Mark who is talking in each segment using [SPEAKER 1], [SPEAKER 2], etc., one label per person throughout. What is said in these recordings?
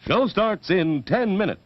[SPEAKER 1] Show starts in 10 minutes.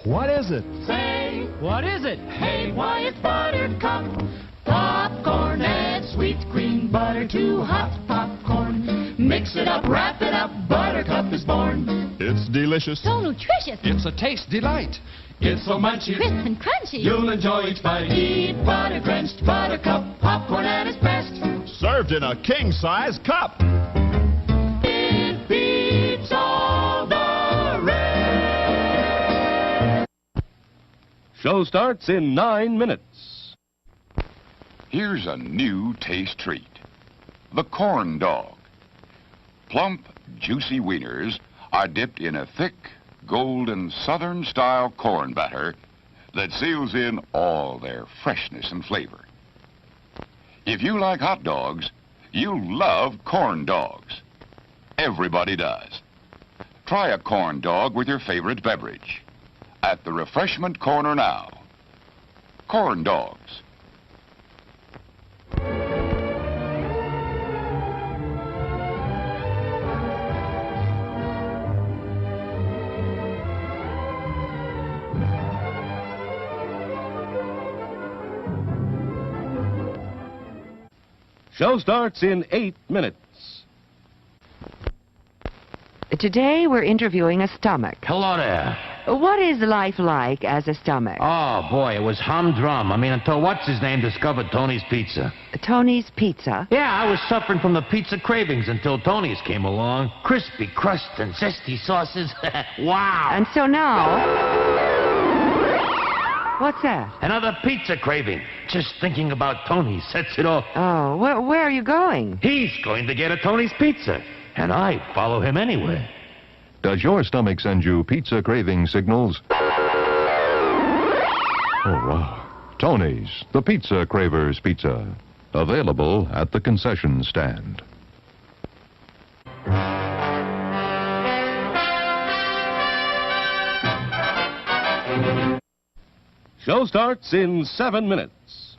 [SPEAKER 2] What is it?
[SPEAKER 3] Say,
[SPEAKER 2] What is it?
[SPEAKER 3] hey, why it's Buttercup. Popcorn and sweet green butter, too hot popcorn. Mix it up, wrap it up, Buttercup is born.
[SPEAKER 2] It's delicious.
[SPEAKER 4] So nutritious.
[SPEAKER 2] It's a taste delight.
[SPEAKER 3] It's so munchy,
[SPEAKER 4] Crisp and crunchy.
[SPEAKER 3] you'll enjoy each bite. Eat butter-drenched Buttercup popcorn at its best.
[SPEAKER 2] Served in a king-size cup.
[SPEAKER 3] It beats all the rest.
[SPEAKER 1] Show starts in 9 minutes.
[SPEAKER 5] Here's a new taste treat. The corn dog. Plump, juicy wieners are dipped in a thick, golden southern-style corn batter that seals in all their freshness and flavor. If you like hot dogs, you'll love corn dogs. Everybody does. Try a corn dog with your favorite beverage. At the refreshment corner now. Corn dogs.
[SPEAKER 1] Show starts in 8 minutes.
[SPEAKER 6] Today we're interviewing a stomach.
[SPEAKER 7] Hello there.
[SPEAKER 6] What is life like as a stomach?
[SPEAKER 7] Oh, boy, it was humdrum. I mean, until what's-his-name discovered Tony's Pizza.
[SPEAKER 6] Tony's Pizza.
[SPEAKER 7] Yeah, I was suffering from the pizza cravings until Tony's came along. Crispy crust and zesty sauces. Wow.
[SPEAKER 6] And so now... What's that?
[SPEAKER 7] Another pizza craving. Just thinking about Tony sets it off.
[SPEAKER 6] Oh, where are you going?
[SPEAKER 7] He's going to get a Tony's Pizza, and I follow him anywhere.
[SPEAKER 8] Does your stomach send you pizza craving signals? Oh, wow. Tony's, the Pizza Cravers Pizza. Available at the concession stand.
[SPEAKER 1] Show starts in 7 minutes.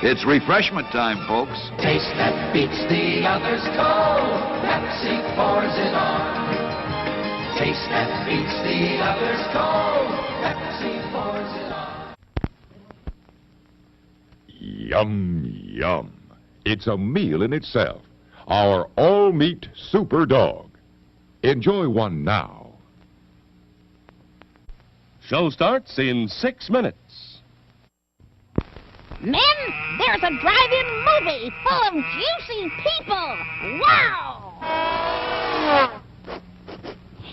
[SPEAKER 5] It's refreshment time, folks.
[SPEAKER 3] Taste that beats the others cold. Pepsi pours it on. Taste that beats the others cold. Pepsi pours it on.
[SPEAKER 9] Yum, yum. It's a meal in itself. Our all-meat super dog. Enjoy one now.
[SPEAKER 1] Show starts in 6 minutes.
[SPEAKER 4] Men, there's a drive-in movie full of juicy people. Wow!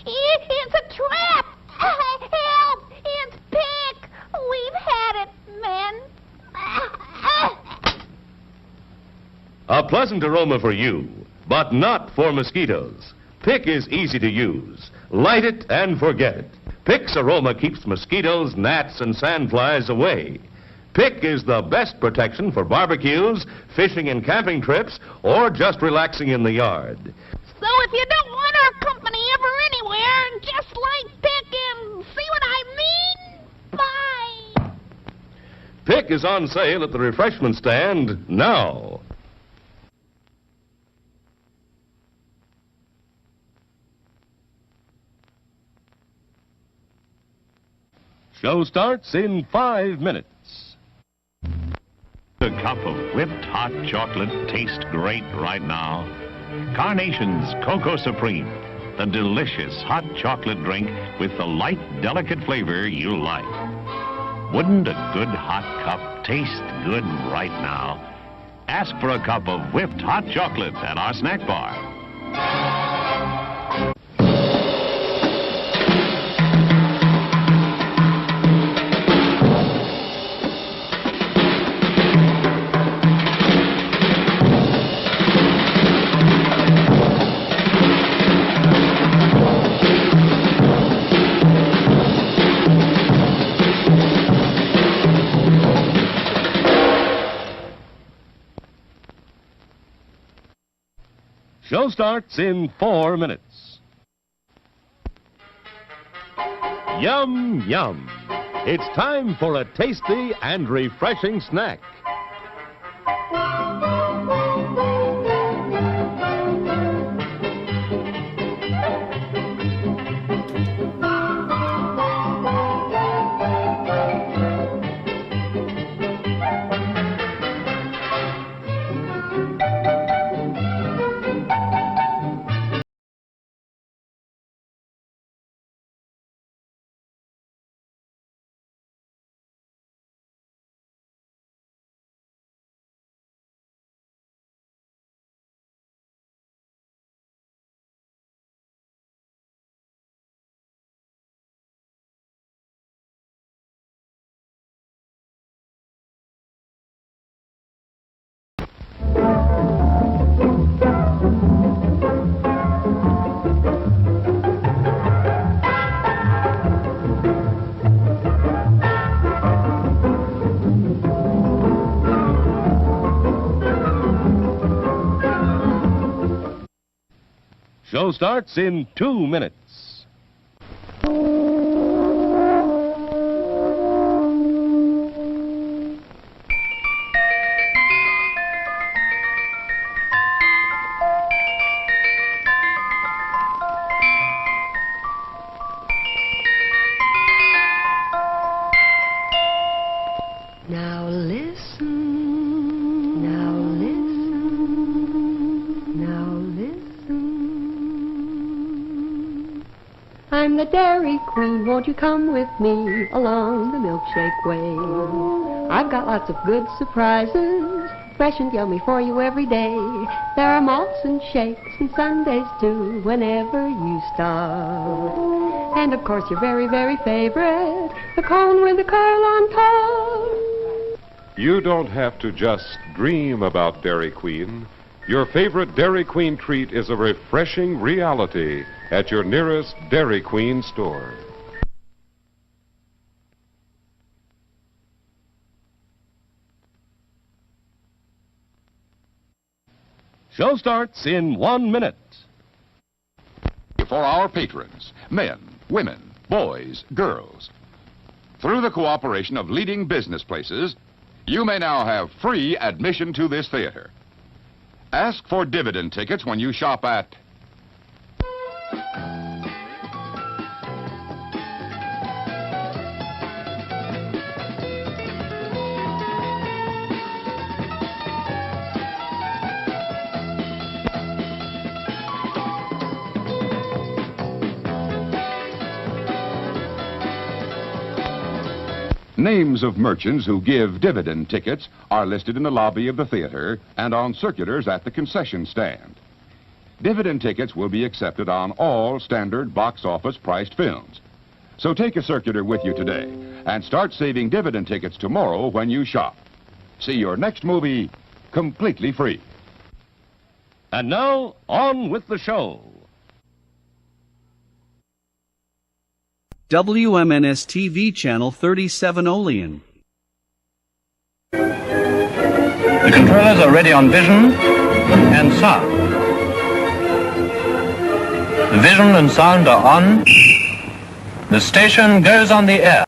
[SPEAKER 4] It's a trap! Help! It's Pick! We've had it, men.
[SPEAKER 1] A pleasant aroma for you, but not for mosquitoes. Pick is easy to use. Light it and forget it. Pick's aroma keeps mosquitoes, gnats, and sandflies away. Pick is the best protection for barbecues, fishing and camping trips, or just relaxing in the yard.
[SPEAKER 4] So if you don't want our company ever anywhere, just light Pick and see what I mean? Bye!
[SPEAKER 1] Pick is on sale at the refreshment stand now. Show starts in 5 minutes.
[SPEAKER 10] A cup of whipped hot chocolate tastes great right now. Carnation's Cocoa Supreme, the delicious hot chocolate drink with the light, delicate flavor you like. Wouldn't a good hot cup taste good right now? Ask for a cup of whipped hot chocolate at our snack bar.
[SPEAKER 1] Show starts in 4 minutes. Yum, yum. It's time for a tasty and refreshing snack. Show starts in 2 minutes.
[SPEAKER 6] Now listen. Now listen. Now listen. I'm the Dairy Queen. Won't you come with me along the milkshake way? I've got lots of good surprises, fresh and yummy for you every day. There are malts and shakes and sundaes too, whenever you stop. And of course your very, very favorite, the cone with the curl on top.
[SPEAKER 11] You don't have to just dream about Dairy Queen. Your favorite Dairy Queen treat is a refreshing reality at your nearest Dairy Queen store.
[SPEAKER 1] Show starts in 1 minute.
[SPEAKER 5] For our patrons, men, women, boys, girls. Through the cooperation of leading business places, you may now have free admission to this theater. Ask for dividend tickets when you shop at Names of merchants who give dividend tickets are listed in the lobby of the theater and on circulars at the concession stand. Dividend tickets will be accepted on all standard box office priced films. So take a circular with you today and start saving dividend tickets tomorrow when you shop. See your next movie completely free.
[SPEAKER 1] And now, on with the show.
[SPEAKER 12] WMNS TV channel 37 Olean.
[SPEAKER 13] The controllers are ready on vision and sound. The vision and sound are on. The station goes on the air.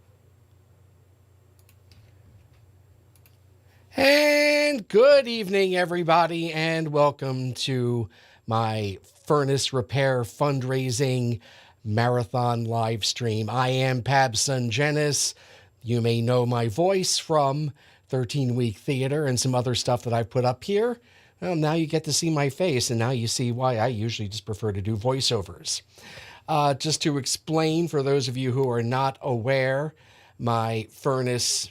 [SPEAKER 14] And good evening, everybody, and welcome to my furnace repair fundraising marathon live stream. I am pabsungenis. You may know my voice from 13-Week Theater and some other stuff that I've put up here. Well, now you get to see my face, and now you see why I usually just prefer to do voiceovers. Just to explain, for those of you who are not aware, my furnace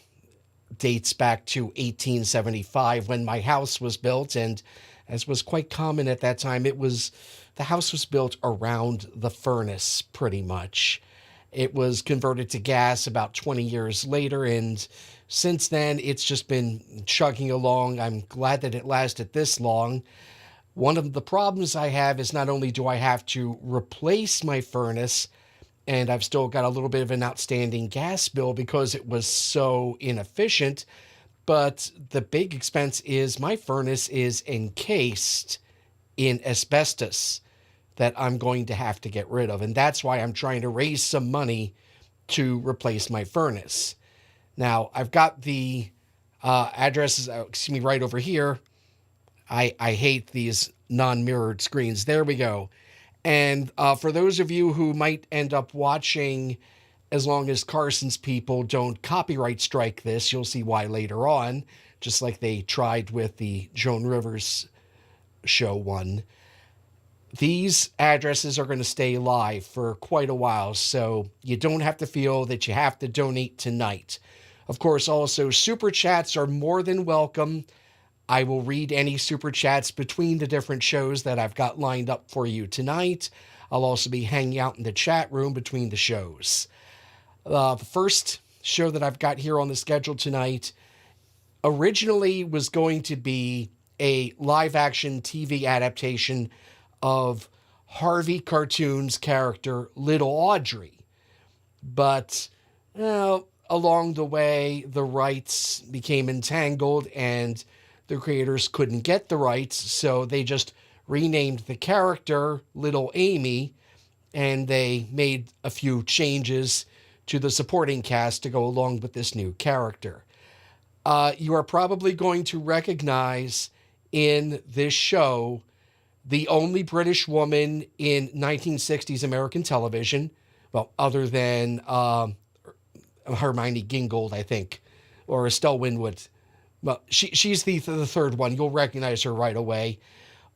[SPEAKER 14] dates back to 1875 when my house was built, and as was quite common at that time, the house was built around the furnace pretty much. It was converted to gas about 20 years later, and since then it's just been chugging along. I'm glad that it lasted this long. One of the problems I have is not only do I have to replace my furnace, and I've still got a little bit of an outstanding gas bill because it was so inefficient, but the big expense is my furnace is encased in asbestos that I'm going to have to get rid of, and that's why I'm trying to raise some money to replace my furnace. Now, I've got the addresses, right over here. I hate these non-mirrored screens. There we go. And for those of you who might end up watching, as long as Carson's people don't copyright strike this, you'll see why later on, just like they tried with the Joan Rivers show one. These addresses are going to stay live for quite a while, so you don't have to feel that you have to donate tonight. Of course, also, super chats are more than welcome. I will read any super chats between the different shows that I've got lined up for you tonight. I'll also be hanging out in the chat room between the shows. The first show that I've got here on the schedule tonight originally was going to be a live-action TV adaptation of Harvey Cartoon's character, Little Audrey. But, along the way, the rights became entangled and the creators couldn't get the rights, so they just renamed the character Little Amy, and they made a few changes to the supporting cast to go along with this new character. You are probably going to recognize in this show the only British woman in 1960s American television, well, other than Hermione Gingold, I think, or Estelle Winwood. Well, she's the third one. You'll recognize her right away.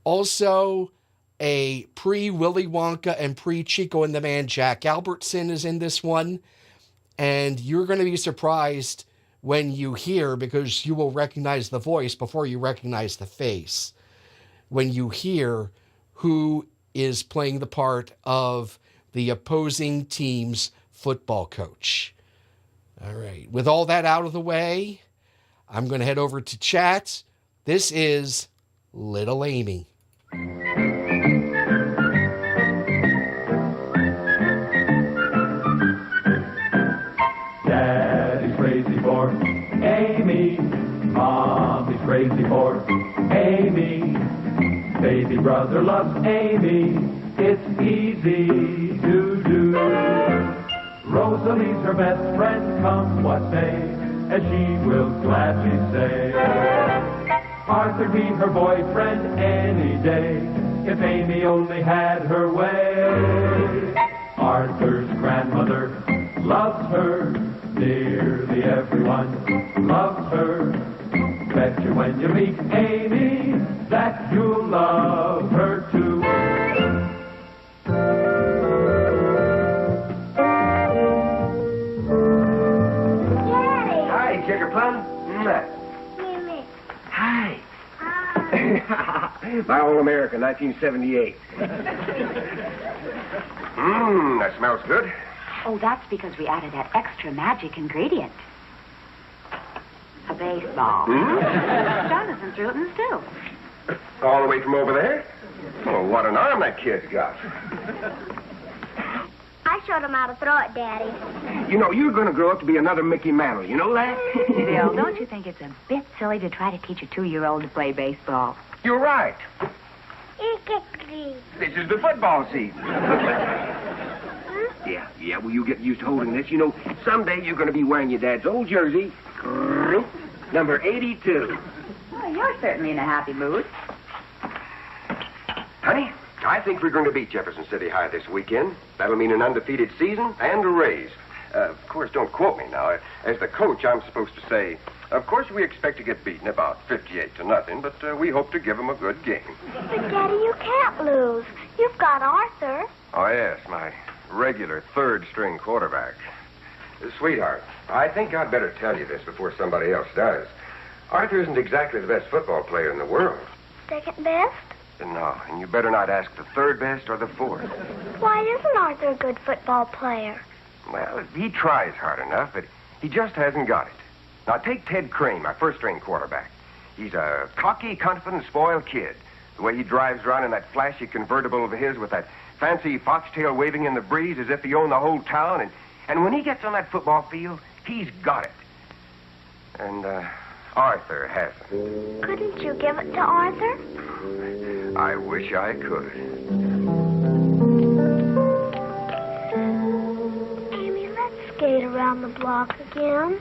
[SPEAKER 14] Also, a pre-Willy Wonka and pre-Chico and the Man, Jack Albertson is in this one. And you're going to be surprised when you hear, because you will recognize the voice before you recognize the face, when you hear who is playing the part of the opposing team's football coach. All right. With all that out of the way, I'm going to head over to chat. This is Little Amy.
[SPEAKER 3] Daddy's crazy for Amy. Mommy's crazy for Amy. Baby brother loves Amy. It's easy to do. Rosalie's her best friend, come what may, as she will gladly say. Arthur'd be her boyfriend any day, if Amy only had her way. Arthur's grandmother loves her, nearly everyone loves her. Bet you when you meet Amy, that you'll love her too.
[SPEAKER 15] Sugar plum? Hi. My All-American, 1978. That smells good.
[SPEAKER 16] Oh, that's because we added that extra magic ingredient. A baseball. Jonathan threw it in the stew.
[SPEAKER 15] All the way from over there? Oh, what an arm that kid's got.
[SPEAKER 17] I showed him how to throw it, Daddy.
[SPEAKER 15] You know, you're going to grow up to be another Mickey Mantle. You know that?
[SPEAKER 16] Bill, don't you think it's a bit silly to try to teach a 2-year-old to play baseball?
[SPEAKER 15] You're right. This is the football season. Yeah, well, you get used to holding this. You know, someday you're going to be wearing your dad's old jersey, number 82.
[SPEAKER 16] Oh, you're certainly in a happy mood.
[SPEAKER 15] Honey, I think we're going to beat Jefferson City High this weekend. That'll mean an undefeated season and a raise. Of course, don't quote me now. As the coach, I'm supposed to say,
[SPEAKER 18] Of course, we expect to get beaten about 58-0, but we hope to give them a good game.
[SPEAKER 17] But, Daddy, you can't lose. You've got Arthur.
[SPEAKER 18] Oh, yes, my regular third-string quarterback. Sweetheart, I think I'd better tell you this before somebody else does. Arthur isn't exactly the best football player in the world.
[SPEAKER 17] Second best?
[SPEAKER 18] No, and you better not ask the third best or the fourth.
[SPEAKER 17] Why isn't Arthur a good football player?
[SPEAKER 18] Well, he tries hard enough, but he just hasn't got it. Now, take Ted Crane, my first-string quarterback. He's a cocky, confident, spoiled kid. The way he drives around in that flashy convertible of his with that fancy foxtail waving in the breeze as if he owned the whole town. And when he gets on that football field, he's got it. And Arthur hasn't.
[SPEAKER 17] Couldn't you give it to Arthur?
[SPEAKER 18] I wish I could.
[SPEAKER 17] Amy, let's skate around the block again.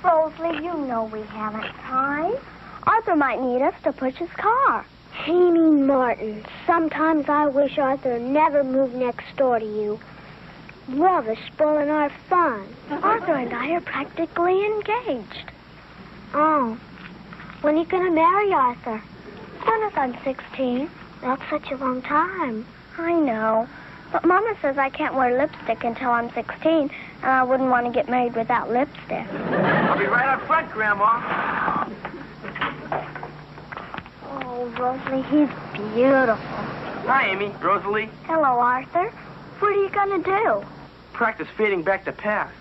[SPEAKER 17] Rosalie, you know we haven't time. Arthur might need us to push his car. Amy Martin, sometimes I wish Arthur never moved next door to you. Love is spoiling our fun. Arthur and I are practically engaged. Oh, when are you going to marry Arthur? As soon as I'm 16. That's such a long time. I know. But Mama says I can't wear lipstick until I'm 16, and I wouldn't want to get married without lipstick.
[SPEAKER 15] I'll be right up front, Grandma.
[SPEAKER 17] Oh, Rosalie, he's beautiful.
[SPEAKER 15] Hi, Amy. Rosalie.
[SPEAKER 17] Hello, Arthur. What are you going to do?
[SPEAKER 15] Practice fading back the past.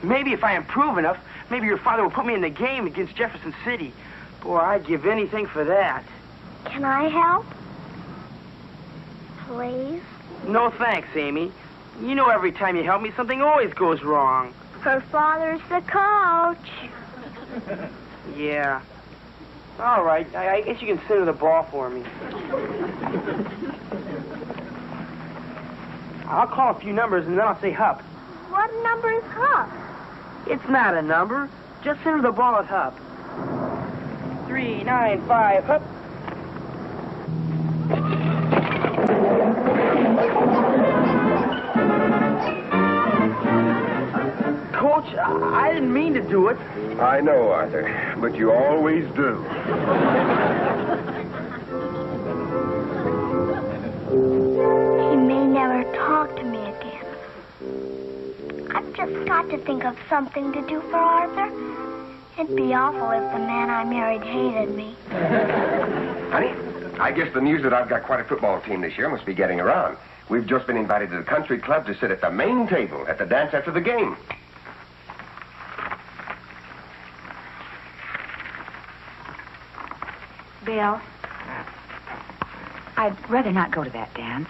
[SPEAKER 15] Maybe if I improve enough, maybe your father will put me in the game against Jefferson City. Boy, I'd give anything for that.
[SPEAKER 17] Can I help? Please?
[SPEAKER 15] No thanks, Amy. You know every time you help me, something always goes wrong.
[SPEAKER 17] Her father's the coach.
[SPEAKER 15] Yeah. All right. I guess you can center the ball for me. I'll call a few numbers, and then I'll say hup.
[SPEAKER 17] What number is hup?
[SPEAKER 15] It's not a number. Just center the ball at hup. 3, 9, 5, hup. Coach, I didn't mean to do it.
[SPEAKER 18] I know, Arthur, but you always do.
[SPEAKER 17] He may never talk to me again. I've just got to think of something to do for Arthur. It'd be awful if the man I married hated me.
[SPEAKER 18] Honey, I guess the news that I've got quite a football team this year must be getting around. We've just been invited to the country club to sit at the main table at the dance after the game.
[SPEAKER 16] Bill, I'd rather not go to that dance.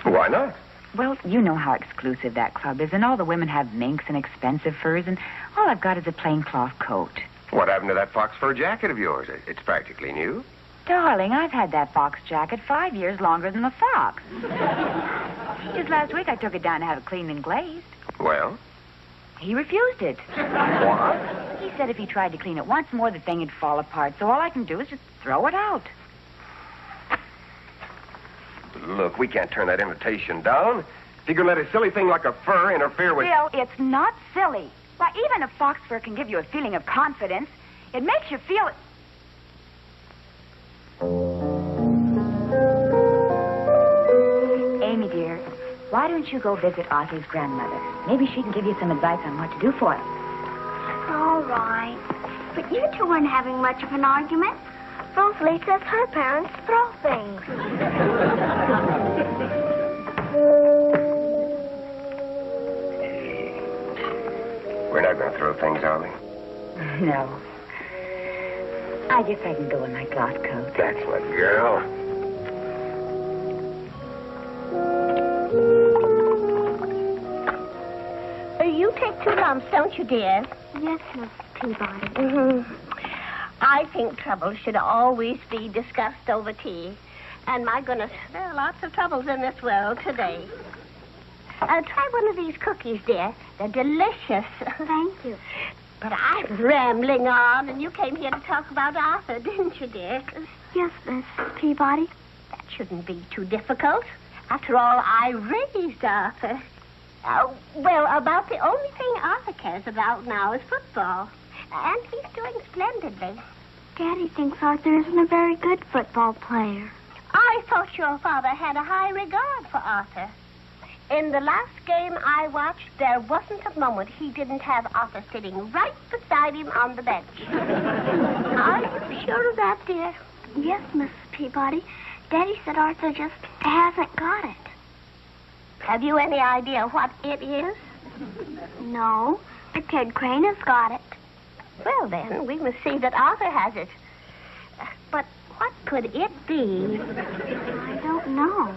[SPEAKER 18] Why not?
[SPEAKER 16] Well, you know how exclusive that club is, and all the women have minks and expensive furs, and all I've got is a plain cloth coat.
[SPEAKER 18] What happened to that fox fur jacket of yours? It's practically new.
[SPEAKER 16] Darling, I've had that fox jacket 5 years longer than the fox. Just last week I took it down to have it cleaned and glazed.
[SPEAKER 18] Well?
[SPEAKER 16] He refused it.
[SPEAKER 18] What?
[SPEAKER 16] He said if he tried to clean it once more, the thing would fall apart, so all I can do is just throw it out.
[SPEAKER 18] Look, we can't turn that invitation down. If you can let a silly thing like a fur interfere with...
[SPEAKER 16] Bill, it's not silly. Why, even a fox fur can give you a feeling of confidence. It makes you feel... Amy, dear, why don't you go visit Arthur's grandmother? Maybe she can give you some advice on what to do for him.
[SPEAKER 17] All right. But you two weren't having much of an argument. Rosalie says her parents throw things.
[SPEAKER 18] We're not going to throw things, are we?
[SPEAKER 16] No. I guess I can go in my cloth coat.
[SPEAKER 18] That's my girl.
[SPEAKER 19] You take 2 lumps, don't you, dear?
[SPEAKER 17] Yes, Miss Peabody.
[SPEAKER 19] Mm-hmm. I think trouble should always be discussed over tea. And my goodness, there are lots of troubles in this world today. Try one of these cookies, dear. They're delicious.
[SPEAKER 17] Thank you.
[SPEAKER 19] But I'm rambling on, and you came here to talk about Arthur, didn't you, dear?
[SPEAKER 17] Yes, Miss Peabody.
[SPEAKER 19] That shouldn't be too difficult. After all, I raised Arthur. Well, about the only thing Arthur cares about now is football. And he's doing splendidly.
[SPEAKER 17] Daddy thinks Arthur isn't a very good football player.
[SPEAKER 19] I thought your father had a high regard for Arthur. In the last game I watched, there wasn't a moment he didn't have Arthur sitting right beside him on the bench.
[SPEAKER 17] Are you sure of that, dear? Yes, Mrs. Peabody. Daddy said Arthur just hasn't got it.
[SPEAKER 19] Have you any idea what it is?
[SPEAKER 17] No, but Ted Crane has got it.
[SPEAKER 19] Well, then, we must see that Arthur has it. But what could it be?
[SPEAKER 17] I don't know.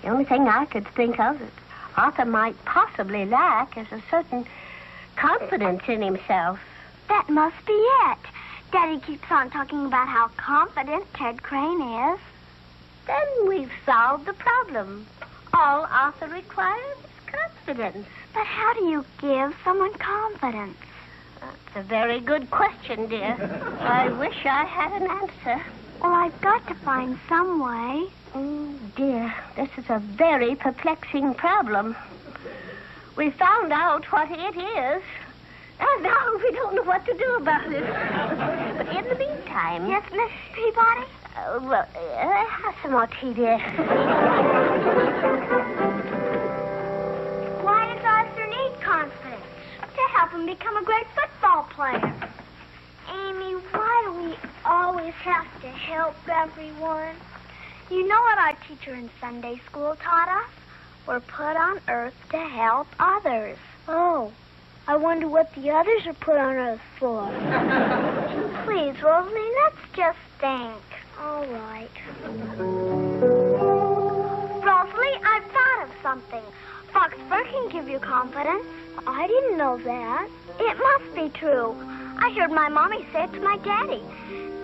[SPEAKER 19] The only thing I could think of that Arthur might possibly lack is a certain confidence in himself.
[SPEAKER 17] That must be it. Daddy keeps on talking about how confident Ted Crane is.
[SPEAKER 19] Then we've solved the problem. All Arthur requires is confidence.
[SPEAKER 17] But how do you give someone confidence?
[SPEAKER 19] That's a very good question, dear. I wish I had an answer.
[SPEAKER 17] Well, I've got to find some way.
[SPEAKER 19] Oh, dear, this is a very perplexing problem. We found out what it is, and now we don't know what to do about it. But in the meantime...
[SPEAKER 17] Yes, Miss Peabody?
[SPEAKER 19] Have some more tea, dear.
[SPEAKER 17] Why does Arthur need confidence? To help him become a great football player. Amy, why do we always have to help everyone? You know what our teacher in Sunday school taught us? We're put on earth to help others. Oh, I wonder what the others are put on earth for. Please, Rosalie, let's just think. All right. Rosalie, I've thought of something. Fox fur can give you confidence. I didn't know that. It must be true. I heard my mommy say it to my daddy.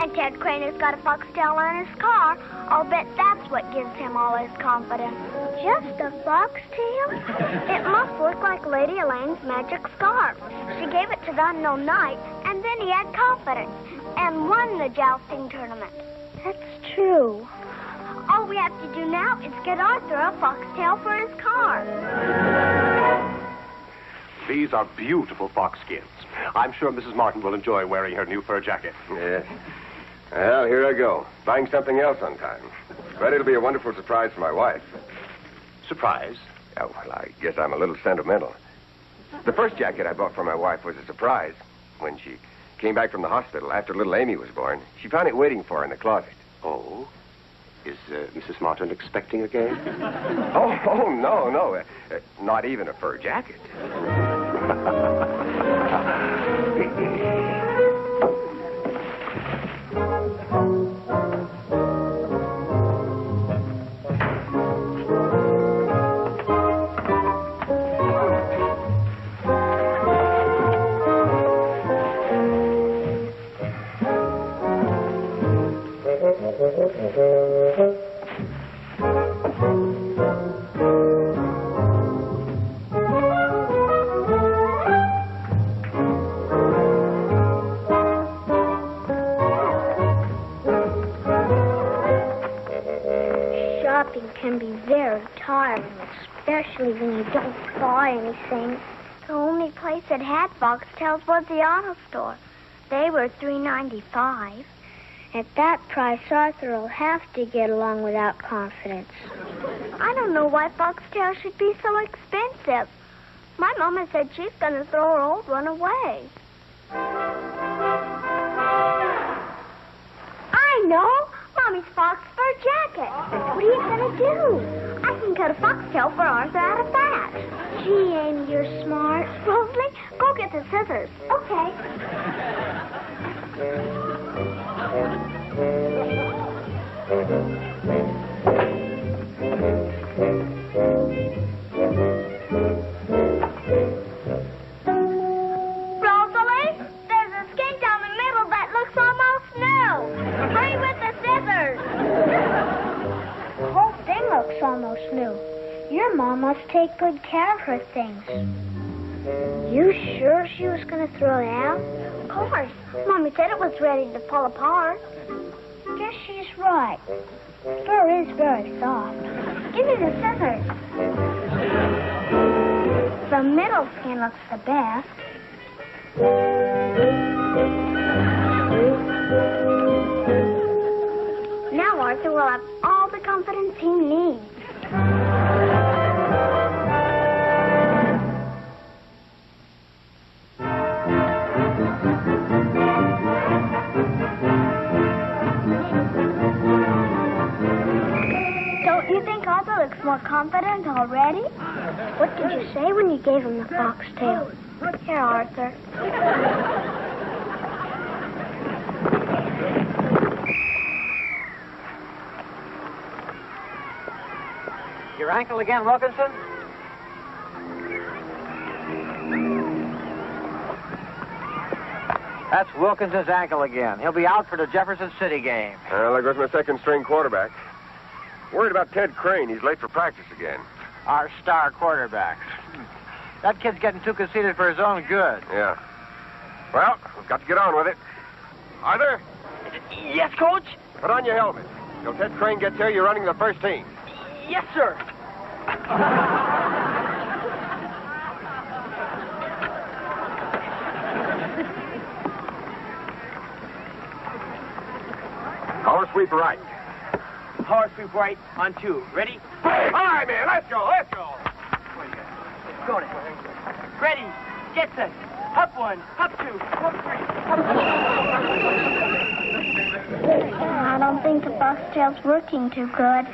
[SPEAKER 17] And Ted Crane has got a foxtail on his car. I'll bet that's what gives him all his confidence. Just a foxtail? It must look like Lady Elaine's magic scarf. She gave it to the unknown knight, and then he had confidence and won the jousting tournament. That's true. All we have to do now is get Arthur a foxtail for his car.
[SPEAKER 20] These are beautiful fox skins. I'm sure Mrs. Martin will enjoy wearing her new fur jacket.
[SPEAKER 18] Yes. Well, here I go. Buying something else on time. But it'll be a wonderful surprise for my wife.
[SPEAKER 20] Surprise?
[SPEAKER 18] Oh, well, I guess I'm a little sentimental. The first jacket I bought for my wife was a surprise. When she came back from the hospital after little Amy was born, she found it waiting for her in the closet.
[SPEAKER 20] Oh? Is Mrs. Martin expecting again?
[SPEAKER 18] Oh, no. Not even a fur jacket.
[SPEAKER 17] Shopping can be very tiring, especially when you don't buy anything. The only place that had foxtails was the auto store. They were $3.95. At that price, Arthur will have to get along without confidence. I don't know why foxtails should be so expensive. My mama said she's going to throw her old one away. I know! Mommy's fox fur jacket. What are you going to do? I can cut a foxtail for Arthur out of that. Gee, Amy, you're smart. Rosalie, go get the scissors. Okay. Rosalie, there's a skin down the middle that looks almost new. Hurry with the scissors. The whole thing looks almost new. Your mom must take good care of her things. You sure she was going to throw it out? Of course. Mommy said it was ready to fall apart. Guess she's right. Fur is very soft. Give me the scissors. The middle skin looks the best. Now Arthur will have all the confidence he needs. Don't you think Arthur looks more confident already? What did you say when you gave him the foxtail? Here, Arthur.
[SPEAKER 21] Your ankle again, Wilkinson? That's Wilkinson's ankle again. He'll be out for the Jefferson City game.
[SPEAKER 18] Well, there goes my second-string quarterback. Worried about Ted Crane. He's late for practice again.
[SPEAKER 21] Our star quarterback. That kid's getting too conceited for his own good.
[SPEAKER 18] Yeah. Well, we've got to get on with it. Arthur?
[SPEAKER 15] Yes, Coach?
[SPEAKER 18] Put on your helmet. Till Ted Crane gets here, you're running the first team.
[SPEAKER 15] Yes, sir.
[SPEAKER 18] Power sweep right.
[SPEAKER 15] Power sweep right on 2. Ready?
[SPEAKER 18] All right, man. Let's go. Let's go.
[SPEAKER 15] Go now. Ready, get set. Up 1, up 2, up 3, up 4.
[SPEAKER 17] I don't think the foxtail's working too good.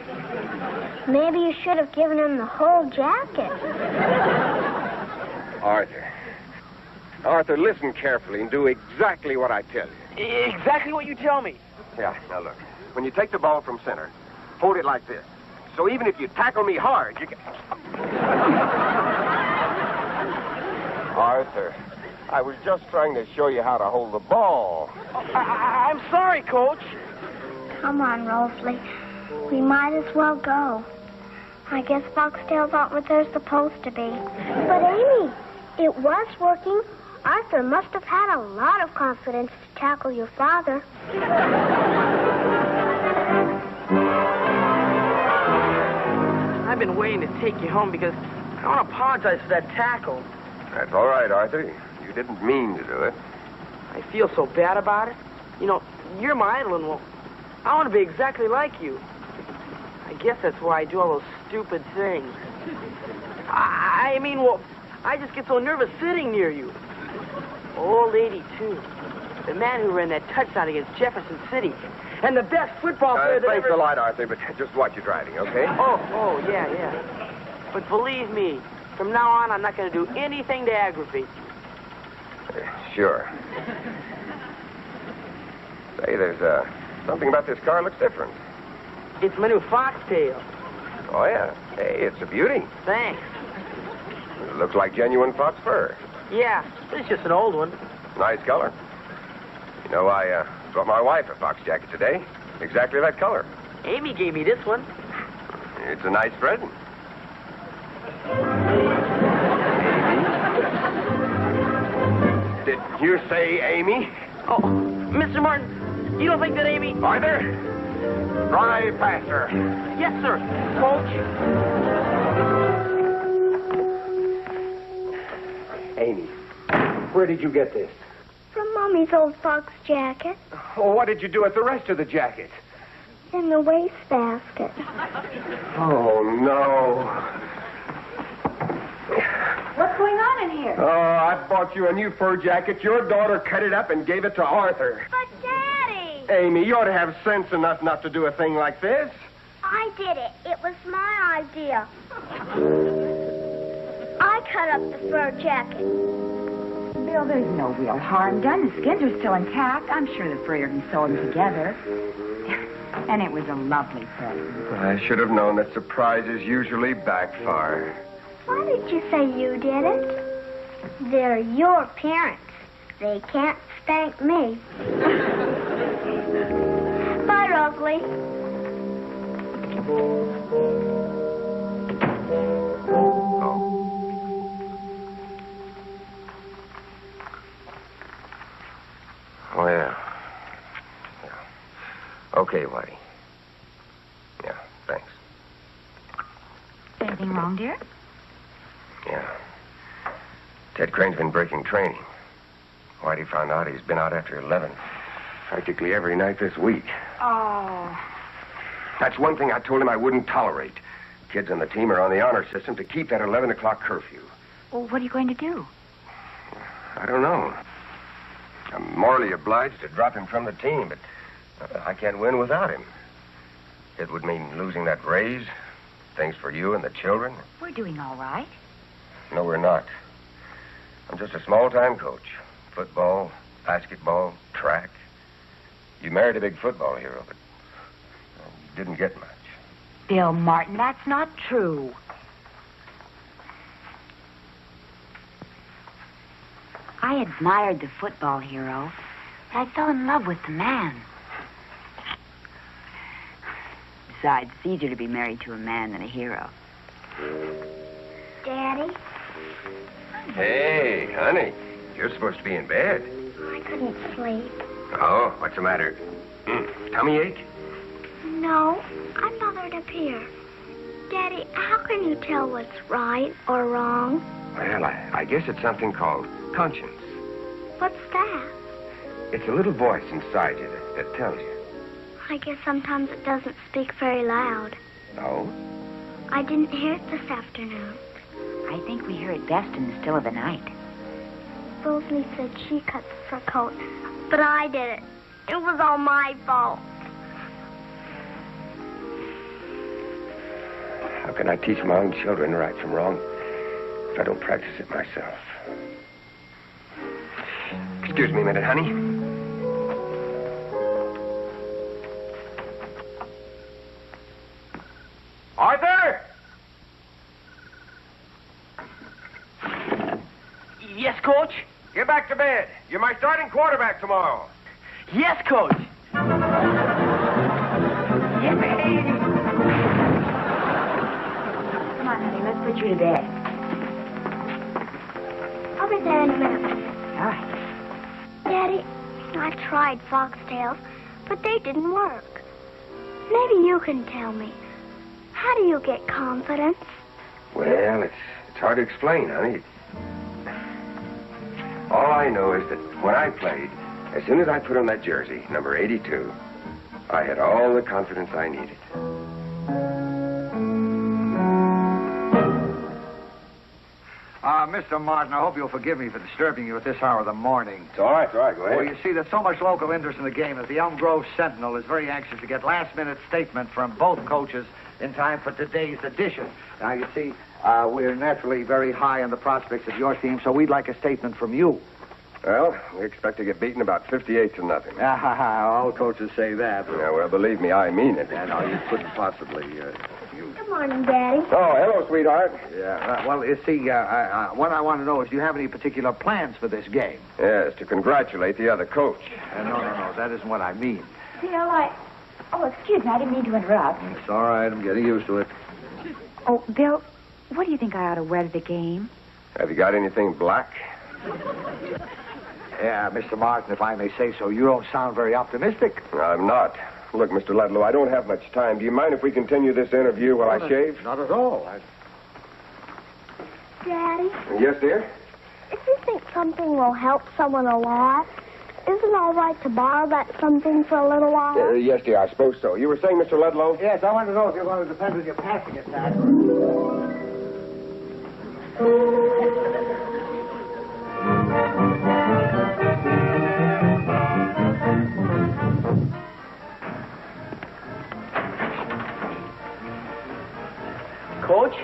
[SPEAKER 17] Maybe you should have given him the whole jacket.
[SPEAKER 18] Arthur, listen carefully and do exactly what I tell you.
[SPEAKER 15] Exactly what you tell me.
[SPEAKER 18] Yeah, now look. When you take the ball from center, hold it like this. So even if you tackle me hard, you can... Arthur, I was just trying to show you how to hold the ball.
[SPEAKER 15] I'm sorry, Coach.
[SPEAKER 17] Come on, Rosalie. We might as well go. I guess foxtails aren't what they're supposed to be. But, Amy, it was working. Arthur must have had a lot of confidence to tackle your father.
[SPEAKER 15] I've been waiting to take you home because I want to apologize for that tackle.
[SPEAKER 18] That's all right, Arthur. You didn't mean to do it.
[SPEAKER 15] I feel so bad about it. You know, you're my idol, and well, I want to be exactly like you. I guess that's why I do all those stupid things. I mean, well, I just get so nervous sitting near you. Old 82. The man who ran that touchdown against Jefferson City. And the best football player that
[SPEAKER 18] Thanks
[SPEAKER 15] ever...
[SPEAKER 18] a lot, Arthur, but just watch your driving, okay?
[SPEAKER 15] Oh, yeah. But believe me, from now on, I'm not going to do anything to aggravate you.
[SPEAKER 18] Sure. Say, there's something about this car looks different.
[SPEAKER 15] It's my new foxtail.
[SPEAKER 18] Oh, yeah. Hey, it's a beauty.
[SPEAKER 15] Thanks.
[SPEAKER 18] It looks like genuine fox fur.
[SPEAKER 15] Yeah, it's just an old one.
[SPEAKER 18] Nice color. You know, I brought my wife a fox jacket today. Exactly that color.
[SPEAKER 15] Amy gave me this one.
[SPEAKER 18] It's a nice present. Did you say Amy?
[SPEAKER 15] Oh, Mr. Martin, you don't think that Amy...
[SPEAKER 18] Arthur, drive faster.
[SPEAKER 15] Yes, sir. Coach.
[SPEAKER 18] Amy, where did you get this?
[SPEAKER 17] From Mommy's old fox jacket.
[SPEAKER 18] Oh, what did you do with the rest of the jacket?
[SPEAKER 17] In the wastebasket.
[SPEAKER 18] Oh, no.
[SPEAKER 16] What's going on in here?
[SPEAKER 18] Oh, I bought you a new fur jacket. Your daughter cut it up and gave it to Arthur.
[SPEAKER 17] But, Daddy!
[SPEAKER 18] Amy, you ought to have sense enough not to do a thing like this.
[SPEAKER 17] I did it. It was my idea. I cut up the fur jacket.
[SPEAKER 16] Bill, there's no real harm done. The skins are still intact. I'm sure the furrier can sew them together. And it was a lovely present.
[SPEAKER 18] I should have known that surprises usually backfire.
[SPEAKER 17] Why did you say you did it? They're your parents. They can't spank me. Bye, Rosalie.
[SPEAKER 18] Oh, yeah. Okay, Whitey. Yeah, thanks.
[SPEAKER 16] Anything wrong, dear?
[SPEAKER 18] Yeah. Ted Crane's been breaking training. Whitey found out he's been out after 11. Practically every night this week.
[SPEAKER 15] Oh.
[SPEAKER 18] That's one thing I told him I wouldn't tolerate. Kids on the team are on the honor system to keep that 11 o'clock curfew.
[SPEAKER 16] Well, what are you going to do?
[SPEAKER 18] I don't know. I'm morally obliged to drop him from the team, but I can't win without him. It would mean losing that raise. Things for you and the children.
[SPEAKER 16] We're doing all right.
[SPEAKER 18] No, we're not. I'm just a small-time coach. Football, basketball, track. You married a big football hero, but you didn't get much.
[SPEAKER 16] Bill Martin, that's not true. I admired the football hero, but I fell in love with the man. Besides, it's easier to be married to a man than a hero.
[SPEAKER 17] Daddy,
[SPEAKER 18] Hey, honey. You're supposed to be in bed.
[SPEAKER 17] I couldn't sleep.
[SPEAKER 18] Oh, what's the matter? Tummy ache?
[SPEAKER 17] No, I'm bothered up here. Daddy, how can you tell what's right or wrong?
[SPEAKER 18] Well, I guess it's something called conscience.
[SPEAKER 17] What's that?
[SPEAKER 18] It's a little voice inside you that tells you.
[SPEAKER 17] I guess sometimes it doesn't speak very loud.
[SPEAKER 18] No?
[SPEAKER 17] I didn't hear it this afternoon.
[SPEAKER 16] I think we hear it best in the still of the night.
[SPEAKER 17] Rosalie said she cut the fur coat, but I did it. It was all my fault.
[SPEAKER 18] How can I teach my own children right from wrong if I don't practice it myself? Excuse me a minute, honey. Arthur!
[SPEAKER 15] Yes, Coach?
[SPEAKER 18] Get back to bed. You're my starting quarterback tomorrow.
[SPEAKER 15] Yes, Coach.
[SPEAKER 16] Yippee! Come on, honey, let's put you to bed.
[SPEAKER 17] I'll be there in a minute.
[SPEAKER 16] All right.
[SPEAKER 17] Daddy, I tried foxtails, but they didn't work. Maybe you can tell me. How do you get confidence?
[SPEAKER 18] Well, it's hard to explain, honey. All I know is that when I played, as soon as I put on that jersey, number 82, I had all the confidence I needed.
[SPEAKER 21] Mr. Martin, I hope you'll forgive me for disturbing you at this hour of the morning.
[SPEAKER 18] It's all right, go ahead.
[SPEAKER 21] Well, you see, there's so much local interest in the game that the Elm Grove Sentinel is very anxious to get last-minute statement from both coaches in time for today's edition. Now, you see, we're naturally very high on the prospects of your team, so we'd like a statement from you.
[SPEAKER 18] Well, we expect to get beaten about 58-0.
[SPEAKER 21] All coaches say that.
[SPEAKER 18] Yeah, well, believe me, I mean it.
[SPEAKER 21] No, you couldn't possibly.
[SPEAKER 17] Good morning, Daddy.
[SPEAKER 18] Oh, hello, sweetheart.
[SPEAKER 21] Yeah, well, you see, what I want to know is, do you have any particular plans for this game?
[SPEAKER 18] Yes, to congratulate the other coach.
[SPEAKER 21] No, that isn't what I mean.
[SPEAKER 16] Bill, Oh, excuse me, I didn't mean to interrupt.
[SPEAKER 21] It's all right, I'm getting used to it.
[SPEAKER 16] Oh, Bill, what do you think I ought to wear to the game?
[SPEAKER 18] Have you got anything black?
[SPEAKER 21] Yeah, Mr. Martin, if I may say so, you don't sound very optimistic.
[SPEAKER 18] I'm not. Look, Mr. Ludlow, I don't have much time. Do you mind if we continue this interview while I shave?
[SPEAKER 21] Not at all.
[SPEAKER 17] Daddy,
[SPEAKER 18] Yes, dear?
[SPEAKER 17] if you think something will help someone a lot, isn't it all right to borrow that something for a little while?
[SPEAKER 18] Yes, dear, I suppose so. You were saying, Mr. Ludlow?
[SPEAKER 21] Yes, I want to know if you're going to depend on your passing attack.
[SPEAKER 15] Coach?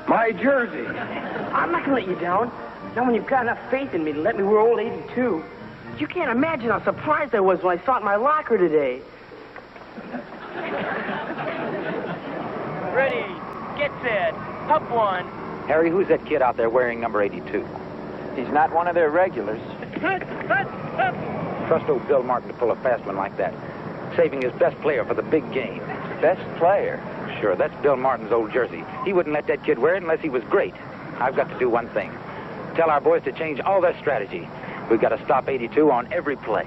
[SPEAKER 18] My jersey.
[SPEAKER 15] I'm not going to let you down. Not when you've got enough faith in me to let me wear old 82. You can't imagine how surprised I was when I saw it in my locker today.
[SPEAKER 2] Ready, get set, up one.
[SPEAKER 22] Harry, who's that kid out there wearing number 82? He's not one of their regulars. Trust old Bill Martin to pull a fast one like that, saving his best player for the big game. Best player? Sure, that's Bill Martin's old jersey. He wouldn't let that kid wear it unless he was great. I've got to do one thing. Tell our boys to change all their strategy. We've got to stop 82 on every play.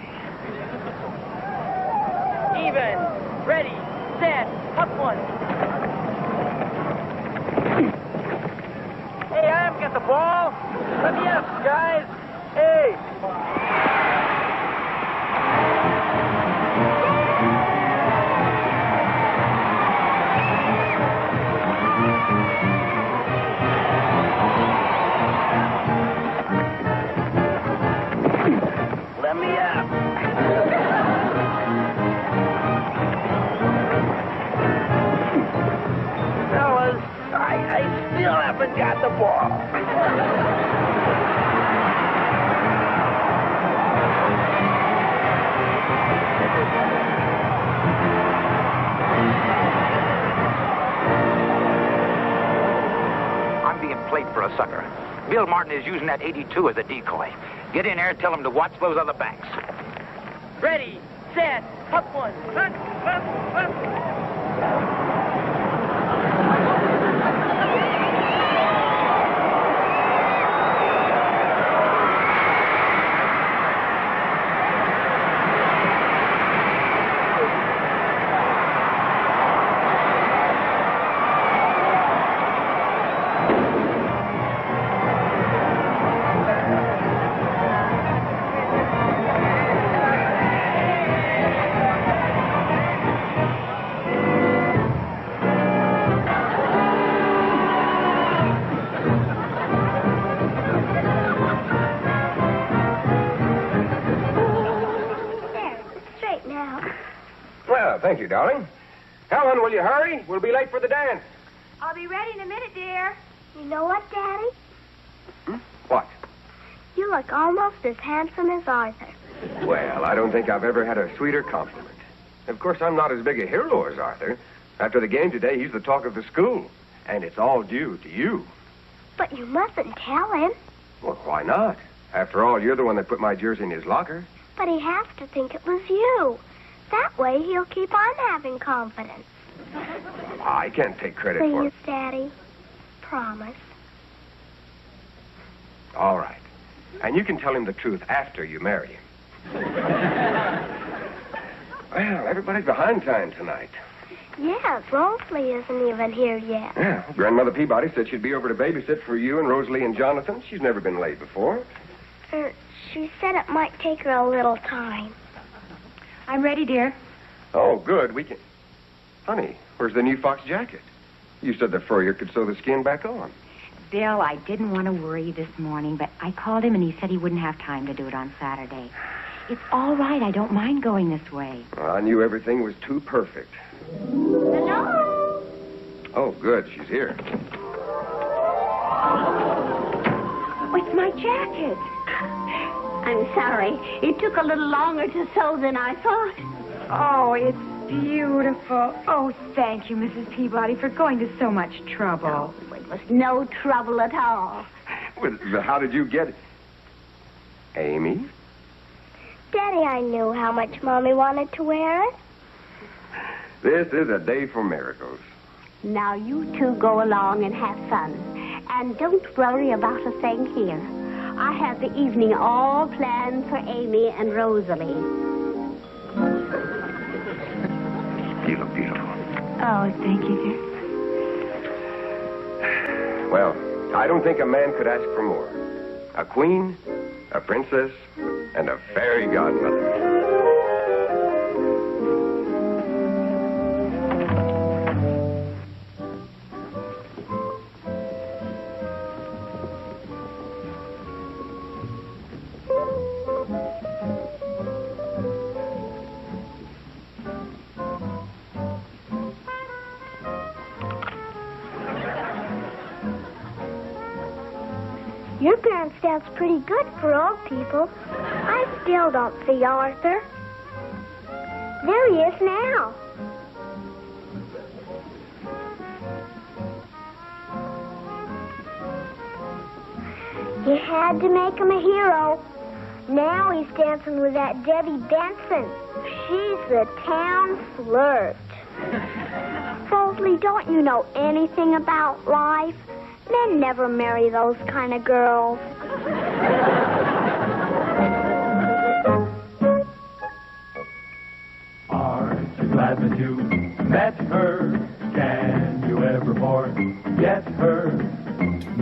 [SPEAKER 2] Even, ready, set, up one. Hey, I'm get the ball? Let me up, guys. Hey. Let me up. Fellas, I still haven't got the ball.
[SPEAKER 22] I'm being played for a sucker. Bill Martin is using that 82 as a decoy. Get in there and tell him to watch those other banks.
[SPEAKER 2] Ready, set, up one. Up, up, up.
[SPEAKER 18] Well, thank you, darling. Helen, will you hurry? We'll be late for the dance.
[SPEAKER 19] I'll be ready in a minute, dear.
[SPEAKER 17] You know what, Daddy?
[SPEAKER 18] What?
[SPEAKER 17] You look almost as handsome as Arthur.
[SPEAKER 18] Well, I don't think I've ever had a sweeter compliment. Of course, I'm not as big a hero as Arthur. After the game today, he's the talk of the school. And it's all due to you.
[SPEAKER 17] But you mustn't tell him.
[SPEAKER 18] Well, why not? After all, you're the one that put my jersey in his locker.
[SPEAKER 17] But he has to think it was you. That way he'll keep on having confidence.
[SPEAKER 18] I can't take credit for it.
[SPEAKER 17] Please, Daddy. Promise.
[SPEAKER 18] All right. And you can tell him the truth after you marry him. Well, everybody's behind time tonight.
[SPEAKER 17] Yes, Rosalie isn't even here yet.
[SPEAKER 18] Yeah, Grandmother Peabody said she'd be over to babysit for you and Rosalie and Jonathan. She's never been late before.
[SPEAKER 17] She said it might take her a little time.
[SPEAKER 19] I'm ready, dear.
[SPEAKER 18] Oh, good. We can... Honey, where's the new fox jacket? You said the furrier could sew the skin back on.
[SPEAKER 16] Bill, I didn't want to worry you this morning, but I called him and he said he wouldn't have time to do it on Saturday. It's all right. I don't mind going this way.
[SPEAKER 18] Well, I knew everything was too perfect.
[SPEAKER 17] Hello?
[SPEAKER 18] Oh, good. She's here.
[SPEAKER 19] It's my jacket. I'm sorry. It took a little longer to sew than I thought.
[SPEAKER 7] Oh, it's beautiful. Oh, thank you, Mrs. Peabody, for going to so much trouble.
[SPEAKER 19] Oh, it was no trouble at all.
[SPEAKER 18] Well, how did you get it? Amy?
[SPEAKER 17] Daddy, I knew how much Mommy wanted to wear it.
[SPEAKER 18] This is a day for miracles.
[SPEAKER 19] Now you two go along and have fun. And don't worry about a thing here. I have the evening all planned for Amy and Rosalie.
[SPEAKER 18] You look beautiful.
[SPEAKER 7] Oh, thank you, dear.
[SPEAKER 18] Well, I don't think a man could ask for more. A queen, a princess, and a fairy godmother.
[SPEAKER 17] Your parents dance pretty good for old people. I still don't see Arthur. There he is now. You had to make him a hero. Now he's dancing with that Debbie Benson. She's the town flirt. Rosalie, don't you know anything about life? Men never marry those kind of girls.
[SPEAKER 3] Aren't you glad that you met her? Can you ever forget her?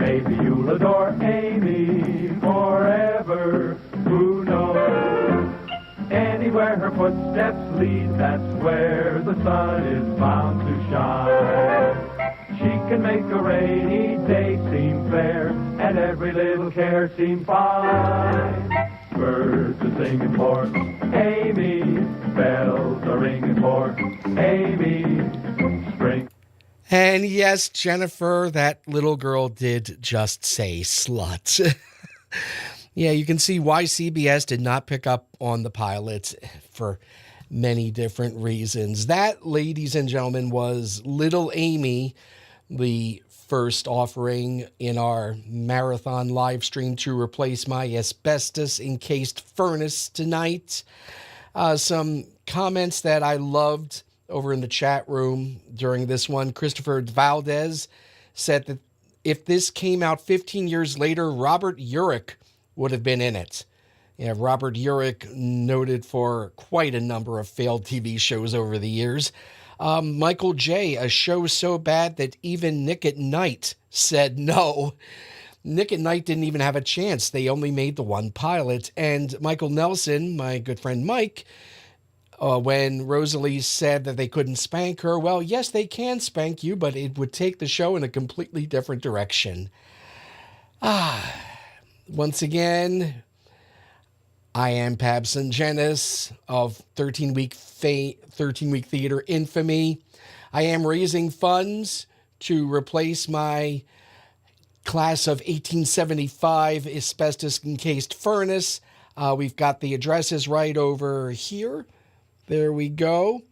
[SPEAKER 3] Maybe you'll adore Amy forever. Who knows? Anywhere her footsteps lead, that's where the sun is bound to shine. She can make a rainy day seem fair, and every little care seem fine. Birds are singing for Amy, bells are ringing for Amy. Spring.
[SPEAKER 14] And yes, Jennifer, that little girl did just say slut. Yeah, you can see why CBS did not pick up on the pilot for many different reasons. That, ladies and gentlemen, was Little Amy, the first offering in our marathon live stream to replace my asbestos-encased furnace tonight. Some comments that I loved over in the chat room during this one. Christopher Valdez said that if this came out 15 years later, Robert Urich would have been in it. Yeah, Robert Urich, noted for quite a number of failed TV shows over the years. Michael J., a show so bad that even Nick at Night said no. Nick at Night didn't even have a chance. They only made the one pilot. And Michael Nelson, my good friend Mike, when Rosalie said that they couldn't spank her, well, yes, they can spank you, but it would take the show in a completely different direction. Once again, I am pabsungenis of 13-week theater infamy. I am raising funds to replace my class of 1875 asbestos-encased furnace. We've got the addresses right over here. There we go.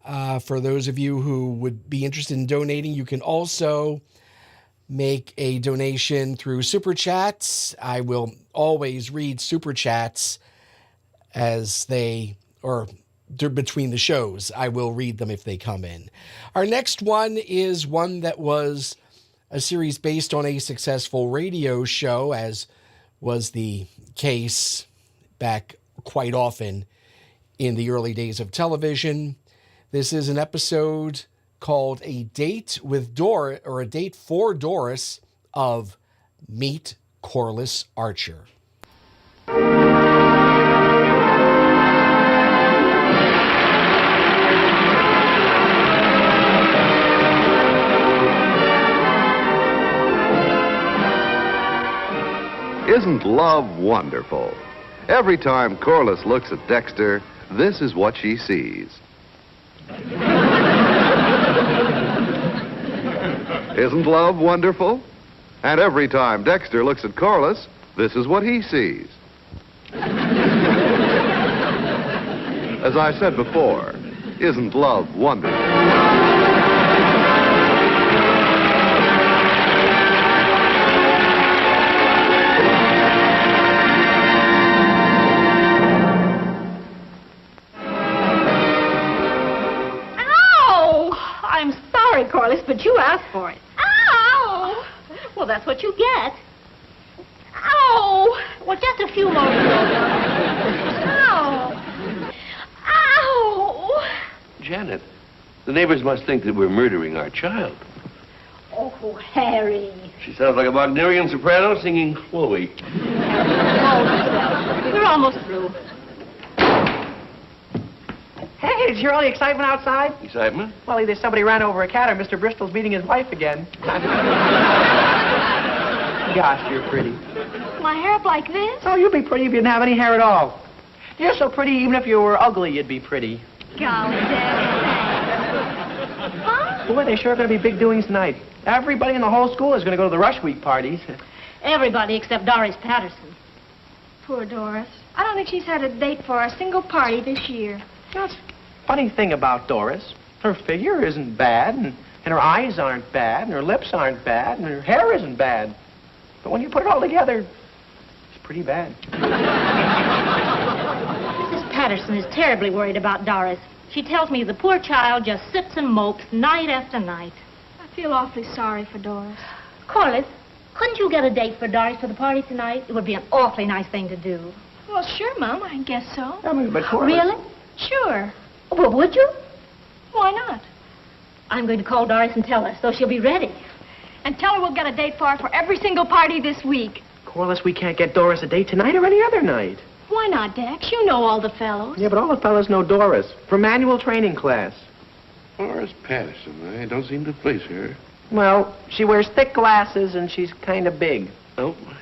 [SPEAKER 14] For those of you who would be interested in donating, you can also make a donation through Super Chats. I will always read Super Chats as they, or between the shows. I will read them if they come in. Our next one is one that was a series based on a successful radio show, as was the case back quite often in the early days of television. This is an episode called A Date with Doris, or A Date for Doris, of Meet Corliss Archer.
[SPEAKER 8] Isn't love wonderful? Every time Corliss looks at Dexter, this is what she sees. Isn't love wonderful? And every time Dexter looks at Corliss, this is what he sees. As I said before, isn't love wonderful?
[SPEAKER 9] I'm sorry, Corliss, but you asked for it. Ow! Well, that's what you get. Ow! Well, just a few more. Ow! Ow!
[SPEAKER 23] Janet, the neighbors must think that we're murdering our child.
[SPEAKER 9] Oh, Harry.
[SPEAKER 23] She sounds like a Wagnerian soprano singing Chloe.
[SPEAKER 9] We're almost through.
[SPEAKER 24] Hey, did you hear all the excitement outside?
[SPEAKER 23] Excitement?
[SPEAKER 24] Well, either somebody ran over a cat or Mr. Bristol's beating his wife again. Gosh, you're pretty.
[SPEAKER 9] My hair up like this?
[SPEAKER 24] Oh, you'd be pretty if you didn't have any hair at all. You're so pretty, even if you were ugly, you'd be pretty.
[SPEAKER 9] Golly, Daddy. Huh?
[SPEAKER 24] Boy, they sure are going to be big doings tonight. Everybody in the whole school is going to go to the Rush Week parties.
[SPEAKER 9] Everybody except Doris Patterson.
[SPEAKER 25] Poor Doris. I don't think she's had a date for a single party this year.
[SPEAKER 24] That's the funny thing about Doris. Her figure isn't bad, and her eyes aren't bad, and her lips aren't bad, and her hair isn't bad. But when you put it all together, it's pretty bad.
[SPEAKER 9] Mrs. Patterson is terribly worried about Doris. She tells me the poor child just sits and mopes night after night.
[SPEAKER 25] I feel awfully sorry for Doris.
[SPEAKER 9] Corliss, couldn't you get a date for Doris for the party tonight? It would be an awfully nice thing to do.
[SPEAKER 25] Well, sure, Mom. I guess so.
[SPEAKER 24] I mean, but Corliss...
[SPEAKER 9] Really?
[SPEAKER 25] Sure.
[SPEAKER 9] Well, would you?
[SPEAKER 25] Why not?
[SPEAKER 9] I'm going to call Doris and tell her, so she'll be ready.
[SPEAKER 25] And tell her we'll get a date for her for every single party this week.
[SPEAKER 24] Corliss, we can't get Doris a date tonight or any other night.
[SPEAKER 9] Why not, Dex? You know all the fellows.
[SPEAKER 24] Yeah, but all the fellas know Doris from manual training class.
[SPEAKER 23] Doris Patterson. I don't seem to place her.
[SPEAKER 24] Well, she wears thick glasses and she's kind of big.
[SPEAKER 23] Oh, I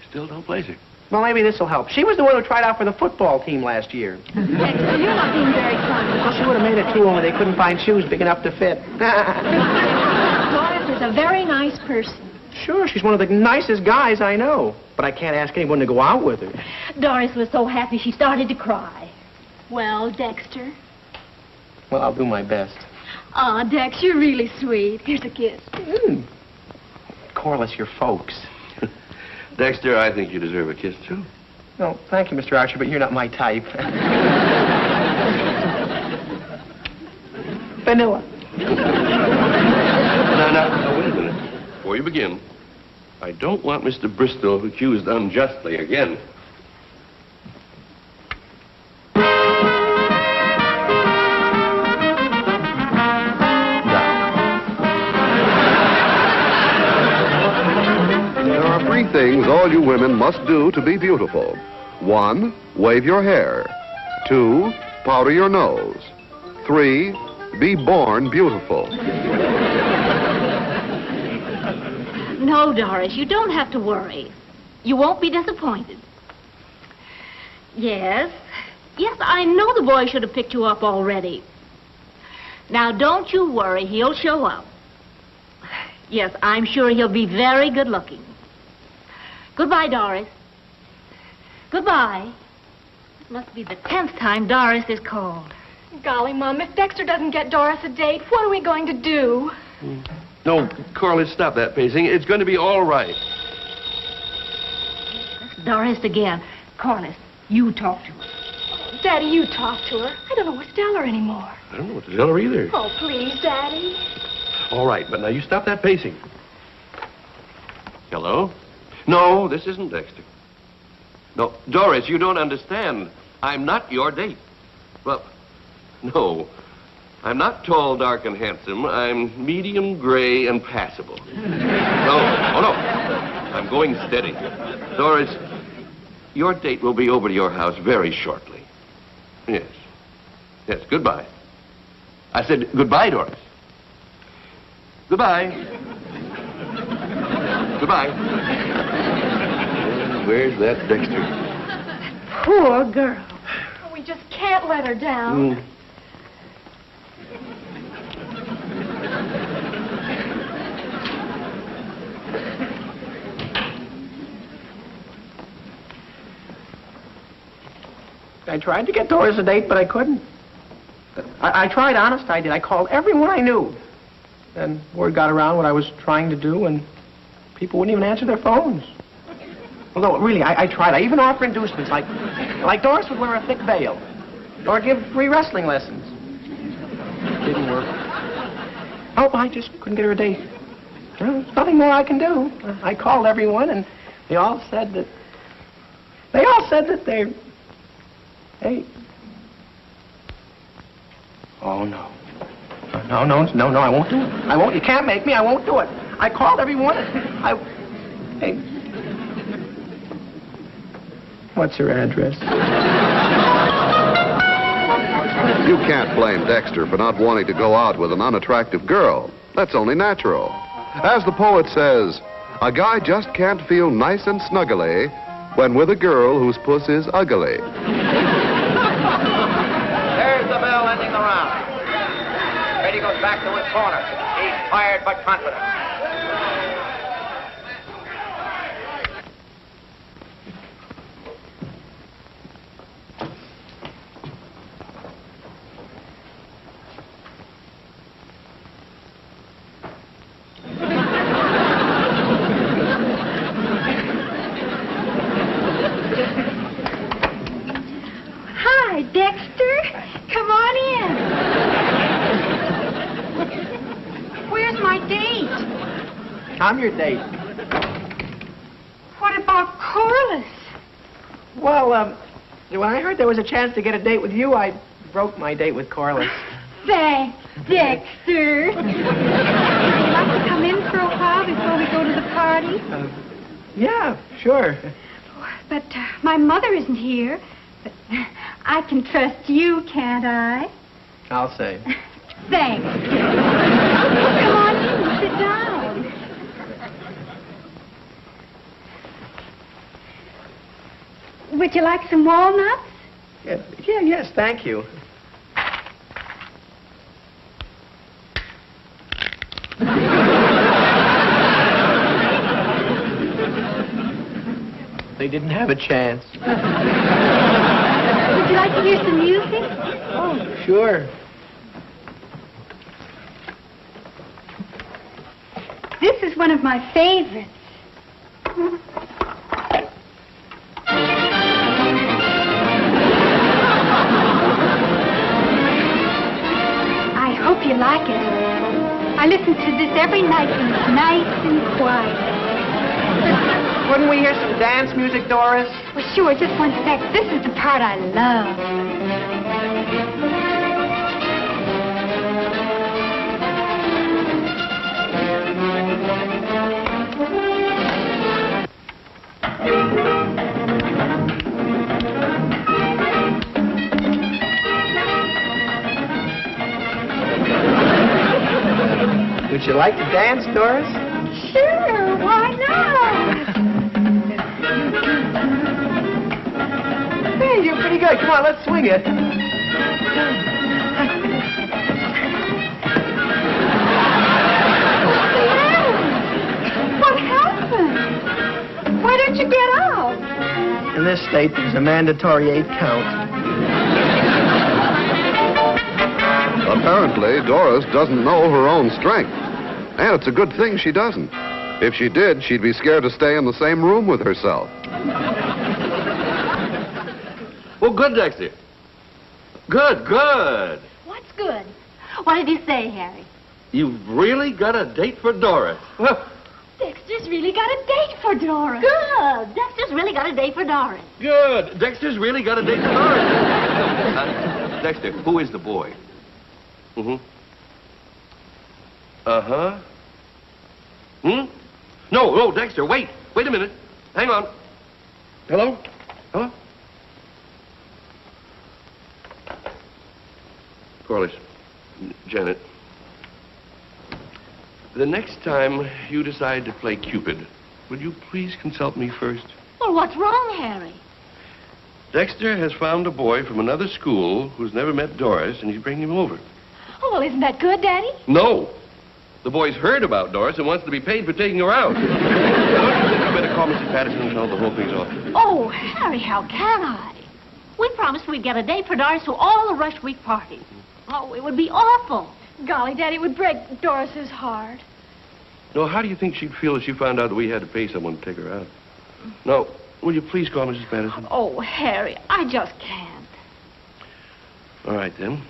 [SPEAKER 23] still don't place her.
[SPEAKER 24] Well, maybe this will help. She was the one who tried out for the football team last year.
[SPEAKER 9] Dexter, you're not being very funny.
[SPEAKER 24] Well, she would have made it too, only they couldn't find shoes big enough to fit.
[SPEAKER 9] Doris is a very nice person.
[SPEAKER 24] Sure, she's one of the nicest guys I know. But I can't ask anyone to go out with her.
[SPEAKER 9] Doris was so happy she started to cry. Well, Dexter?
[SPEAKER 24] Well, I'll do my best.
[SPEAKER 25] Aw, Dex, you're really sweet. Here's a kiss.
[SPEAKER 24] Corliss, your folks.
[SPEAKER 23] Dexter, I think you deserve a kiss, too.
[SPEAKER 24] No, thank you, Mr. Archer, but you're not my type. Vanilla.
[SPEAKER 23] Now, wait a minute. Before you begin, I don't want Mr. Bristol accused unjustly again.
[SPEAKER 8] There are 3 things all you women must do to be beautiful. 1, wave your hair. 2, powder your nose. 3, be born beautiful.
[SPEAKER 9] No, Doris, you don't have to worry. You won't be disappointed. Yes, I know the boy should have picked you up already. Now, don't you worry, he'll show up. Yes, I'm sure he'll be very good looking. Goodbye, Doris. Goodbye. It must be the 10th time Doris is called.
[SPEAKER 25] Golly, Mom, if Dexter doesn't get Doris a date, what are we going to do?
[SPEAKER 23] No, Corliss, stop that pacing. It's going to be all right.
[SPEAKER 9] That's Doris again. Corliss, you talk to her.
[SPEAKER 25] Daddy, you talk to her. I don't know what to tell her anymore.
[SPEAKER 23] I don't know what to tell her either.
[SPEAKER 25] Oh, please, Daddy.
[SPEAKER 23] All right, but now you stop that pacing. Hello? No, this isn't Dexter. No, Doris, you don't understand. I'm not your date. Well, no. I'm not tall, dark, and handsome. I'm medium, gray, and passable. No, oh no. I'm going steady. Doris, your date will be over to your house very shortly. Yes. Yes, goodbye. I said goodbye, Doris. Goodbye. Goodbye. Where's that Dexter?
[SPEAKER 9] Poor girl.
[SPEAKER 25] We just can't let her down.
[SPEAKER 24] I tried to get Doris a date, but I couldn't. I tried, honest, I did. I called everyone I knew. Then word got around what I was trying to do, and people wouldn't even answer their phones. Although, really, I tried. I even offered inducements, like Doris would wear a thick veil, or give free wrestling lessons. Didn't work. Oh, I just couldn't get her a date. Well, there's nothing more I can do. I called everyone, and they all said that they're... Hey. Oh, no. No, I won't do it. I won't. You can't make me. I won't do it. I called everyone. Hey. What's her address?
[SPEAKER 8] You can't blame Dexter for not wanting to go out with an unattractive girl. That's only natural. As the poet says, a guy just can't feel nice and snuggly when with a girl whose puss is ugly.
[SPEAKER 22] There's the bell ending the round. Brady goes back to his corner. He's tired but confident.
[SPEAKER 25] Hi, Dexter. Come on in. Where's my date?
[SPEAKER 24] I'm your date.
[SPEAKER 25] What about Corliss?
[SPEAKER 24] Well, when I heard there was a chance to get a date with you, I broke my date with Corliss.
[SPEAKER 25] Thanks, Dexter. Would you like to come in for a while before party?
[SPEAKER 24] Yeah, sure.
[SPEAKER 25] But my mother isn't here. But I can trust you, can't I?
[SPEAKER 24] I'll say.
[SPEAKER 25] Thanks. Come on in, sit down. Would you like some walnuts?
[SPEAKER 24] Yes, thank you. They didn't have a chance.
[SPEAKER 25] Would you like to hear some music?
[SPEAKER 24] Oh, sure.
[SPEAKER 25] This is one of my favorites. I hope you like it. I listen to this every night when it's nice and quiet.
[SPEAKER 24] Wouldn't we hear some dance music, Doris?
[SPEAKER 25] Well, sure, just one sec. This is the part I love.
[SPEAKER 24] Would you like to dance, Doris?
[SPEAKER 25] Sure, why not?
[SPEAKER 24] Hey, you're pretty good. Come on, let's swing it.
[SPEAKER 25] What happened? Why don't you get out?
[SPEAKER 24] In this state, there's a mandatory 8 count.
[SPEAKER 8] Apparently, Doris doesn't know her own strength. And it's a good thing she doesn't. If she did, she'd be scared to stay in the same room with herself.
[SPEAKER 23] Well, good, Dexter. Good.
[SPEAKER 9] What's good? What did you say, Harry?
[SPEAKER 23] You've really got a date for Doris. Well,
[SPEAKER 9] Dexter's really got a date for Doris. Good. Dexter's really got a date for Doris.
[SPEAKER 23] good. Dexter's really got a date for Doris. Dexter, who is the boy? Mm-hmm. Uh-huh. No, Dexter, wait a minute. Hang on. Hello? Hello? Corliss, Janet, the next time you decide to play Cupid, would you please consult me first?
[SPEAKER 9] Well, what's wrong, Harry?
[SPEAKER 23] Dexter has found a boy from another school who's never met Doris, and he's bringing him over.
[SPEAKER 25] Oh, well, isn't that good, Daddy?
[SPEAKER 23] No. The boy's heard about Doris and wants to be paid for taking her out. Don't you think I better call Mrs. Patterson and tell the whole thing's off?
[SPEAKER 9] Oh, Harry, how can I? We promised we'd get a date for Doris to all the Rush Week parties. Oh, it would be awful.
[SPEAKER 25] Golly, Daddy, it would break Doris's heart.
[SPEAKER 23] No, how do you think she'd feel if she found out that we had to pay someone to take her out? No, will you please call Mrs. Patterson?
[SPEAKER 9] Oh, Harry, I just can't.
[SPEAKER 23] All right, then.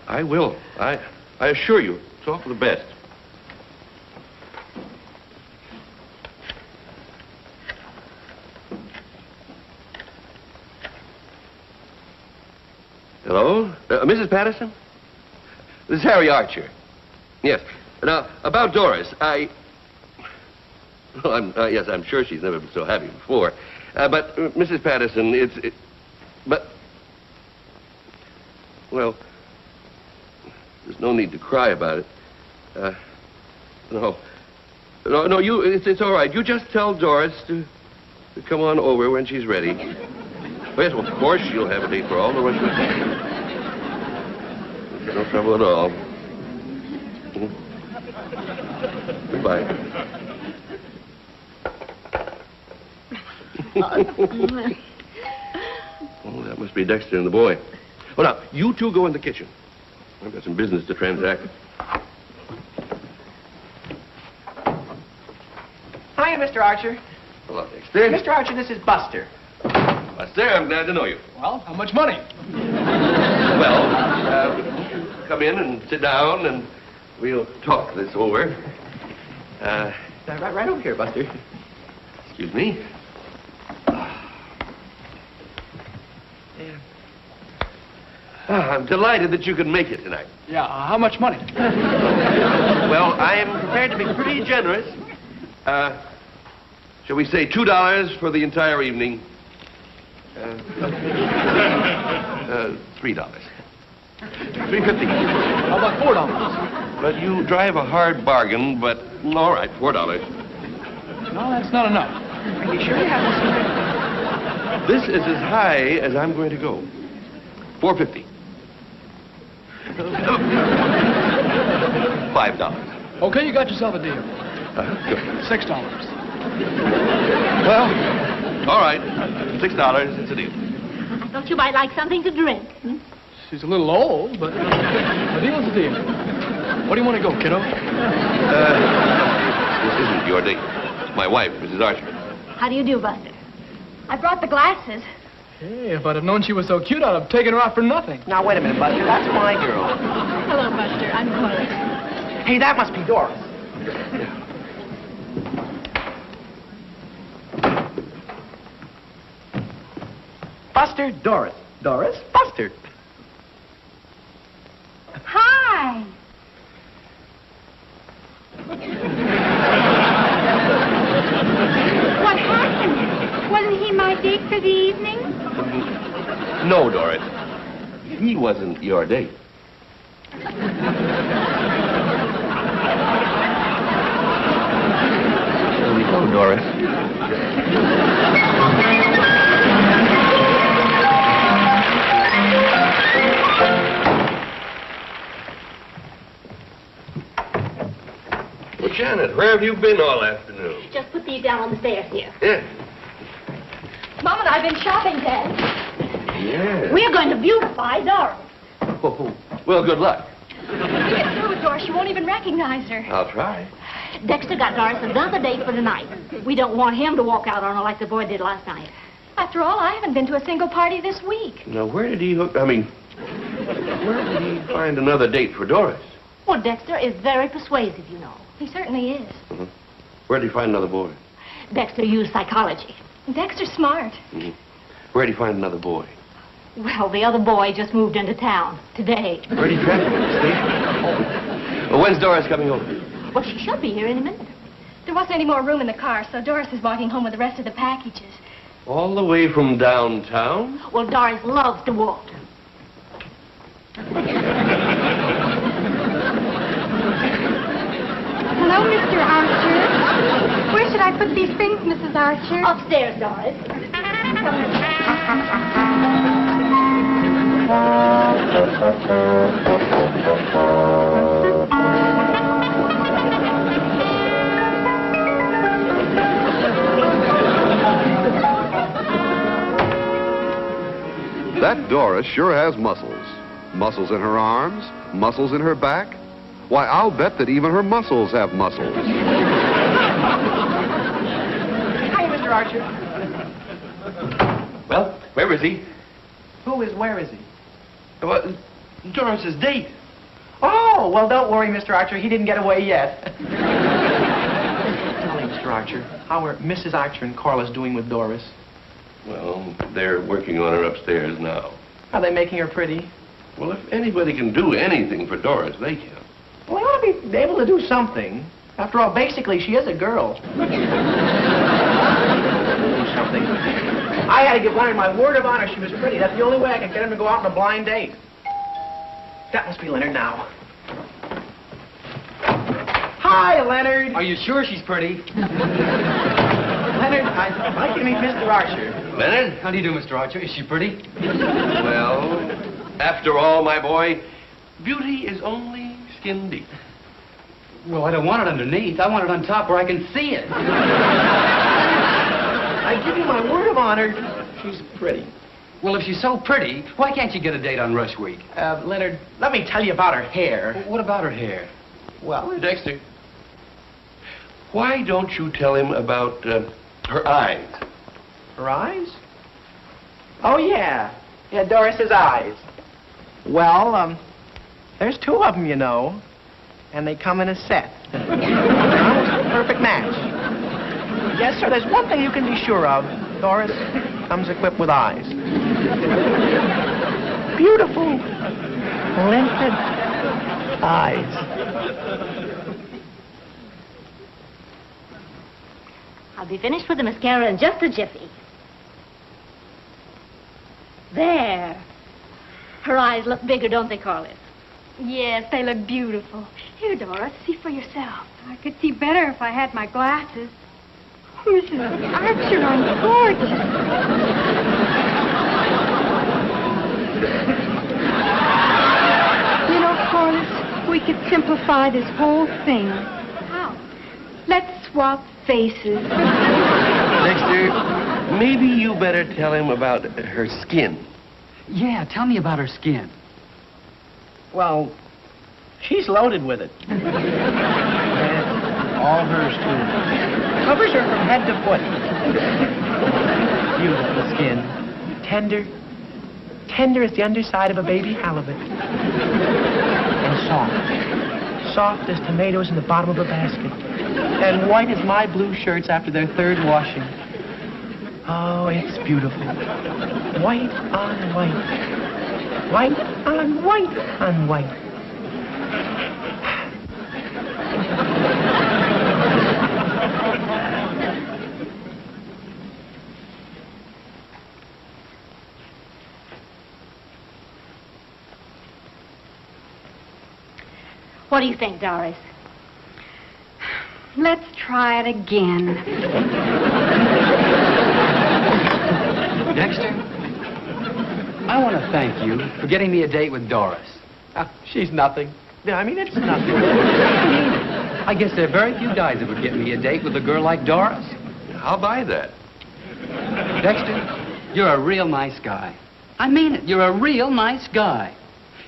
[SPEAKER 23] I will. I assure you, it's all for the best. Hello? Mrs. Patterson? This is Harry Archer. Yes. Now, about Doris, yes, I'm sure she's never been so happy before. But, Mrs. Patterson, well, there's no need to cry about it. No, it's all right. You just tell Doris to come on over when she's ready. Yes, well, of course she'll have a date for all the rest of the No trouble at all. Goodbye. Oh, that must be Dexter and the boy. Well, now, you two go in the kitchen. I've got some business to transact.
[SPEAKER 24] Hiya, Mr. Archer.
[SPEAKER 23] Hello, Dexter.
[SPEAKER 24] Mr. Archer, this is Buster.
[SPEAKER 23] Buster, I'm glad to know you.
[SPEAKER 24] Well, how much money?
[SPEAKER 23] Well, come in and sit down, and we'll talk this over.
[SPEAKER 24] Right over here, Buster.
[SPEAKER 23] Excuse me. I'm delighted that you could make it tonight.
[SPEAKER 24] Yeah, how much money?
[SPEAKER 23] Well, I am prepared to be pretty generous. Shall we say $2 for the entire evening? $3. $3.50.
[SPEAKER 4] How about $4?
[SPEAKER 23] But you drive a hard bargain, but all right, $4.
[SPEAKER 4] No, that's not enough.
[SPEAKER 24] Are you sure you have this?
[SPEAKER 23] This is as high as I'm going to go. $4.50. $5.
[SPEAKER 4] Okay, you got yourself a deal.
[SPEAKER 23] Good.
[SPEAKER 4] $6.
[SPEAKER 23] Well, all right. $6. It's a deal.
[SPEAKER 9] I thought you might like something to drink.
[SPEAKER 4] She's a little old, but a deal's a deal. What do you want to go, kiddo?
[SPEAKER 23] This isn't your date. It's my wife, Mrs. Archer.
[SPEAKER 9] How do you do, Buster?
[SPEAKER 25] I brought the glasses.
[SPEAKER 4] Hey, if I'd have known she was so cute, I'd have taken her out for nothing.
[SPEAKER 24] Now, wait a minute, Buster. That's my girl.
[SPEAKER 25] Hello, Buster. I'm Corliss.
[SPEAKER 24] Hey, that must be Doris. Buster, Doris. Doris, Buster.
[SPEAKER 25] Hi. What happened? Wasn't he my date for the evening?
[SPEAKER 23] No, Doris. He wasn't your date. Here we go, Doris. Well, Janet, where have you been all afternoon?
[SPEAKER 9] Just put these down on the stairs here.
[SPEAKER 23] Yeah.
[SPEAKER 25] Mom and I've been shopping, Dad.
[SPEAKER 23] Yeah.
[SPEAKER 9] We're going to beautify Doris.
[SPEAKER 23] Oh, well, good luck.
[SPEAKER 25] You get through with Doris, you won't even recognize her.
[SPEAKER 23] I'll try.
[SPEAKER 9] Dexter got Doris another date for tonight. We don't want him to walk out on her like the boy did last night.
[SPEAKER 25] After all, I haven't been to a single party this week.
[SPEAKER 23] Now, where did he where did he find another date for Doris?
[SPEAKER 9] Well, Dexter is very persuasive, you know.
[SPEAKER 25] He certainly is.
[SPEAKER 23] Uh-huh. Where did he find another boy?
[SPEAKER 9] Dexter used psychology.
[SPEAKER 25] Dexter's smart.
[SPEAKER 23] Mm-hmm. Where did he find another boy?
[SPEAKER 9] Well, the other boy just moved into town today.
[SPEAKER 23] Where did he travel? Well, when's Doris coming home?
[SPEAKER 9] Well, she should be here any minute.
[SPEAKER 25] There wasn't any more room in the car, so Doris is walking home with the rest of the packages.
[SPEAKER 23] All the way from downtown?
[SPEAKER 9] Well, Doris loves to walk.
[SPEAKER 25] Hello, Mr. Archer. Where should I put these things, Mrs. Archer?
[SPEAKER 9] Upstairs, Doris.
[SPEAKER 8] That Doris sure has muscles. Muscles in her arms, muscles in her back. Why, I'll bet that even her muscles have muscles.
[SPEAKER 24] Hi, Mr. Archer.
[SPEAKER 23] Well, where is he?
[SPEAKER 24] Where is he?
[SPEAKER 23] Well, Doris's date.
[SPEAKER 24] Oh, well, don't worry, Mr. Archer. He didn't get away yet. Tell me, Mr. Archer, how are Mrs. Archer and Corliss doing with Doris?
[SPEAKER 23] Well, they're working on her upstairs now.
[SPEAKER 24] Are they making her pretty?
[SPEAKER 23] Well, if anybody can do anything for Doris, they can.
[SPEAKER 24] Well, they ought to be able to do something. After all, basically, she is a girl. Do something. I had to give Leonard my word of honor she was pretty. That's the only way I could get him to go out on a blind date. That must be Leonard now. Hi, Leonard.
[SPEAKER 4] Are you sure she's pretty?
[SPEAKER 24] Leonard, I'd like you to meet Mr. Archer.
[SPEAKER 23] Leonard?
[SPEAKER 4] How do you do, Mr. Archer? Is she pretty?
[SPEAKER 23] Well, after all, my boy, beauty is only skin deep.
[SPEAKER 4] Well, I don't want it underneath. I want it on top where I can see it.
[SPEAKER 24] I give you my word of honor, she's pretty.
[SPEAKER 4] Well, if she's so pretty, why can't you get a date on Rush Week?
[SPEAKER 24] Leonard, let me tell you about her hair.
[SPEAKER 4] What about her hair?
[SPEAKER 24] Well,
[SPEAKER 23] Dexter, why don't you tell him about her eyes?
[SPEAKER 24] her eyes? Oh, yeah. Yeah, Doris's eyes. Well, there's two of them, you know. And they come in a set. Almost a perfect match. Yes, sir, there's one thing you can be sure of. Doris comes equipped with eyes. Beautiful, limpid eyes.
[SPEAKER 9] I I'll be finished with the mascara in just a jiffy. There. Her eyes look bigger, don't they, Corliss?
[SPEAKER 25] Yes, they look beautiful. Here, Doris, see for yourself. I could see better if I had my glasses. Mrs. Archer, I'm gorgeous. You know, Corliss, we could simplify this whole thing. How? Let's swap faces.
[SPEAKER 23] Dexter, maybe you better tell him about her skin.
[SPEAKER 1] Yeah, tell me about her skin.
[SPEAKER 24] Well, she's loaded with it. All hers, too. Covers her from head to foot. Beautiful skin. Tender. Tender as the underside of a baby halibut. And soft. Soft as tomatoes in the bottom of a basket. And white as my blue shirts after their third washing. Oh, it's beautiful. White on white. White on white on white.
[SPEAKER 9] What do you think, Doris?
[SPEAKER 25] Let's try it again.
[SPEAKER 1] Dexter, I want to thank you for getting me a date with Doris.
[SPEAKER 24] She's nothing. Yeah, I mean, it's nothing.
[SPEAKER 1] I guess there are very few guys that would get me a date with a girl like Doris.
[SPEAKER 23] I'll buy that.
[SPEAKER 1] Dexter, you're a real nice guy. I mean it. You're a real nice guy.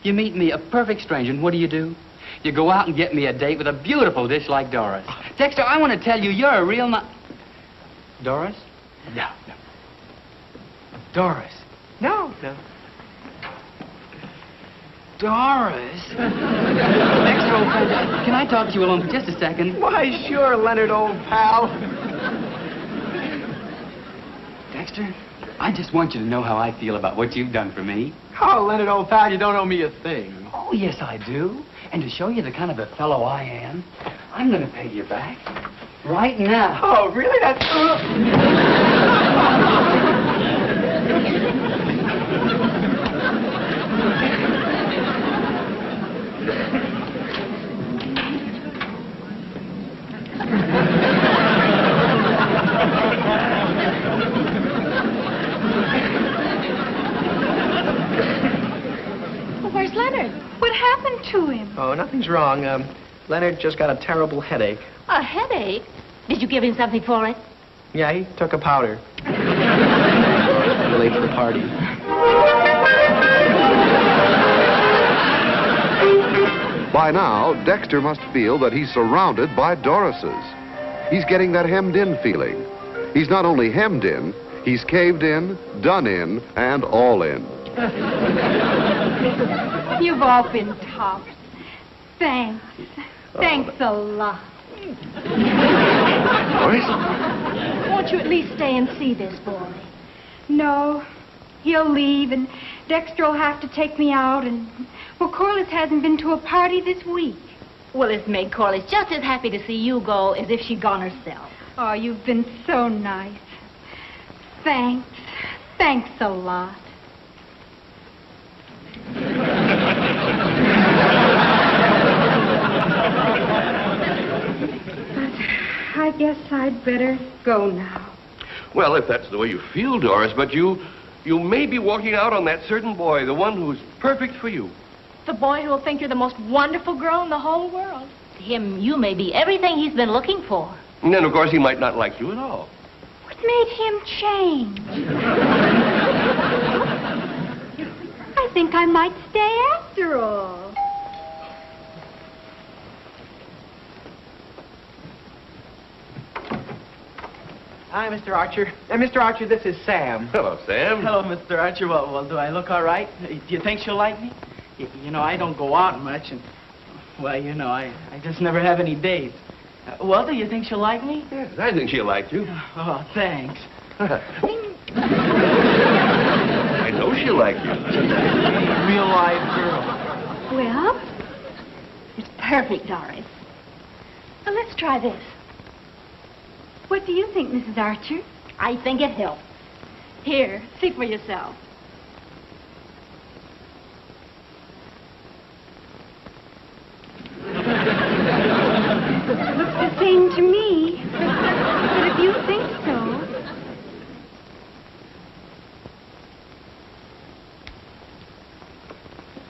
[SPEAKER 1] You meet me, a perfect stranger, and what do? You go out and get me a date with a beautiful dish like Doris. Dexter, I want to tell you, you're a real Doris?
[SPEAKER 24] No.
[SPEAKER 1] Doris.
[SPEAKER 24] No.
[SPEAKER 1] Doris? Dexter, old friend, can I talk to you alone for just a second?
[SPEAKER 24] Why, sure, Leonard, old pal.
[SPEAKER 1] Dexter, I just want you to know how I feel about what you've done for me.
[SPEAKER 24] Oh, Leonard, old pal, you don't owe me a thing.
[SPEAKER 1] Oh, yes, I do. And to show you the kind of a fellow I am, I'm going to pay you back right now.
[SPEAKER 24] Oh, really? That's...
[SPEAKER 25] Where's Leonard? What happened to him?
[SPEAKER 24] Oh, nothing's wrong. Leonard just got a terrible headache.
[SPEAKER 9] A headache? Did you give him something for it?
[SPEAKER 24] Yeah, he took a powder. Late for the party.
[SPEAKER 8] By now, Dexter must feel that he's surrounded by Dorises. He's getting that hemmed-in feeling. He's not only hemmed in, he's caved in, done in, and all in.
[SPEAKER 25] You've all been tops. Thanks. Thanks a lot.
[SPEAKER 23] Doris?
[SPEAKER 9] Won't you at least stay and see this boy?
[SPEAKER 25] No. He'll leave, and Dexter will have to take me out, and... Well, Corliss hasn't been to a party this week.
[SPEAKER 9] Well, it's made Corliss just as happy to see you go as if she'd gone herself.
[SPEAKER 25] Oh, you've been so nice. Thanks. Thanks a lot. I guess I'd better go now.
[SPEAKER 23] Well, if that's the way you feel, Doris, but you may be walking out on that certain boy, the one who's perfect for you.
[SPEAKER 9] The boy who will think you're the most wonderful girl in the whole world. To him, you may be everything he's been looking for.
[SPEAKER 23] And then, of course, he might not like you at all.
[SPEAKER 25] What made him change? I think I might stay after all.
[SPEAKER 24] Hi, Mr. Archer. Mr. Archer, this is Sam.
[SPEAKER 23] Hello, Sam.
[SPEAKER 5] Hello, Mr. Archer. Well, do I look all right? Do you think she'll like me? You know, I don't go out much, and, well, you know, I just never have any dates. Well, do you think she'll like me?
[SPEAKER 23] Yes, I think she'll like you.
[SPEAKER 5] Oh, thanks.
[SPEAKER 23] I know she'll like you.
[SPEAKER 5] Real live girl.
[SPEAKER 9] Well, it's perfect, Doris. Now, let's try this.
[SPEAKER 25] What do you think, Mrs. Archer?
[SPEAKER 9] I think it helps.
[SPEAKER 25] Here, see for yourself. Looks the same to me. But if you think so...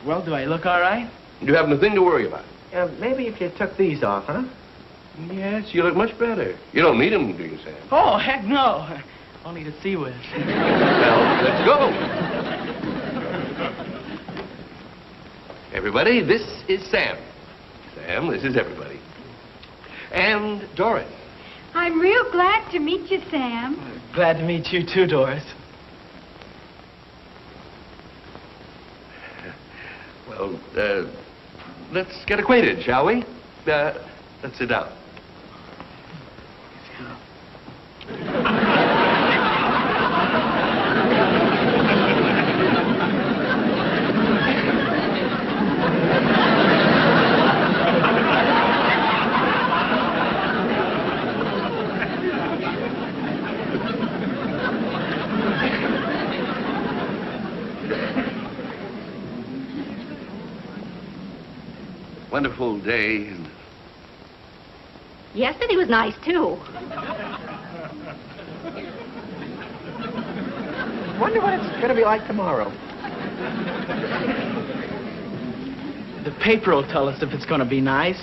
[SPEAKER 5] Well, do I look all right?
[SPEAKER 23] You have nothing to worry about.
[SPEAKER 24] Maybe if you took these off, huh?
[SPEAKER 23] Yes, you look much better. You don't need them, do you, Sam?
[SPEAKER 5] Oh, heck no. Only to see with.
[SPEAKER 23] Well, let's go. Everybody, this is Sam. Sam, this is everybody. And Doris.
[SPEAKER 25] I'm real glad to meet you, Sam.
[SPEAKER 5] Glad to meet you too, Doris.
[SPEAKER 23] Well, let's get acquainted, shall we? Let's sit down. Wonderful day.
[SPEAKER 9] Yesterday was nice, too.
[SPEAKER 24] Wonder what it's going to be like tomorrow.
[SPEAKER 5] The paper will tell us if it's going to be nice.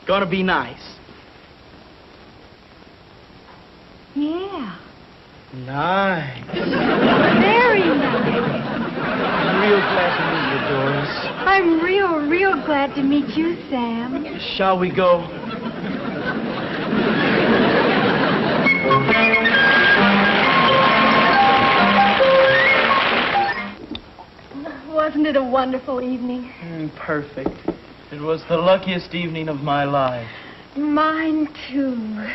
[SPEAKER 5] Gonna be nice.
[SPEAKER 25] Yeah.
[SPEAKER 5] Nice.
[SPEAKER 25] Very nice.
[SPEAKER 5] I'm real glad to meet you, Doris.
[SPEAKER 25] I'm real glad to meet you, Sam.
[SPEAKER 5] Shall we go?
[SPEAKER 25] Wasn't it a wonderful evening?
[SPEAKER 5] Perfect. It was the luckiest evening of my life.
[SPEAKER 25] Mine, too.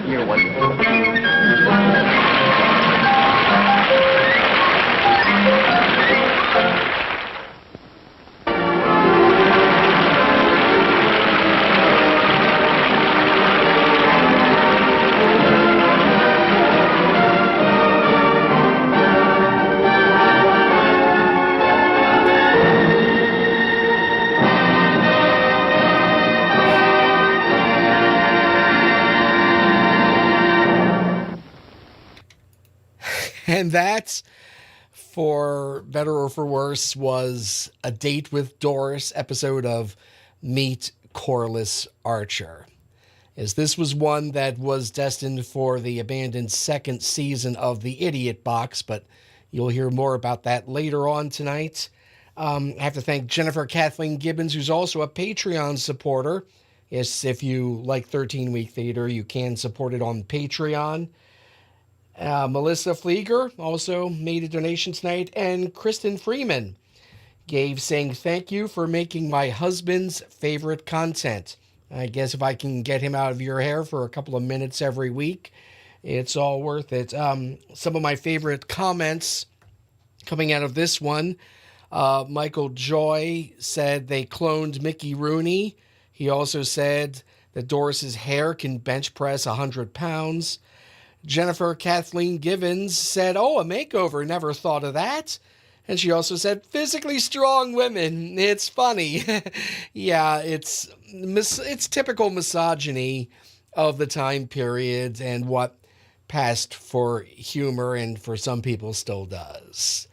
[SPEAKER 24] You're wonderful.
[SPEAKER 14] And that, for better or for worse, was A Date with Doris episode of Meet Corliss Archer. As this was one that was destined for the abandoned second season of The Idiot Box, but you'll hear more about that later on tonight. I have to thank Jennifer Kathleen Gibbons, who's also a Patreon supporter. Yes, if you like 13-Week Theater, you can support it on Patreon. Melissa Flieger also made a donation tonight, and Kristen Freeman gave, saying, "Thank you for making my husband's favorite content. I guess if I can get him out of your hair for a couple of minutes every week, it's all worth it." Some of my favorite comments coming out of this one, Michael Joy said they cloned Mickey Rooney. He also said that Doris's hair can bench press 100 pounds. Jennifer Kathleen Gibbons said, "Oh, a makeover, never thought of that." And she also said, "Physically strong women, it's funny." Yeah, it's typical misogyny of the time period and what passed for humor and for some people still does.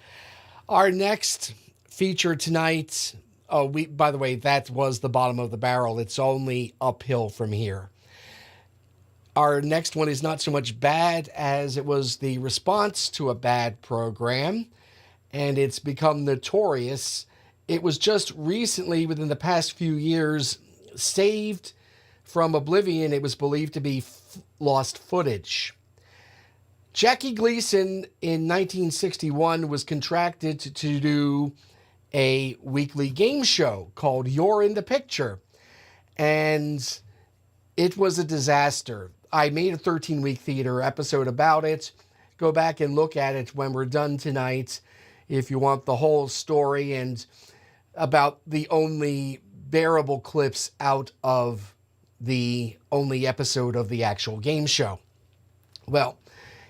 [SPEAKER 14] Our next feature tonight, by the way, that was the bottom of the barrel. It's only uphill from here. Our next one is not so much bad as it was the response to a bad program, and it's become notorious. It was just recently, within the past few years, saved from oblivion. It was believed to be lost footage. Jackie Gleason in 1961 was contracted to do a weekly game show called You're in the Picture. And it was a disaster. I made a 13-week theater episode about it. Go back and look at it when we're done tonight if you want the whole story and about the only bearable clips out of the only episode of the actual game show. Well,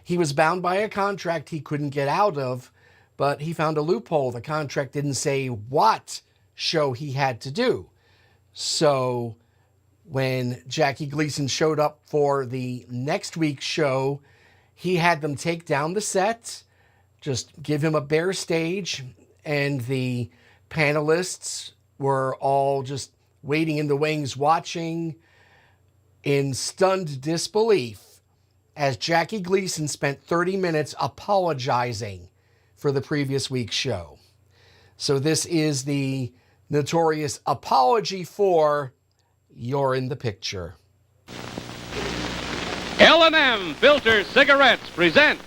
[SPEAKER 14] he was bound by a contract he couldn't get out of, but he found a loophole. The contract didn't say what show he had to do. So when Jackie Gleason showed up for the next week's show, he had them take down the set, just give him a bare stage, and the panelists were all just waiting in the wings watching in stunned disbelief as Jackie Gleason spent 30 minutes apologizing for the previous week's show. So this is the notorious apology for You're in the Picture.
[SPEAKER 6] L&M Filter Cigarettes presents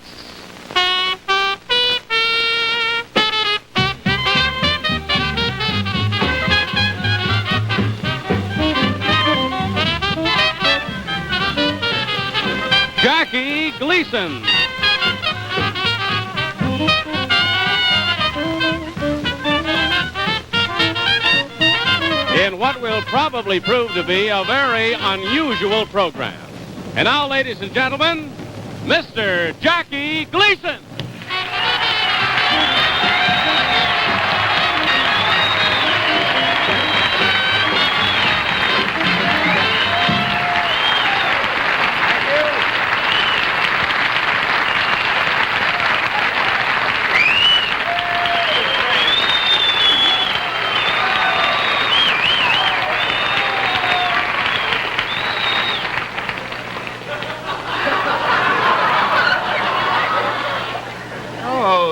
[SPEAKER 6] Jackie Gleason. In what will probably prove to be a very unusual program. And now, ladies and gentlemen, Mr. Jackie Gleason.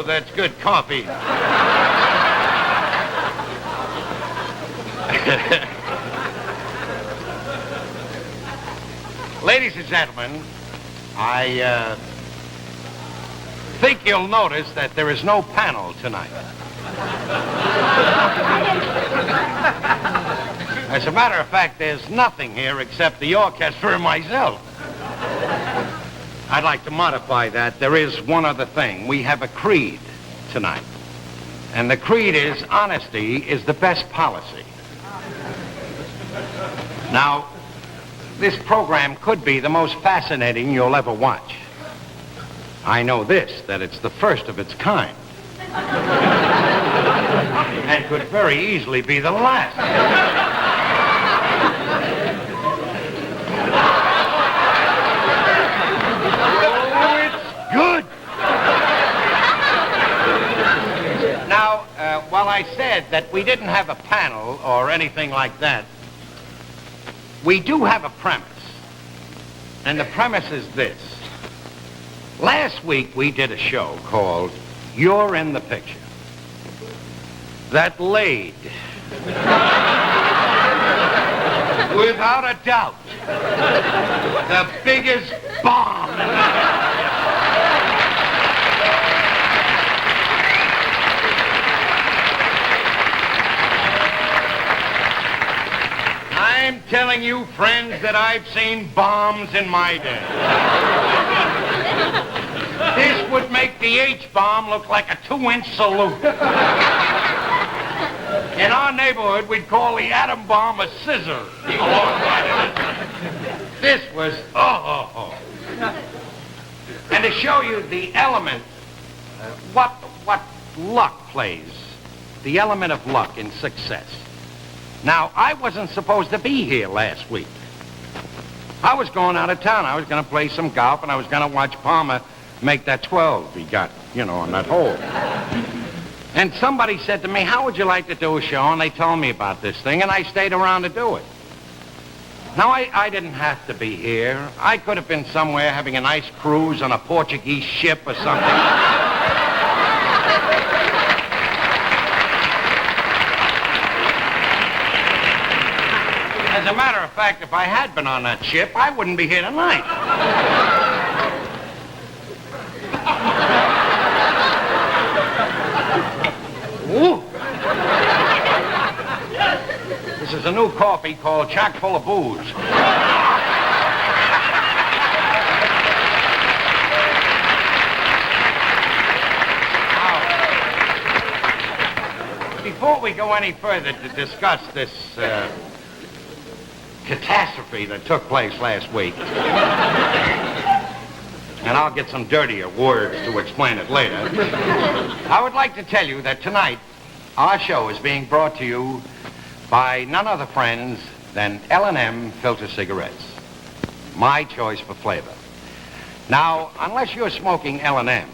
[SPEAKER 23] That's good coffee. Ladies and gentlemen, I think you'll notice that there is no panel tonight. As a matter of fact, there's nothing here except the orchestra and myself. I'd like to modify that. There is one other thing. We have a creed tonight. And the creed is honesty is the best policy. Now, this program could be the most fascinating you'll ever watch. I know this, that it's the first of its kind. And could very easily be the last. While I said that we didn't have a panel or anything like that, we do have a premise. And the premise is this. Last week we did a show called You're in the Picture that laid, without a doubt, the biggest bomb. I'm telling you, friends, that I've seen bombs in my day. This would make the H-bomb look like a 2-inch salute. In our neighborhood, we'd call the atom bomb a scissor. This was, And to show you the element, what luck plays, the element of luck in success. Now, I wasn't supposed to be here last week. I was going out of town. I was going to play some golf, and I was going to watch Palmer make that 12 he got, on that hole. And somebody said to me, how would you like to do a show? And they told me about this thing, and I stayed around to do it. Now, I didn't have to be here. I could have been somewhere having a nice cruise on a Portuguese ship or something. As a matter of fact, if I had been on that ship, I wouldn't be here tonight.
[SPEAKER 10] a new coffee called Chock full of booze. Now, before we go any further to discuss this catastrophe that took place last week, and I'll get some dirtier words to explain it later, I would like to tell you that tonight our show is being brought to you by none other friends than L&M filter cigarettes. My choice for flavor. Now, unless you're smoking L&Ms,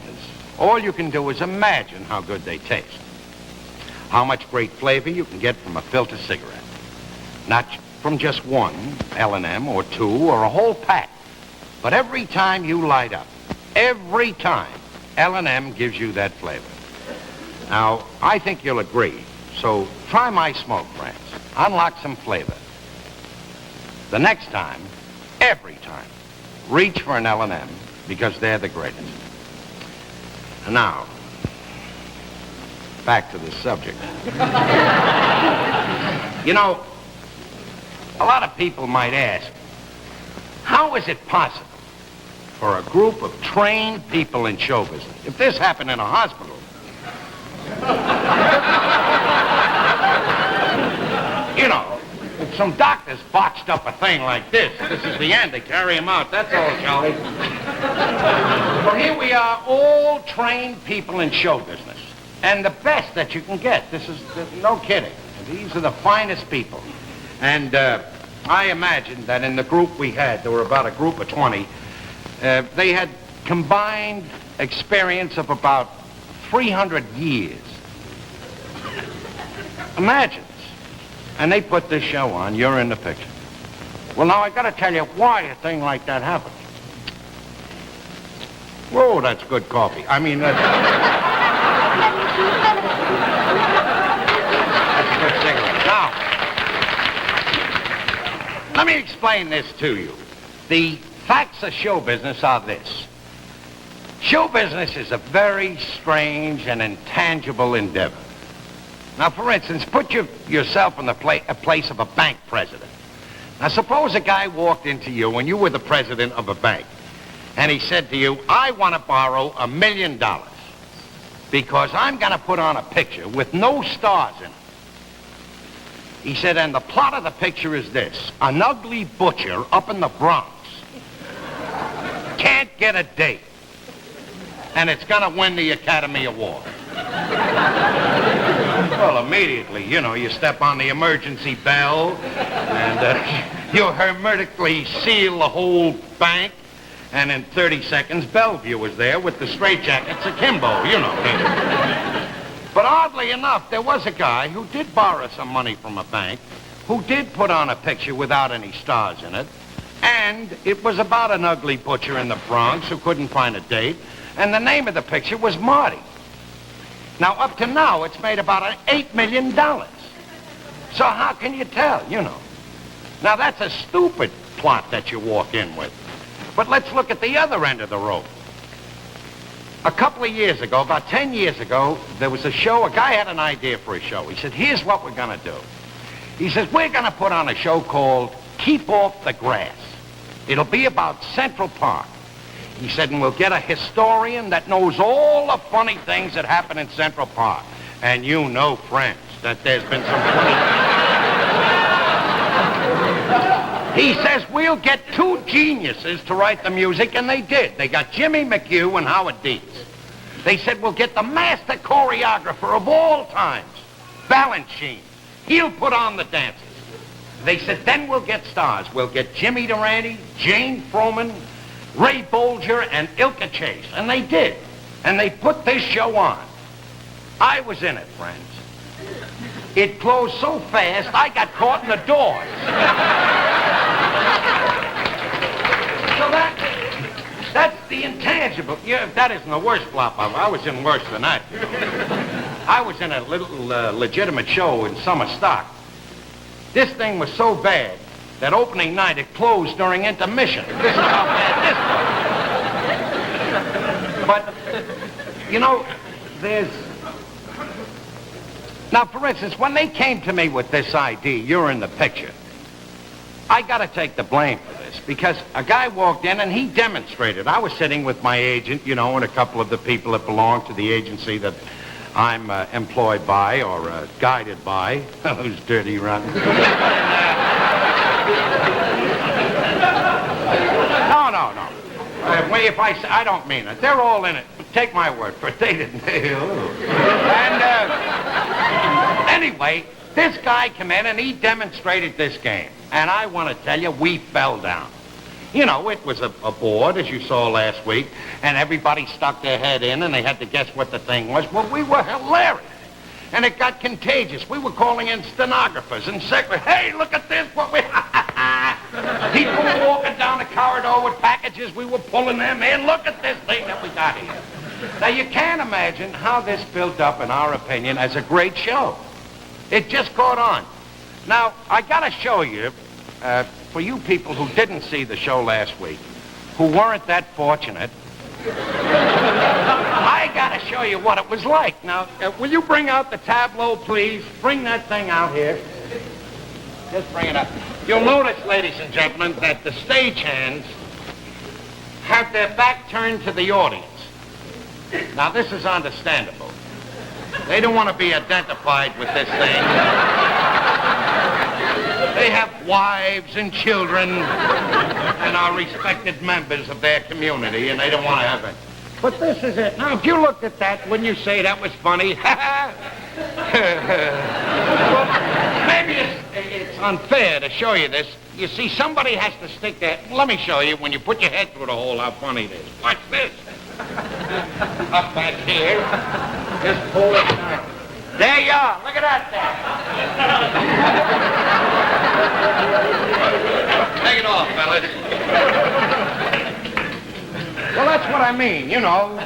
[SPEAKER 10] all you can do is imagine how good they taste. How much great flavor you can get from a filter cigarette. Not from just one L&M or two or a whole pack. But every time you light up, every time, L&M gives you that flavor. Now, I think you'll agree. So try my smoke, friends. Unlock some flavor. The next time, every time, reach for an L&M because they're the greatest. And now, back to the subject. You know, a lot of people might ask, how is it possible for a group of trained people in show business, if this happened in a hospital, you know, if some doctors botched up a thing like this is the end, they carry him out, that's all, Charlie. But here we are, all trained people in show business, and the best that you can get. This is, no kidding, these are the finest people. And I imagine that in the group we had, there were about a group of 20, they had combined experience of about 300 years. Imagine. And they put this show on, you're in the picture. Well, now I gotta tell you why a thing like that happened. Whoa, that's good coffee. I mean, that's a good cigarette. Now, let me explain this to you. The facts of show business are this. Show business is a very strange and intangible endeavor. Now, for instance, put yourself in the place of a bank president. Now, suppose a guy walked into you and you were the president of a bank, and he said to you, I want to borrow $1 million because I'm going to put on a picture with no stars in it. He said, and the plot of the picture is this: an ugly butcher up in the Bronx can't get a date, and it's going to win the Academy Award. Well, immediately, you know, you step on the emergency bell, and you hermetically seal the whole bank, and in 30 seconds, Bellevue was there with the straitjackets akimbo, you know. But oddly enough, there was a guy who did borrow some money from a bank, who did put on a picture without any stars in it, and it was about an ugly butcher in the Bronx who couldn't find a date, and the name of the picture was Marty. Now, up to now, it's made about $8 million. So how can you tell, you know? Now, that's a stupid plot that you walk in with. But let's look at the other end of the rope. A couple of years ago, about 10 years ago, there was a show. A guy had an idea for a show. He said, here's what we're going to do. He says, we're going to put on a show called Keep Off the Grass. It'll be about Central Park. He said, and we'll get a historian that knows all the funny things that happen in Central Park. And you know, friends, that there's been some funny... He says, we'll get two geniuses to write the music, and they did. They got Jimmy McHugh and Howard Deeds. They said, we'll get the master choreographer of all times, Balanchine. He'll put on the dances. They said, then we'll get stars. We'll get Jimmy Durante, Jane Froman, Ray Bolger, and Ilka Chase. And they did. And they put this show on. I was in it, friends. It closed so fast, I got caught in the doors. So that's the intangible. Yeah, that isn't the worst flop. I was in worse than that. I was in a little legitimate show in summer stock. This thing was so bad that opening night it closed during intermission. This is how bad this was. But, you know, there's Now, for instance, when they came to me with this idea, you're in the picture, I got to take the blame for this because a guy walked in and he demonstrated. I was sitting with my agent, you know, and a couple of the people that belong to the agency that I'm employed by or guided by. Who's dirty, rotten? No. If I don't mean it. They're all in it. Take my word for it. They didn't. And anyway, this guy came in and he demonstrated this game. And I want to tell you, we fell down. You know, it was a board, as you saw last week, and everybody stuck their head in and they had to guess what the thing was. Well, we were hilarious. And it got contagious. We were calling in stenographers and secretaries. Hey, look at this, what we... People were walking down the corridor with packages. We were pulling them in. Look at this thing that we got here. Now, you can't imagine how this built up, in our opinion, as a great show. It just caught on. Now, I got to show you, for you people who didn't see the show last week, who weren't that fortunate, I got to show you what it was like. Now, will you bring out the tableau, please? Bring that thing out here. Just bring it up. You'll notice, ladies and gentlemen, that the stagehands have their back turned to the audience. Now, this is understandable. They don't want to be identified with this thing. They have wives and children and are respected members of their community, and they don't want to have it. But this is it. Now, if you looked at that, wouldn't you say that was funny? Well, maybe it's unfair to show you this. You see, somebody has to stick their... Let me show you, when you put your head through the hole, how funny it is. Watch this. Up back here. Just pull it down. There you are. Look at that there. Take it off, fellas. Well, that's what I mean, you know.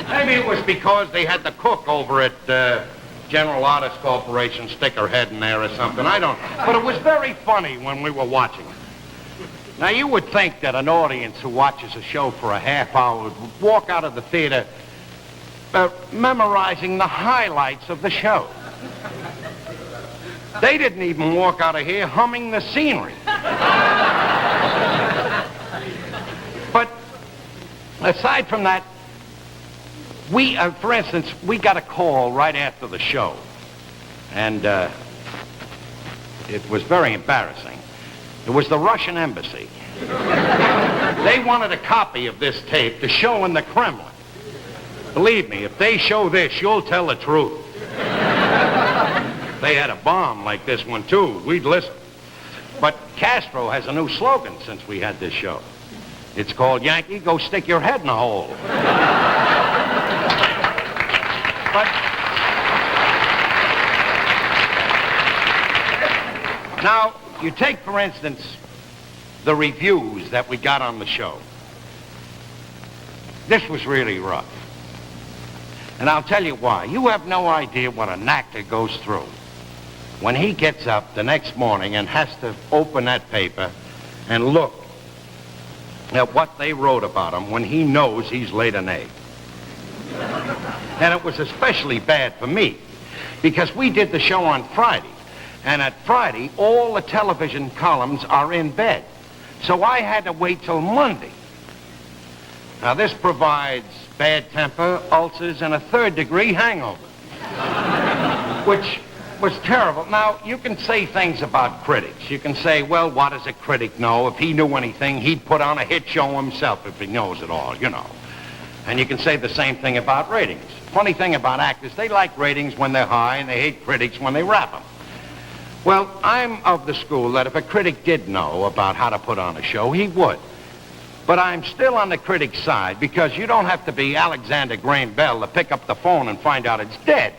[SPEAKER 10] Maybe it was because they had the cook over at General Artists Corporation stick her head in there or something. I don't... But it was very funny when we were watching it. Now, you would think that an audience who watches a show for a half hour would walk out of the theater memorizing the highlights of the show. They didn't even walk out of here humming the scenery. But aside from that, we, for instance, we got a call right after the show. And it was very embarrassing. It was the Russian embassy. They wanted a copy of this tape to show in the Kremlin. Believe me, if they show this, you'll tell the truth. They had a bomb like this one, too. We'd listen. But Castro has a new slogan since we had this show. It's called, Yankee, go stick your head in a hole. But now, you take, for instance, the reviews that we got on the show. This was really rough. And I'll tell you why. You have no idea what an actor goes through when he gets up the next morning and has to open that paper and look at what they wrote about him when he knows he's laid an egg. And it was especially bad for me because we did the show on Friday. And at Friday, all the television columns are in bed. So I had to wait till Monday. Now, this provides bad temper, ulcers, and a third-degree hangover, which was terrible. Now, you can say things about critics. You can say, well, what does a critic know? If he knew anything, he'd put on a hit show himself if he knows it all, you know. And you can say the same thing about ratings. Funny thing about actors, they like ratings when they're high, and they hate critics when they wrap them. Well, I'm of the school that if a critic did know about how to put on a show, he would. But I'm still on the critic's side because you don't have to be Alexander Graham Bell to pick up the phone and find out it's dead.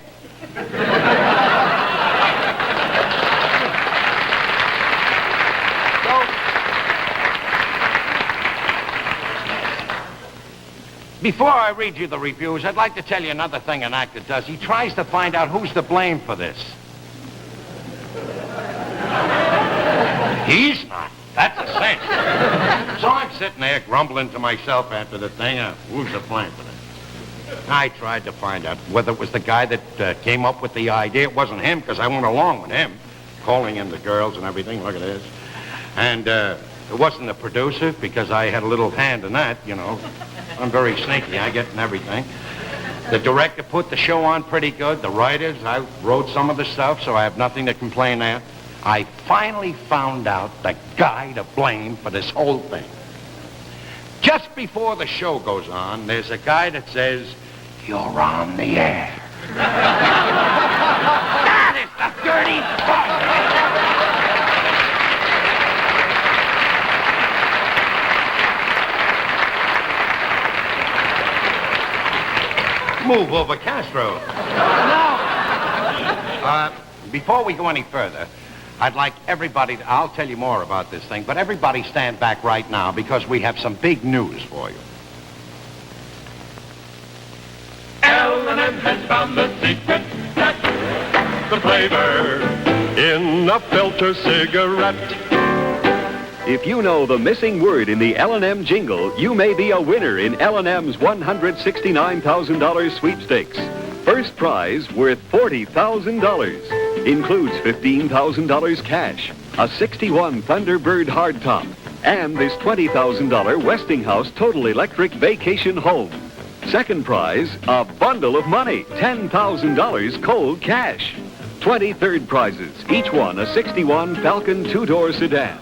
[SPEAKER 10] Before I read you the reviews, I'd like to tell you another thing an actor does. He tries to find out who's to blame for this. He's not. That's a cinch. So I'm sitting there grumbling to myself after the thing. Who's to blame for this? I tried to find out whether it was the guy that came up with the idea. It wasn't him, because I went along with him, calling in the girls and everything. Look at this. And it wasn't the producer, because I had a little hand in that, you know. I'm very sneaky. I get in everything. The director put the show on pretty good. The writers, I wrote some of the stuff, so I have nothing to complain at. I finally found out the guy to blame for this whole thing. Just before the show goes on, there's a guy that says, "You're on the air." That is the dirty Move over, Castro. No. Before we go any further, I'd like everybody to, I'll tell you more about this thing, but everybody stand back right now because we have some big news for you.
[SPEAKER 3] L&M has found the secret, the flavor in a filter cigarette.
[SPEAKER 11] If you know the missing word in the L&M jingle, you may be a winner in L&M's $169,000 sweepstakes. First prize worth $40,000. Includes $15,000 cash, a '61 Thunderbird hardtop, and this $20,000 Westinghouse Total Electric Vacation Home. Second prize, a bundle of money, $10,000 cold cash. 20 third prizes, each one a '61 Falcon two-door sedan.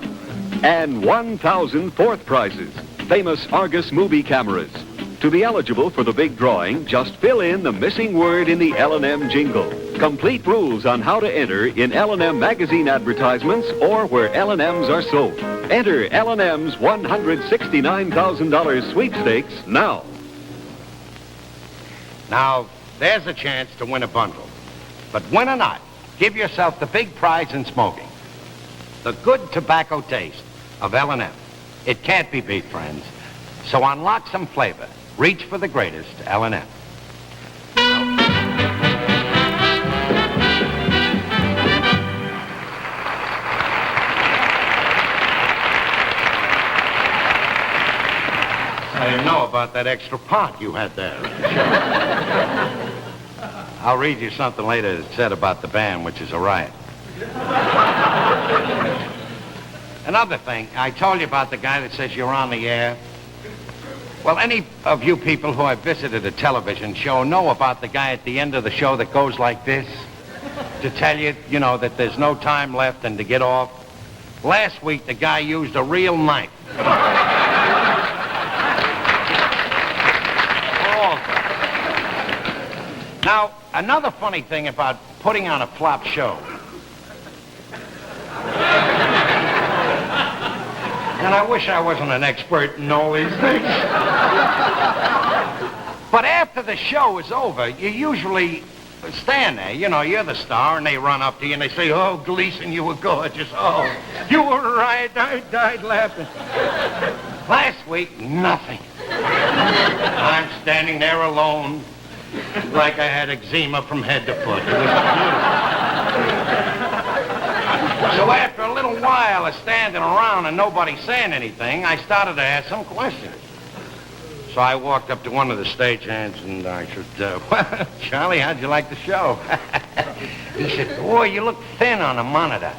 [SPEAKER 11] And 1,000 fourth prizes, famous Argus movie cameras. To be eligible for the big drawing, just fill in the missing word in the L&M jingle. Complete rules on how to enter in L&M magazine advertisements or where L&Ms are sold. Enter L&M's $169,000 sweepstakes now.
[SPEAKER 10] Now, there's a chance to win a bundle. But win or not, give yourself the big prize in smoking. The good tobacco taste of L&M. It can't be beat, friends. So unlock some flavor. Reach for the greatest, L&M. I didn't know about that extra pot you had there. I'll read you something later that said about the band, which is a riot. Another thing, I told you about the guy that says you're on the air. Well, any of you people who have visited a television show know about the guy at the end of the show that goes like this to tell you, you know, that there's no time left and to get off. Last week, the guy used a real knife. Now, another funny thing about putting on a flop show. And I wish I wasn't an expert in all these things. But after the show is over, you usually stand there. You know, you're the star, and they run up to you, and they say, "Oh, Gleason, you were gorgeous. Oh, you were right. I died laughing." Last week, nothing. I'm standing there alone, like I had eczema from head to foot. It was beautiful. So after a little while of standing around and nobody saying anything, I started to ask some questions. So I walked up to one of the stagehands and I said, "Well, Charlie, how'd you like the show?" He said, "Boy, you look thin on the monitor."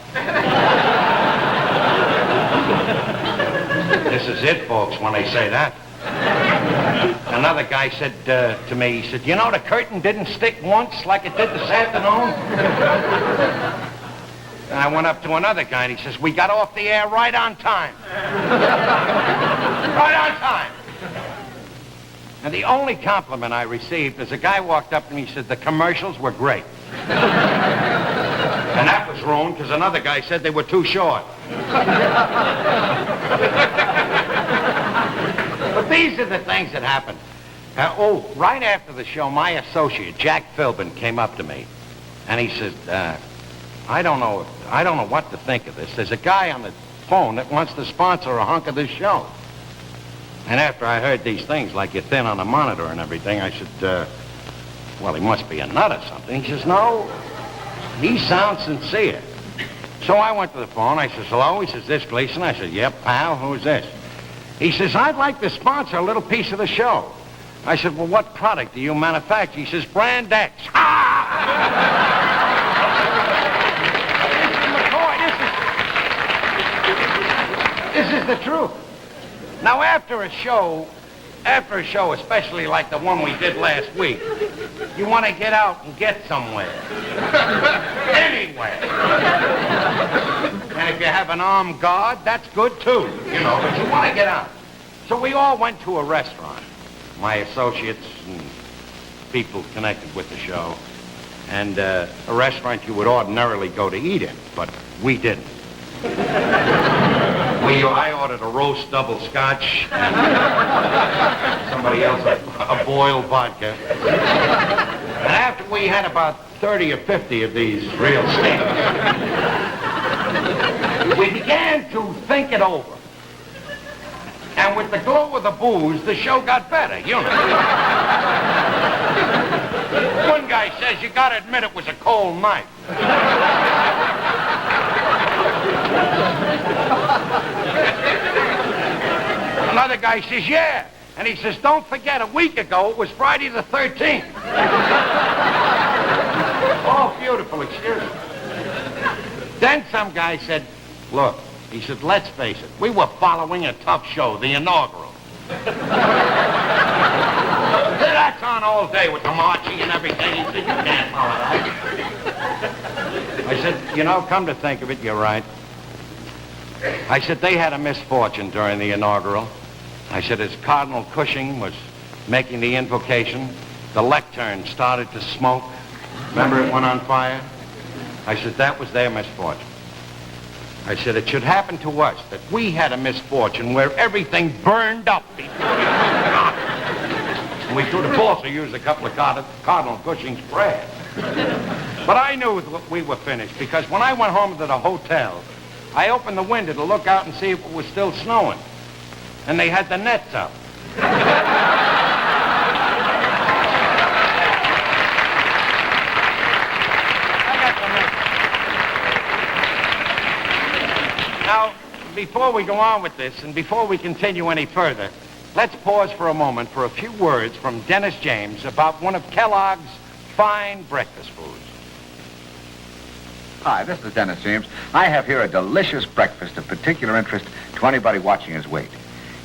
[SPEAKER 10] This is it, folks, when they say that. Another guy said to me, he said, "You know, the curtain didn't stick once like it did this afternoon?" And I went up to another guy and he says, "We got off the air right on time." Right on time. And the only compliment I received is a guy walked up and he said, "The commercials were great." And that was ruined because another guy said they were too short. But these are the things that happened. Right after the show, my associate, Jack Philbin, came up to me. And he said, I don't know what to think of this. There's a guy on the phone that wants to sponsor a hunk of this show. And after I heard these things, like you're thin on the monitor and everything, I said, well, he must be a nut or something. He says, "No, he sounds sincere." So I went to the phone. I says, "Hello?" He says, "This Gleason?" I said, "Yep, pal, who's this?" He says, "I'd like to sponsor a little piece of the show. I said, well, what product do you manufacture? He says, Brand X. This is the truth. Now, after a show, especially like the one we did last week, you want to get out and get somewhere. Anywhere. And if you have an armed guard, that's good too, you know, but you want to get out. So we all went to a restaurant, my associates and people connected with the show, and a restaurant you would ordinarily go to eat in, but we didn't. I ordered a roast double scotch, and somebody else a boiled vodka. And after we had about 30 or 50 of these real steaks, we began to think it over. And with the glow of the booze, the show got better, you know. One guy says, you gotta admit it was a cold night. Another guy says, yeah. And he says, don't forget, a week ago, it was Friday the 13th. Oh, beautiful excuse. Then some guy said, look, he said, let's face it, we were following a tough show, the inaugural. That's on all day with the marching and everything. He said, you can't follow that. I said, you know, come to think of it, you're right. I said, they had a misfortune during the inaugural. I said, as Cardinal Cushing was making the invocation, the lectern started to smoke. Remember it went on fire? I said, that was their misfortune. I said, it should happen to us that we had a misfortune where everything burned up before we got it. And we could have also used a couple of Cardinal Cushing's prayers. But I knew that we were finished because when I went home to the hotel, I opened the window to look out and see if it was still snowing. And they had the nets up. Now, before we go on with this, and before we continue any further, let's pause for a moment for a few words from Dennis James about one of Kellogg's fine breakfast foods.
[SPEAKER 12] Hi, this is Dennis James. I have here a delicious breakfast of particular interest to anybody watching his weight.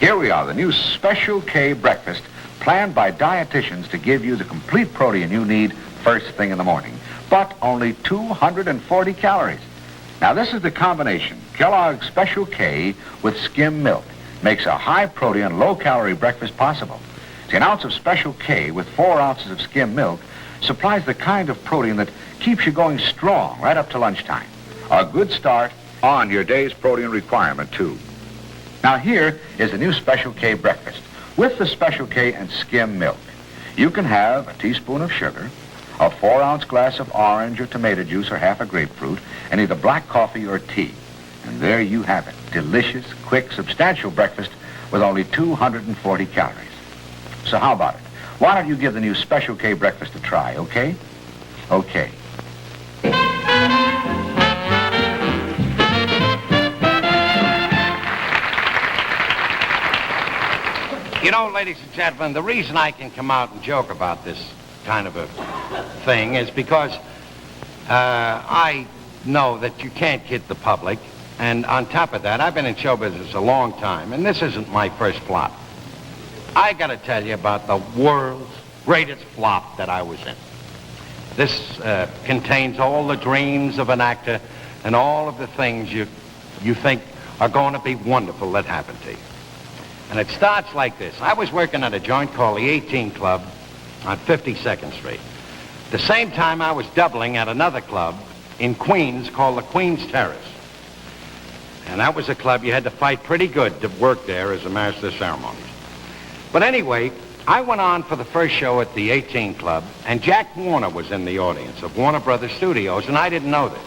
[SPEAKER 12] Here we are, the new Special K breakfast planned by dietitians to give you the complete protein you need first thing in the morning, but only 240 calories. Now, this is the combination. Kellogg's Special K with skim milk makes a high-protein, low-calorie breakfast possible. See, an ounce of Special K with 4 ounces of skim milk supplies the kind of protein that keeps you going strong right up to lunchtime. A good start on your day's protein requirement, too. Now, here is the new Special K breakfast with the Special K and skim milk. You can have a teaspoon of sugar, a 4-ounce glass of orange or tomato juice or half a grapefruit, and either black coffee or tea. And there you have it. Delicious, quick, substantial breakfast with only 240 calories. So how about it? Why don't you give the new Special K breakfast a try, okay? Okay.
[SPEAKER 10] You know, ladies and gentlemen, the reason I can come out and joke about this kind of a thing is because I know that you can't kid the public. And on top of that, I've been in show business a long time, and this isn't my first flop. I got to tell you about the world's greatest flop that I was in. This contains all the dreams of an actor and all of the things you think are going to be wonderful that happen to you. And it starts like this. I was working at a joint called the 18 Club on 52nd Street. The same time I was doubling at another club in Queens called the Queens Terrace. And that was a club you had to fight pretty good to work there as a master of ceremonies. But anyway, I went on for the first show at the 18 Club, and Jack Warner was in the audience of Warner Brothers Studios, and I didn't know this.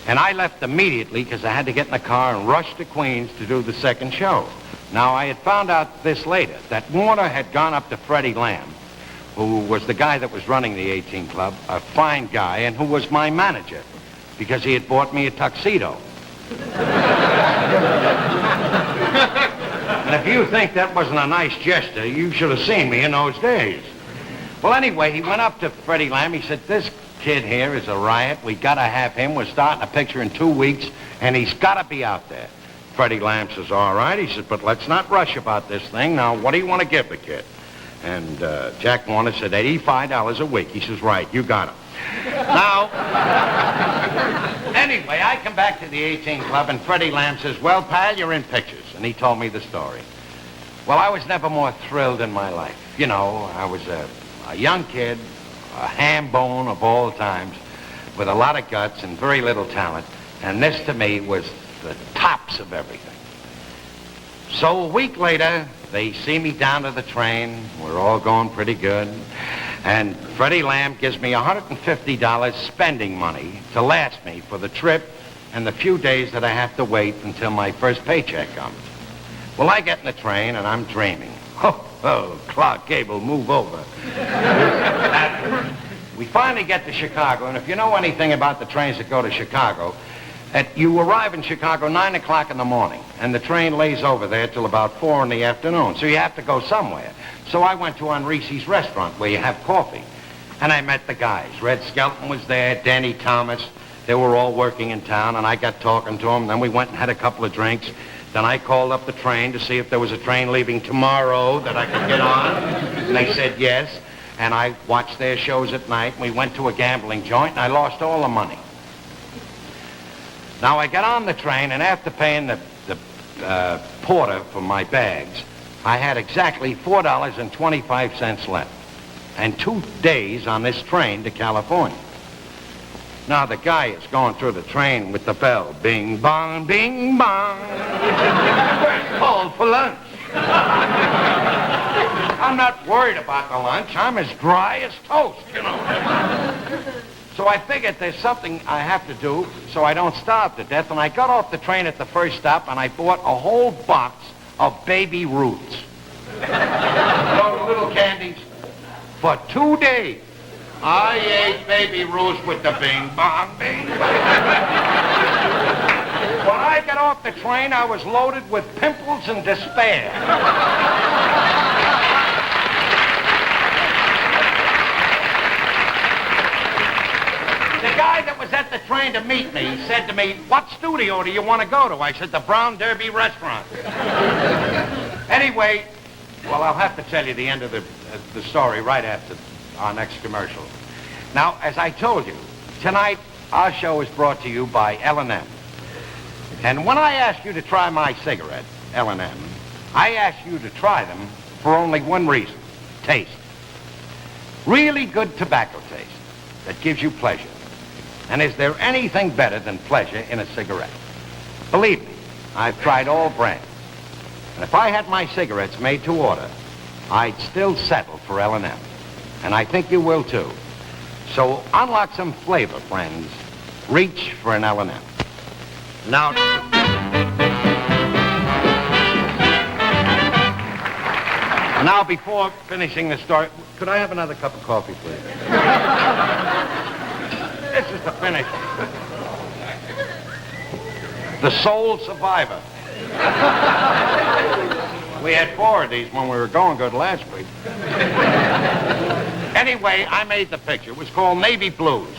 [SPEAKER 10] And I left immediately because I had to get in the car and rush to Queens to do the second show. Now, I had found out this later, that Warner had gone up to Freddie Lamb, who was the guy that was running the 18 Club, a fine guy, and who was my manager, because he had bought me a tuxedo. And if you think that wasn't a nice gesture, you should have seen me in those days. Well, anyway, he went up to Freddie Lamb. He said, this kid here is a riot. We got to have him. We're starting a picture in 2 weeks, and he's got to be out there. Freddie Lamb says, all right. He said, but let's not rush about this thing. Now, what do you want to give the kid? And Jack Warner said, $85 a week. He says, right, you got him. Now, anyway, I come back to the 18 Club, and Freddie Lamb says, well, pal, you're in pictures. And he told me the story. Well, I was never more thrilled in my life. You know, I was a young kid, a ham bone of all times, with a lot of guts and very little talent. And this, to me, was the tops of everything. So a week later, they see me down to the train. We're all going pretty good. And Freddie Lamb gives me $150 spending money to last me for the trip and the few days that I have to wait until my first paycheck comes. Well, I get in the train, and I'm dreaming. Oh, Clark Gable, move over. We finally get to Chicago, and if you know anything about the trains that go to Chicago, you arrive in Chicago 9 o'clock in the morning, and the train lays over there till about 4 in the afternoon, so you have to go somewhere. So I went to Henrice's restaurant where you have coffee, and I met the guys. Red Skelton was there, Danny Thomas. They were all working in town, and I got talking to them. Then we went and had a couple of drinks. Then I called up the train to see if there was a train leaving tomorrow that I could get on, and they said yes. And I watched their shows at night. We went to a gambling joint, and I lost all the money. Now, I got on the train, and after paying the porter for my bags, I had exactly $4.25 left, and 2 days on this train to California. Now, the guy is going through the train with the bell, bing, bong, bing, bong. We're called for lunch. I'm not worried about the lunch. I'm as dry as toast, you know. So I figured there's something I have to do so I don't starve to death, and I got off the train at the first stop, and I bought a whole box of Baby Ruths. Those little candies. For 2 days, I ate Baby Ruths with the bing, bong, bing, bong. When I got off the train, I was loaded with pimples and despair. The guy that was at the train to meet me said to me, what studio do you want to go to? I said, the Brown Derby restaurant. Anyway, well, I'll have to tell you the end of the story right after our next commercial. Now, as I told you, tonight our show is brought to you by L&M. And when I asked you to try my cigarette, L&M, I asked you to try them for only one reason, taste. Really good tobacco taste that gives you pleasure. And is there anything better than pleasure in a cigarette? Believe me, I've tried all brands. And if I had my cigarettes made to order, I'd still settle for L&M. And I think you will too. So unlock some flavor, friends. Reach for an L&M. Now before finishing the story, could I have another cup of coffee, please? This is the finish. The Soul Survivor. We had 4 of these when we were going good last week. Anyway, I made the picture. It was called Navy Blues.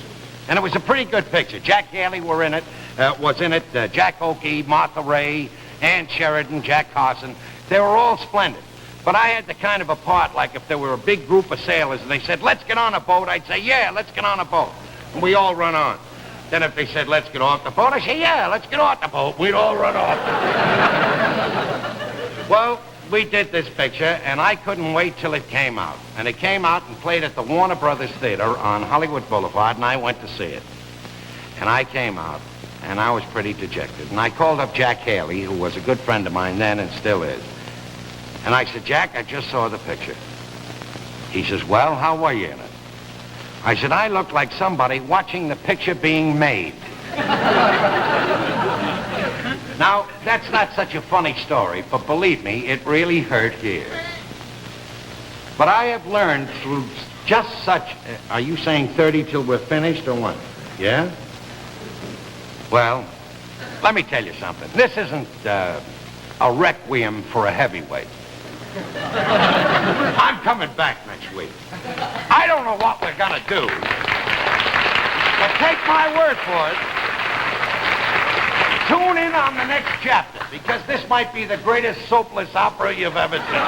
[SPEAKER 10] And it was a pretty good picture. Jack Haley was in it. Jack Oakey, Martha Ray, Ann Sheridan, Jack Carson. They were all splendid. But I had the kind of a part like if there were a big group of sailors and they said, let's get on a boat, I'd say, yeah, let's get on a boat. And we all run on. Then if they said, let's get off the boat, I'd say, yeah, let's get off the boat. We'd all run off. Well, we did this picture, and I couldn't wait till it came out. And it came out and played at the Warner Brothers Theater on Hollywood Boulevard, and I went to see it. And I came out, and I was pretty dejected. And I called up Jack Haley, who was a good friend of mine then and still is. And I said, Jack, I just saw the picture. He says, well, how were you in it? I said, I looked like somebody watching the picture being made. Now, that's not such a funny story, but believe me, it really hurt here. But I have learned through just such... are you saying 30 till we're finished or what? Yeah? Well, let me tell you something. This isn't a requiem for a heavyweight. I'm coming back next week. I don't know what we're gonna do, but take my word for it. Tune in on the next chapter, because this might be the greatest soapless opera you've ever seen.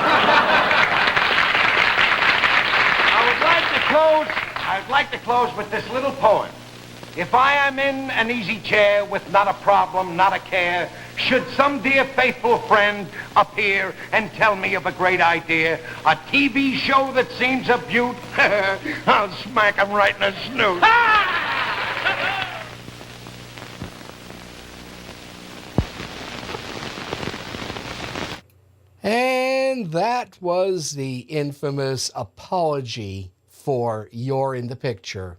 [SPEAKER 10] I'd like to close with this little poem. If I am in an easy chair with not a problem, not a care, should some dear faithful friend appear and tell me of a great idea, a TV show that seems a beaut, I'll smack him right in the snoot.
[SPEAKER 14] And that was the infamous apology for You're in the Picture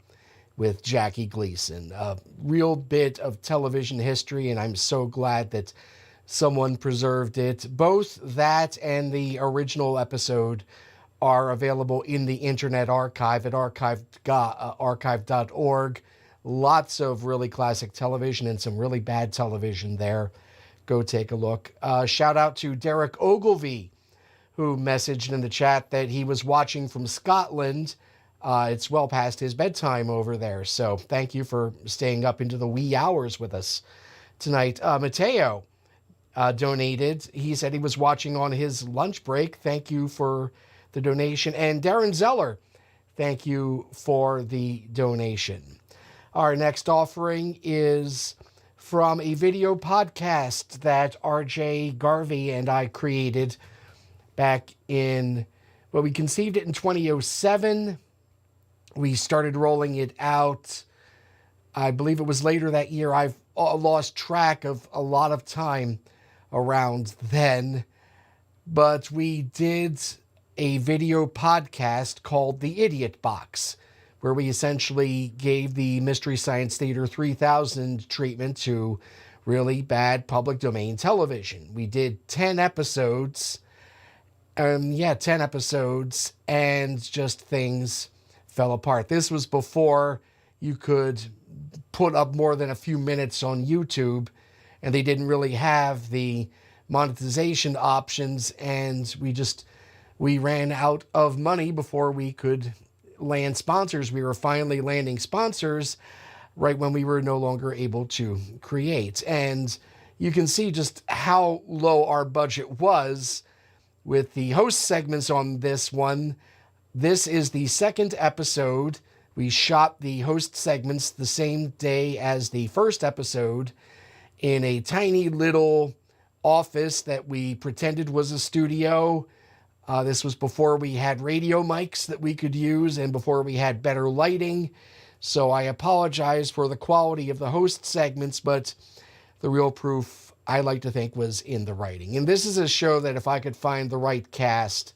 [SPEAKER 14] with Jackie Gleason. A real bit of television history, and I'm so glad that someone preserved it. Both that and the original episode are available in the Internet Archive at archive.org. Lots of really classic television and some really bad television there. Go take a look. Shout out to Derek Ogilvie, who messaged in the chat that he was watching from Scotland. It's well past his bedtime over there, so thank you for staying up into the wee hours with us tonight. Mateo donated. He said he was watching on his lunch break. Thank you for the donation. And Darren Zeller, thank you for the donation. Our next offering is from a video podcast that RJ Garvey and I created back in, well, we conceived it in 2007. We started rolling it out, I believe it was later that year. I've lost track of a lot of time around then. But we did a video podcast called The Idiot Box, where we essentially gave the Mystery Science Theater 3000 treatment to really bad public domain television. We did 10 episodes. 10 episodes, and just things fell apart. This was before you could put up more than a few minutes on YouTube, and they didn't really have the monetization options, and we ran out of money before we could land sponsors. We were finally landing sponsors right when we were no longer able to create. And you can see just how low our budget was with the host segments on this one. This is the second episode. We shot the host segments the same day as the first episode in a tiny little office that we pretended was a studio. This was before we had radio mics that we could use and before we had better lighting. So I apologize for the quality of the host segments, but the real proof, I like to think, was in the writing. And this is a show that if I could find the right cast,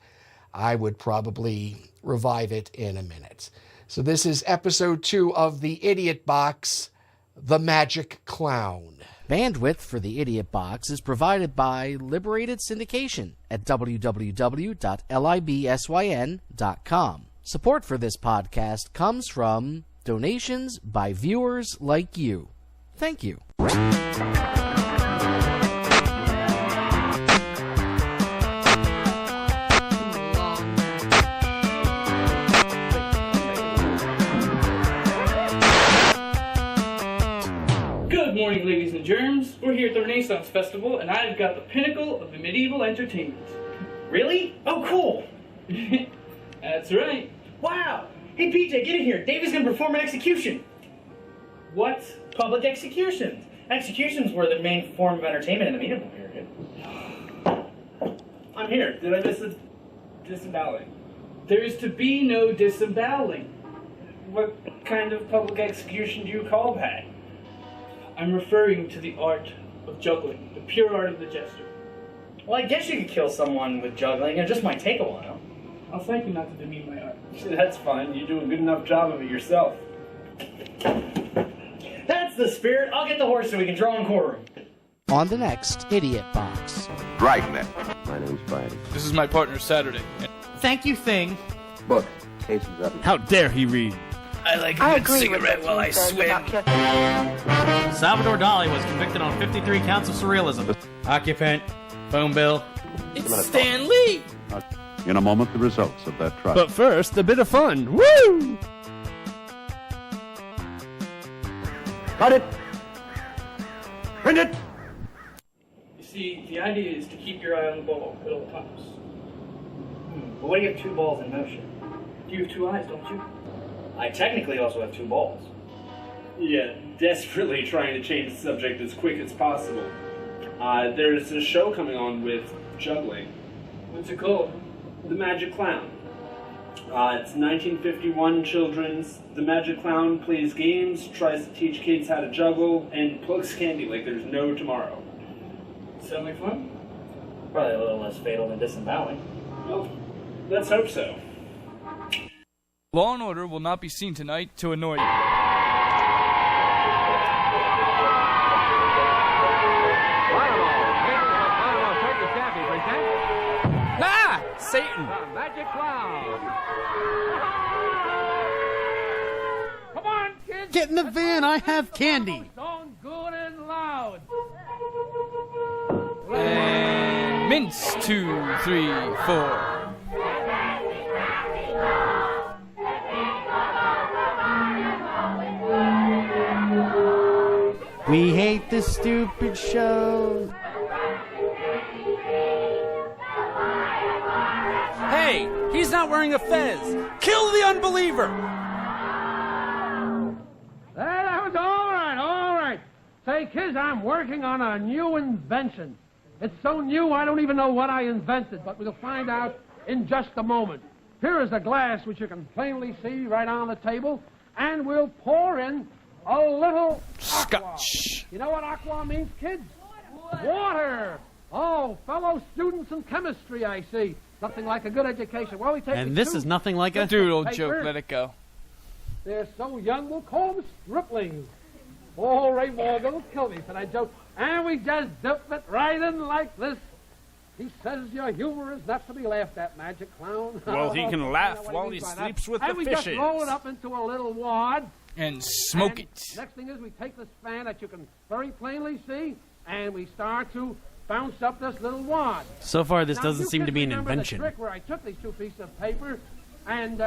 [SPEAKER 14] I would probably revive it in a minute. So this is episode 2 of The Idiot Box, The Magic Clown.
[SPEAKER 2] Bandwidth for The Idiot Box is provided by Liberated Syndication at www.libsyn.com. Support for this podcast comes from donations by viewers like you. Thank you.
[SPEAKER 13] Good morning, ladies and germs. We're here at the Renaissance Festival, and I've got the pinnacle of the medieval entertainment.
[SPEAKER 15] Really? Oh, cool.
[SPEAKER 13] That's right.
[SPEAKER 15] Wow. Hey, PJ, get in here. David's going to perform an execution.
[SPEAKER 13] What?
[SPEAKER 15] Public executions. Executions were the main form of entertainment in the medieval period.
[SPEAKER 13] I'm here. Did I miss a disemboweling? There is to be no disemboweling.
[SPEAKER 15] What kind of public execution do you call that?
[SPEAKER 13] I'm referring to the art of juggling, the pure art of the jester.
[SPEAKER 15] Well, I guess you could kill someone with juggling. It just might take a while.
[SPEAKER 13] I'll thank you not to demean my art.
[SPEAKER 15] That's fine. You do a good enough job of it yourself. That's the spirit. I'll get the horse so we can draw and quarter him.
[SPEAKER 2] On the next Idiot Box.
[SPEAKER 8] Dragnet.
[SPEAKER 23] My name's Friday.
[SPEAKER 20] This is my partner, Saturday.
[SPEAKER 15] Thank you, Thing.
[SPEAKER 23] Book. Cases up.
[SPEAKER 20] How dare he read?
[SPEAKER 15] I like a good cigarette while I swim.
[SPEAKER 21] Salvador Dali was convicted on 53 counts of surrealism.
[SPEAKER 26] Occupant,
[SPEAKER 7] Phone bill.
[SPEAKER 16] It's Stan Lee!
[SPEAKER 18] In a moment, the results of that trial.
[SPEAKER 7] But first, a bit of fun. Woo!
[SPEAKER 24] Cut it! Print it!
[SPEAKER 15] You see, the idea is to keep your eye on the ball at all times. But what do you have two balls in motion? You have two eyes, don't you? I technically also have two balls.
[SPEAKER 19] Yeah, desperately trying to change the subject as quick as possible. There's a show coming on with juggling.
[SPEAKER 15] What's it called?
[SPEAKER 19] The Magic Clown. It's 1951 children's. The Magic Clown plays games, tries to teach kids how to juggle, and plugs candy like there's no tomorrow.
[SPEAKER 15] Sound like fun? Probably a little less fatal than disemboweling.
[SPEAKER 19] Well, let's hope so.
[SPEAKER 16] Law and Order will not be seen tonight to annoy you.
[SPEAKER 7] Ah! Satan!
[SPEAKER 24] The Magic Clown!
[SPEAKER 21] Come on, kids! Get in the van, I have candy!
[SPEAKER 15] Sound good and loud!
[SPEAKER 16] And mince 2, 3, 4.
[SPEAKER 21] We hate this stupid show.
[SPEAKER 7] Hey, he's not wearing a fez. Kill the unbeliever.
[SPEAKER 21] That was all right. Say, kids, I'm working on a new invention. It's so new I don't even know what I invented, but we'll find out in just a moment. Here is a glass which you can plainly see right on the table, and we'll pour in a little
[SPEAKER 7] Scotch.
[SPEAKER 21] Aqua. You know what aqua means, kids? Water. Oh, fellow students in chemistry, I see. Nothing like a good education. Well, we take
[SPEAKER 7] And this is nothing like a
[SPEAKER 16] doodle joke. Let it go.
[SPEAKER 21] They're so young, we'll call them striplings. Oh, Ray Morgan will kill me for that joke. And we just dip it right in like this. He says your humor is not to be laughed at, Magic Clown.
[SPEAKER 7] Well, he can laugh while he sleeps with the
[SPEAKER 21] fishes. And we just roll it up into a little wad.
[SPEAKER 16] And smoke it.
[SPEAKER 21] Next thing is we take this fan that you can very plainly see, and we start to bounce up this little wad.
[SPEAKER 7] So far, this
[SPEAKER 21] now,
[SPEAKER 7] doesn't seem to be an
[SPEAKER 21] remember
[SPEAKER 7] invention.
[SPEAKER 21] The trick where I took these two pieces of paper, and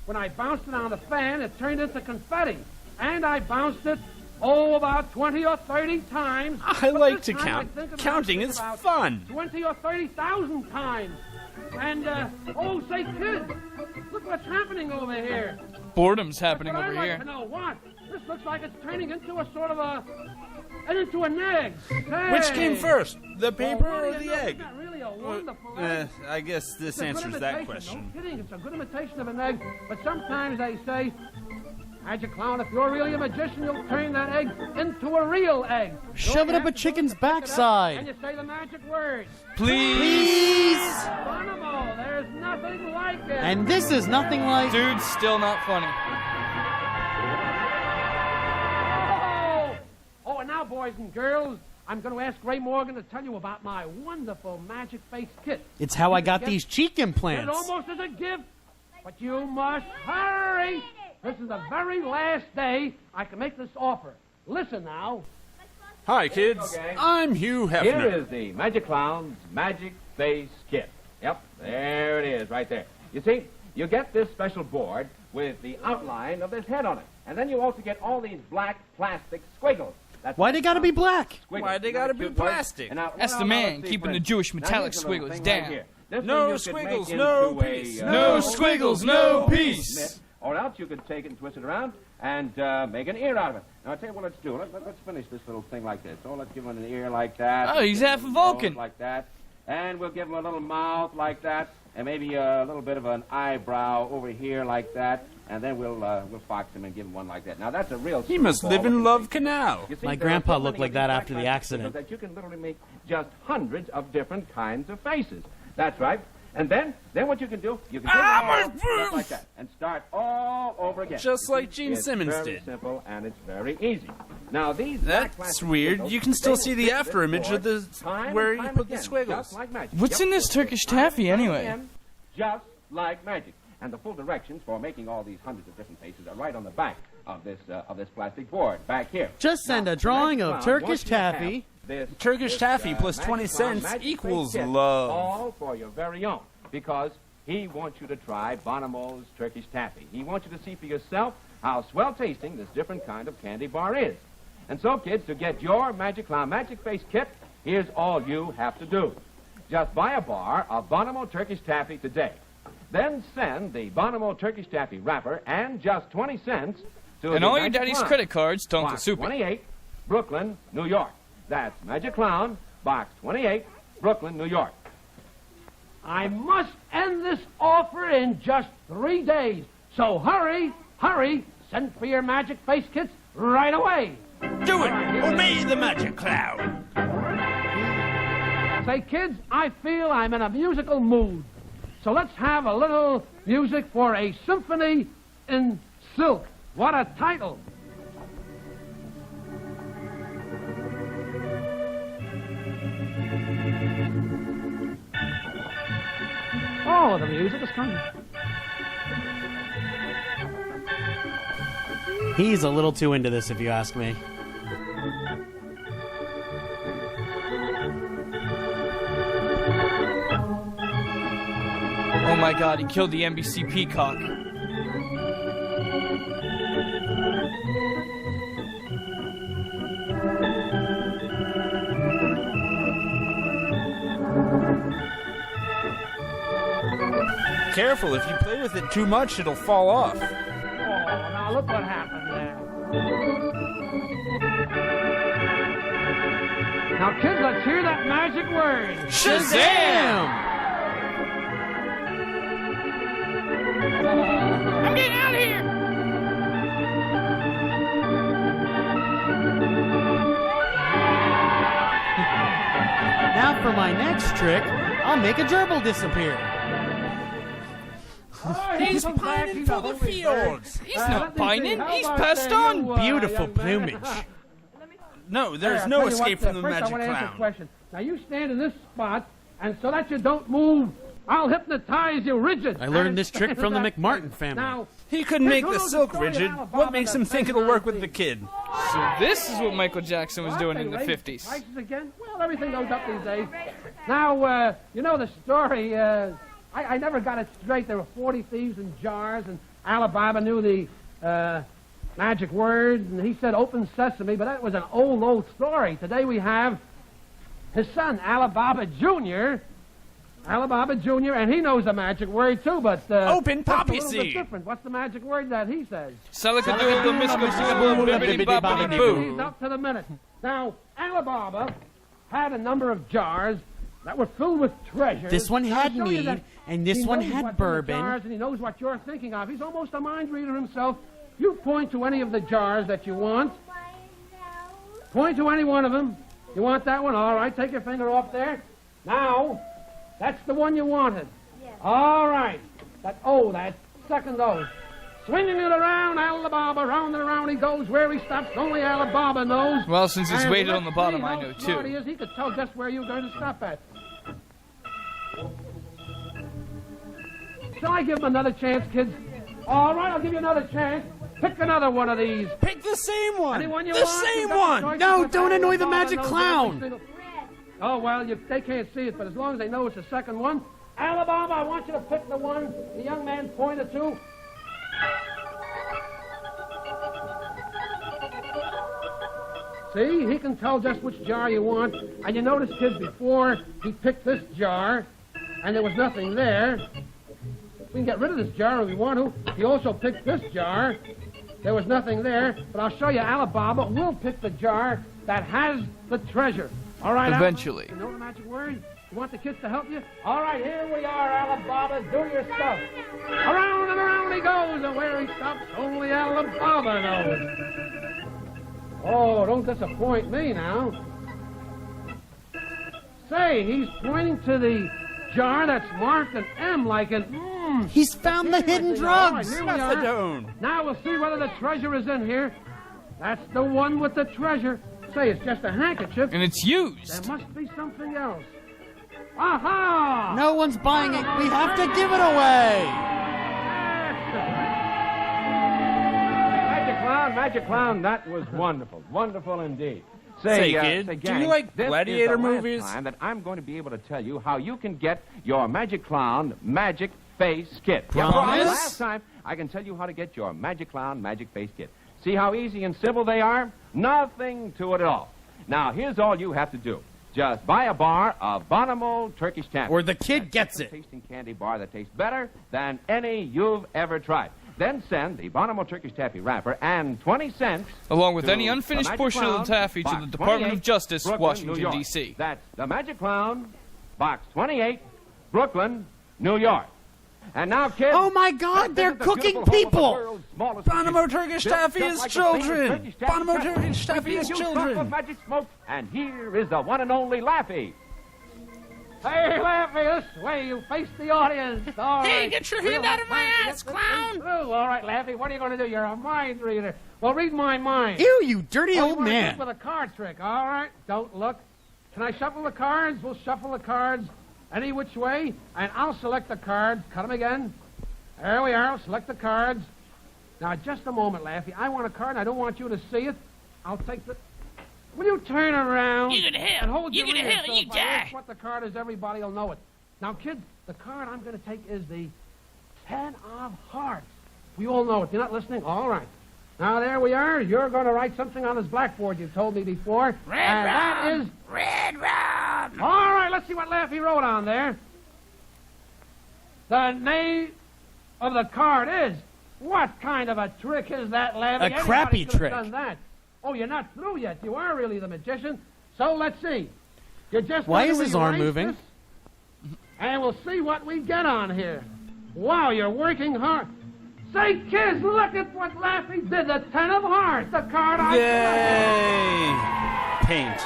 [SPEAKER 21] when I bounced it on the fan, it turned into confetti. And I bounced it, about 20 or 30 times.
[SPEAKER 7] I like to count. Counting is fun.
[SPEAKER 21] 20 or 30,000 times. And, say, kids, look what's happening over here.
[SPEAKER 16] Boredom's happening over
[SPEAKER 21] here.
[SPEAKER 16] here.
[SPEAKER 21] No, what? This looks like it's turning into a sort of into an egg. Hey.
[SPEAKER 7] Which came first, the paper or the egg?
[SPEAKER 21] Isn't that really a wonderful egg?
[SPEAKER 7] I guess this answers that question.
[SPEAKER 21] No kidding, it's a good imitation of an egg. But sometimes they say, Magic Clown, if you're really a magician, you'll turn that egg into a real egg. Shove it up a chicken's backside. And you say the magic word.
[SPEAKER 16] Please.
[SPEAKER 21] Bonomo, there's nothing like it. And this is nothing like...
[SPEAKER 16] Dude, still not funny.
[SPEAKER 21] Oh, and now, boys and girls, I'm going to ask Ray Morgan to tell you about my wonderful magic face kit.
[SPEAKER 7] It's how I got these cheek implants.
[SPEAKER 21] It almost is a gift, but you must hurry. This is the very last day I can make this offer. Listen now.
[SPEAKER 7] Hi, kids.
[SPEAKER 26] Okay.
[SPEAKER 7] I'm Hugh Hefner.
[SPEAKER 26] Here is the Magic Clown's Magic Face Kit. Yep, there it is, right there. You see, you get this special board with the outline of this head on it. And then you also get all these black plastic squiggles.
[SPEAKER 7] Why they gotta be black?
[SPEAKER 26] Why they gotta be plastic?
[SPEAKER 16] That's the man keeping the Jewish metallic squiggles down.
[SPEAKER 26] No squiggles, no peace.
[SPEAKER 16] No squiggles, no peace.
[SPEAKER 26] Or else you could take it and twist it around and make an ear out of it. Now, I'll tell you what let's do. Let's finish this little thing like this. So let's give him an ear like that.
[SPEAKER 16] Oh, he's half a Vulcan.
[SPEAKER 26] Like that. And we'll give him a little mouth like that. And maybe a little bit of an eyebrow over here like that. And then we'll fox him and give him one like that. Now, that's a real...
[SPEAKER 7] He must live in Love Canal.
[SPEAKER 26] See,
[SPEAKER 7] my grandpa looked like that after the accident.
[SPEAKER 26] That you can literally make just hundreds of different kinds of faces. That's right. And then what you can do, you can take it just like that and start all over again.
[SPEAKER 7] Just like Gene Simmons
[SPEAKER 26] did. It's very simple and it's very easy. Now
[SPEAKER 7] that's weird. You can still see the after image of the where you put the squiggles.
[SPEAKER 26] Like
[SPEAKER 16] what's in this Turkish taffy anyway?
[SPEAKER 26] Just like magic. And the full directions for making all these hundreds of different faces are right on the back of this plastic board back here.
[SPEAKER 21] Just send a drawing of Turkish taffy
[SPEAKER 26] this
[SPEAKER 7] Turkish taffy plus
[SPEAKER 26] Magic
[SPEAKER 7] 20
[SPEAKER 26] Clown
[SPEAKER 7] cents
[SPEAKER 26] Magic
[SPEAKER 7] equals
[SPEAKER 26] Face Kit,
[SPEAKER 7] love.
[SPEAKER 26] all for your very own, because he wants you to try Bonomo's Turkish taffy. He wants you to see for yourself how swell-tasting this different kind of candy bar is. And so, kids, to get your Magic Clown Magic Face Kit, here's all you have to do. Just buy a bar of Bonomo Turkish taffy today. Then send the Bonomo Turkish taffy wrapper and just 20 cents to
[SPEAKER 16] And the all your Magic daddy's Clown, credit cards to Uncle
[SPEAKER 26] Box
[SPEAKER 16] Soupy.
[SPEAKER 26] 28, Brooklyn, New York. That's Magic Clown, Box 28, Brooklyn, New York.
[SPEAKER 21] I must end this offer in just 3 days. So hurry, hurry, send for your Magic Face Kits right away.
[SPEAKER 7] Do it! Obey the Magic Clown!
[SPEAKER 21] Say, kids, I feel I'm in a musical mood. So let's have a little music for a symphony in silk. What a title. Oh, the music is coming.
[SPEAKER 2] He's a little too into this, if you ask me.
[SPEAKER 16] Oh my god, he killed the NBC peacock.
[SPEAKER 7] Careful, if you play with it too much, it'll fall off.
[SPEAKER 21] Oh, now look what happened there. Now, kids, let's hear that magic word.
[SPEAKER 2] Shazam!
[SPEAKER 16] I'm getting out of here!
[SPEAKER 2] Now for my next trick, I'll make a gerbil disappear.
[SPEAKER 7] He's pining for the fields.
[SPEAKER 16] He's not pining, he's passed on.
[SPEAKER 2] Beautiful plumage.
[SPEAKER 7] No, there's no escape from the Magic
[SPEAKER 21] I want to answer a
[SPEAKER 7] Clown.
[SPEAKER 21] question. Now, you stand in this spot, and so that you don't move, I'll hypnotize you rigid.
[SPEAKER 2] I learned this trick from the McMartin family.
[SPEAKER 21] Now,
[SPEAKER 7] He couldn't make the
[SPEAKER 21] Here's
[SPEAKER 7] silk
[SPEAKER 21] story of
[SPEAKER 7] rigid.
[SPEAKER 21] Alabama
[SPEAKER 7] What makes him
[SPEAKER 21] that
[SPEAKER 7] think it'll work with the kid?
[SPEAKER 16] So this is what Michael Jackson was
[SPEAKER 21] Well,
[SPEAKER 16] doing
[SPEAKER 21] they
[SPEAKER 16] in the
[SPEAKER 21] raised
[SPEAKER 16] 50s.
[SPEAKER 21] Prices again? Well, everything goes up these days. Now, you know the story. I never got it straight. There were 40 thieves in jars, and Alibaba knew the magic word, and he said open sesame, but that was an old story. Today we have his son, Alibaba Jr., and he knows the magic word, too, but...
[SPEAKER 7] Open poppy
[SPEAKER 21] what's a little bit
[SPEAKER 7] seed.
[SPEAKER 21] different. What's the magic word that he says?
[SPEAKER 16] Salakadoodle, miskaboo, bibbidi bobbidi
[SPEAKER 21] He's
[SPEAKER 16] boo.
[SPEAKER 21] up to the minute. Now, Alibaba had a number of jars that were filled with treasures.
[SPEAKER 2] This one had
[SPEAKER 21] I'll show you
[SPEAKER 2] mead,
[SPEAKER 21] that
[SPEAKER 2] and this
[SPEAKER 21] he
[SPEAKER 2] one
[SPEAKER 21] knows
[SPEAKER 2] had
[SPEAKER 21] what's in the
[SPEAKER 2] bourbon.
[SPEAKER 21] jars, and he knows what you're thinking of. He's almost a mind reader himself. You point to any of the jars that you want. Point to any one of them. You want that one? All right, take your finger off there. Now, that's the one you wanted. Yes. All right. That second dose. Swinging it around, Alibaba, round and around he goes. Where he stops, only Alibaba knows.
[SPEAKER 16] Well, since it's
[SPEAKER 21] And
[SPEAKER 16] weighted
[SPEAKER 21] let's
[SPEAKER 16] on the bottom,
[SPEAKER 21] see
[SPEAKER 16] I
[SPEAKER 21] how
[SPEAKER 16] know
[SPEAKER 21] smart
[SPEAKER 16] too.
[SPEAKER 21] He is. He could tell just where you're going to stop at. Shall I give him another chance, kids? All right, I'll give you another chance. Pick another one of these.
[SPEAKER 7] Pick the same one.
[SPEAKER 21] Anyone you
[SPEAKER 7] The
[SPEAKER 21] want?
[SPEAKER 7] same
[SPEAKER 21] You got
[SPEAKER 7] one.
[SPEAKER 21] the choice.
[SPEAKER 2] No,
[SPEAKER 21] But
[SPEAKER 2] don't annoy the
[SPEAKER 21] Alibaba
[SPEAKER 2] magic
[SPEAKER 21] knows
[SPEAKER 2] clown.
[SPEAKER 21] every single- Oh, well, they can't see it, but as long as they know it's the second one. Alibaba, I want you to pick the one the young man pointed to. See, he can tell just which jar you want. And you notice, kids, before he picked this jar, and there was nothing there. We can get rid of this jar if we want to. He also picked this jar. There was nothing there. But I'll show you, Alibaba will pick the jar that has the treasure. All right,
[SPEAKER 16] Eventually.
[SPEAKER 21] Alibaba, you know the magic word? You want the kids to help you? All right, here we are, Alibaba. Do your stuff. Around and around he goes, and where he stops, only Alibaba knows. Oh, don't disappoint me now. Say, he's pointing to the jar that's marked an M like an
[SPEAKER 2] He's found the hidden drugs.
[SPEAKER 21] All right, here we are. Now we'll see whether the treasure is in here. That's the one with the treasure. Say, it's just a handkerchief.
[SPEAKER 16] And it's used.
[SPEAKER 21] There must be something else. Aha!
[SPEAKER 2] No one's buying it. We have to give it away.
[SPEAKER 26] Magic Clown, that was wonderful. Wonderful indeed.
[SPEAKER 20] Say, kid, do
[SPEAKER 26] gang,
[SPEAKER 20] you like
[SPEAKER 26] this
[SPEAKER 20] gladiator
[SPEAKER 26] is the last
[SPEAKER 20] movies?
[SPEAKER 26] time that I'm going to be able to tell you how you can get your Magic Clown Magic Face Kit.
[SPEAKER 20] Promise?
[SPEAKER 26] Last time, I can tell you how to get your Magic Clown Magic Face Kit. See how easy and simple they are? Nothing to it at all. Now, here's all you have to do. Just buy a bar of Bonamo Turkish Taffy.
[SPEAKER 20] Or the kid gets it.
[SPEAKER 26] Tasting candy bar that tastes better than any you've ever tried. Then send the Bonamo Turkish Taffy wrapper and 20 cents...
[SPEAKER 16] along with
[SPEAKER 26] to
[SPEAKER 16] any unfinished
[SPEAKER 26] the Magic
[SPEAKER 16] portion of
[SPEAKER 26] Clown,
[SPEAKER 16] the taffy to
[SPEAKER 26] Box
[SPEAKER 16] the Department of
[SPEAKER 26] 28,
[SPEAKER 16] Justice,
[SPEAKER 26] Brooklyn,
[SPEAKER 16] Washington,
[SPEAKER 26] New York.
[SPEAKER 16] D.C.
[SPEAKER 26] That's the Magic Clown, Box 28, Brooklyn, New York. And now, kids...
[SPEAKER 7] Oh, my God, they're cooking people! Bonamo Turkish Taffy is children! Bonamo Turkish Taffy is children!
[SPEAKER 26] Magic smoke, and here is the one and only Laffy.
[SPEAKER 21] Hey, Laffy, this way. You face the audience. All
[SPEAKER 7] Hey,
[SPEAKER 21] right.
[SPEAKER 7] get your hand out of my ass, clown!
[SPEAKER 21] All right, Laffy, what are you going to do? You're a mind reader. Well, read my mind.
[SPEAKER 7] Ew, you dirty
[SPEAKER 21] Oh,
[SPEAKER 7] old
[SPEAKER 21] you wanna
[SPEAKER 7] man.
[SPEAKER 21] do it with a card trick. All right, don't look. Can I shuffle the cards? We'll shuffle the cards any which way, and I'll select the cards. Cut them again. There we are. I'll select the cards. Now, just a moment, Laffy. I want a card, and I don't want you to see it. I'll take the... Will you turn around?
[SPEAKER 7] You go to hell.
[SPEAKER 21] And hold
[SPEAKER 7] You
[SPEAKER 21] your
[SPEAKER 7] go to
[SPEAKER 21] ear,
[SPEAKER 7] hell,
[SPEAKER 21] so
[SPEAKER 7] you
[SPEAKER 21] if I
[SPEAKER 7] die.
[SPEAKER 21] ask what the card is, everybody will know it. Now, kids, the card I'm going to take is the 10 of hearts. We all know it. You're not listening? All right. Now, there we are. You're going to write something on this blackboard you told me before.
[SPEAKER 7] Red
[SPEAKER 21] that
[SPEAKER 7] Rum.
[SPEAKER 21] is...
[SPEAKER 7] Red Rum.
[SPEAKER 21] All right, let's see what Laffy wrote on there. The name of the card is... What kind of a trick is that, Laffy?
[SPEAKER 7] A
[SPEAKER 21] Anybody
[SPEAKER 7] crappy
[SPEAKER 21] could have
[SPEAKER 7] trick.
[SPEAKER 21] done that. Oh, you're not through yet. You are really the magician. So let's see. You're just
[SPEAKER 7] Why
[SPEAKER 21] going
[SPEAKER 7] is
[SPEAKER 21] to
[SPEAKER 7] his arm
[SPEAKER 21] erase
[SPEAKER 7] moving?
[SPEAKER 21] this, and we'll see what we get on here. Wow, you're working hard. Say, kids, look at what Laffy did. The 10 of hearts, the card I
[SPEAKER 7] Yay! Paint.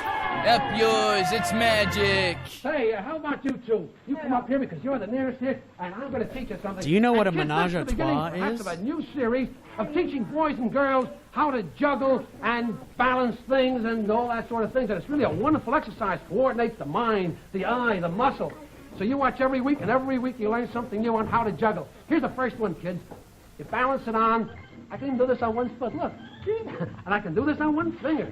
[SPEAKER 16] Up yours, it's magic.
[SPEAKER 21] Hey, how about you two? You come up here because you're the nearest here, and I'm going to teach you something.
[SPEAKER 7] Do you know what
[SPEAKER 21] And
[SPEAKER 7] a
[SPEAKER 21] kids,
[SPEAKER 7] menage
[SPEAKER 21] this
[SPEAKER 7] a
[SPEAKER 21] is the beginning,
[SPEAKER 7] trois
[SPEAKER 21] perhaps,
[SPEAKER 7] is?
[SPEAKER 21] of a new series of teaching boys and girls how to juggle and balance things and all that sort of things. And it's really a wonderful exercise. Coordinates the mind, the eye, the muscle. So you watch every week, and every week you learn something new on how to juggle. Here's the first one, kids. You balance it on. I can do this on one foot. Look. And I can do this on one finger.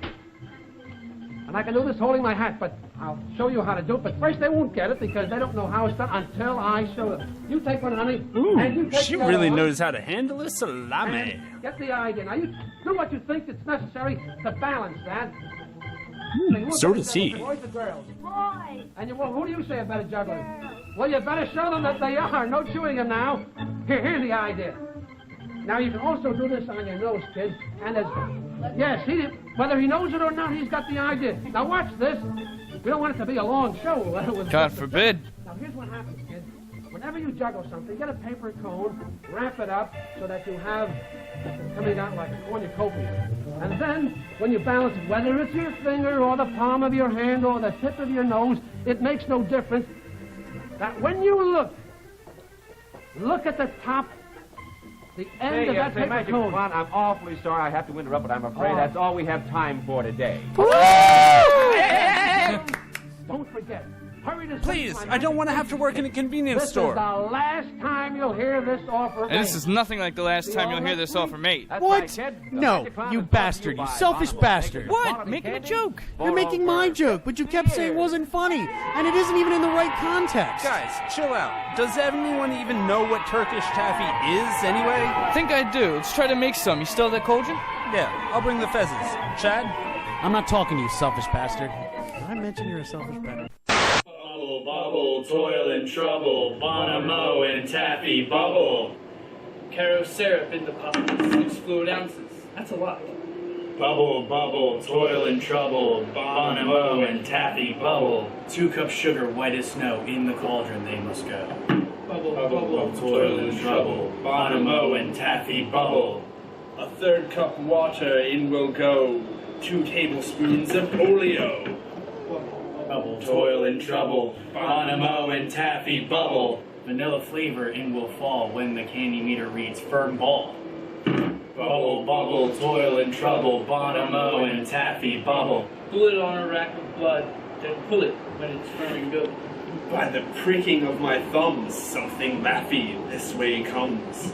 [SPEAKER 21] And I can do this holding my hat, but I'll show you how to do it. But first, they won't get it because they don't know how it's done until I show them. You take one, honey.
[SPEAKER 20] Ooh,
[SPEAKER 21] and you take
[SPEAKER 20] she
[SPEAKER 21] the other
[SPEAKER 20] really
[SPEAKER 21] one,
[SPEAKER 20] knows how to handle a salami.
[SPEAKER 21] and get the idea. Now, you do what you think is necessary to balance that.
[SPEAKER 20] So does he.
[SPEAKER 21] Boys or girls? Boys. And you, well, who do you say are better jugglers? Well, you better show them that they are. No chewing them now. Here's the idea. Now, you can also do this on your nose, kids. And as... Yes, whether he knows it or not, he's got the idea. Now, watch this. We don't want it to be a long show.
[SPEAKER 16] God forbid.
[SPEAKER 21] Now, here's what happens, kids. Whenever you juggle something, get a paper cone, wrap it up so that you have coming out like a cornucopia. And then, when you balance it, whether it's your finger or the palm of your hand or the tip of your nose, it makes no difference. That when you look at the top, the end of that paper
[SPEAKER 26] Magic
[SPEAKER 21] cone.
[SPEAKER 26] Clown, I'm awfully sorry I have to interrupt, but I'm afraid that's all we have time for today.
[SPEAKER 21] Don't forget. Hurry to
[SPEAKER 20] Please, I don't want to have to work in a convenience store.
[SPEAKER 21] This is the last time you'll hear this offer.
[SPEAKER 16] And this is nothing like the last time you'll hear this offer made.
[SPEAKER 7] What? No, you bastard, you selfish bastard.
[SPEAKER 16] What? Making a joke.
[SPEAKER 7] You're making my joke, but you kept saying it wasn't funny, and it isn't even in the right context.
[SPEAKER 20] Guys, chill out. Does anyone even know what Turkish taffy is anyway?
[SPEAKER 16] I think I do. Let's try to make some. You still have that cauldron?
[SPEAKER 20] Yeah, I'll bring the fezzes. Chad?
[SPEAKER 7] I'm not talking to you, selfish bastard. Did I mention you're a selfish bastard?
[SPEAKER 15] Bubble, bubble, toil and trouble, Bonamo and taffy bubble. Caro syrup in the pot, 6 fluid ounces. That's a lot. Bubble, bubble, toil and trouble, Bonamo and taffy bubble. 2 cups sugar, white as snow, in the cauldron they must go. Bubble, bubble, toil and trouble, Bonamo and taffy bubble. A 3rd cup water in will go, 2 tablespoons of oleo. Bubble, toil and trouble, Bonamo and taffy bubble. Vanilla flavor in will fall when the candy meter reads firm ball. Bubble, bubble, toil and trouble, Bonamo and taffy bubble. Pull it on a rack of blood, then pull it when it's firm and good. By the pricking of my thumbs, something laffy this way comes.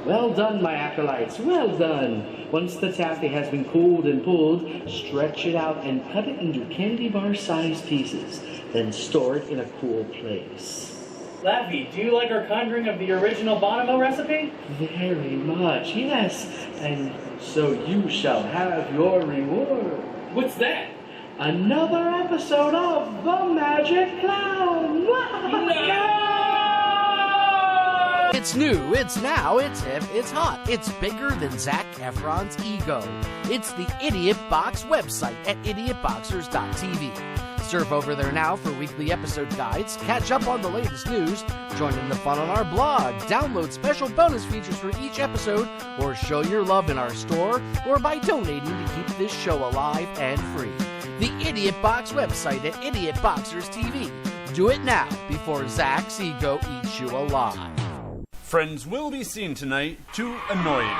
[SPEAKER 15] Well done, my acolytes, well done.
[SPEAKER 13] Once the taffy has been cooled and pulled, stretch it out and cut it into candy bar-sized pieces. Then store it in a cool place.
[SPEAKER 15] Laffy, do you like our conjuring of the original Bonomo recipe?
[SPEAKER 13] Very much, yes. And so you shall have your reward.
[SPEAKER 15] What's that?
[SPEAKER 13] Another episode of The Magic Clown!
[SPEAKER 2] It's new, it's now, it's hip, it's hot. It's bigger than Zac Efron's ego. It's the Idiot Box website at idiotboxers.tv. Surf over there now for weekly episode guides, catch up on the latest news, join in the fun on our blog, download special bonus features for each episode, or show your love in our store, or by donating to keep this show alive and free. The Idiot Box website at idiotboxers TV. Do it now before Zac's ego eats you alive.
[SPEAKER 20] Friends will be seen tonight to annoy you.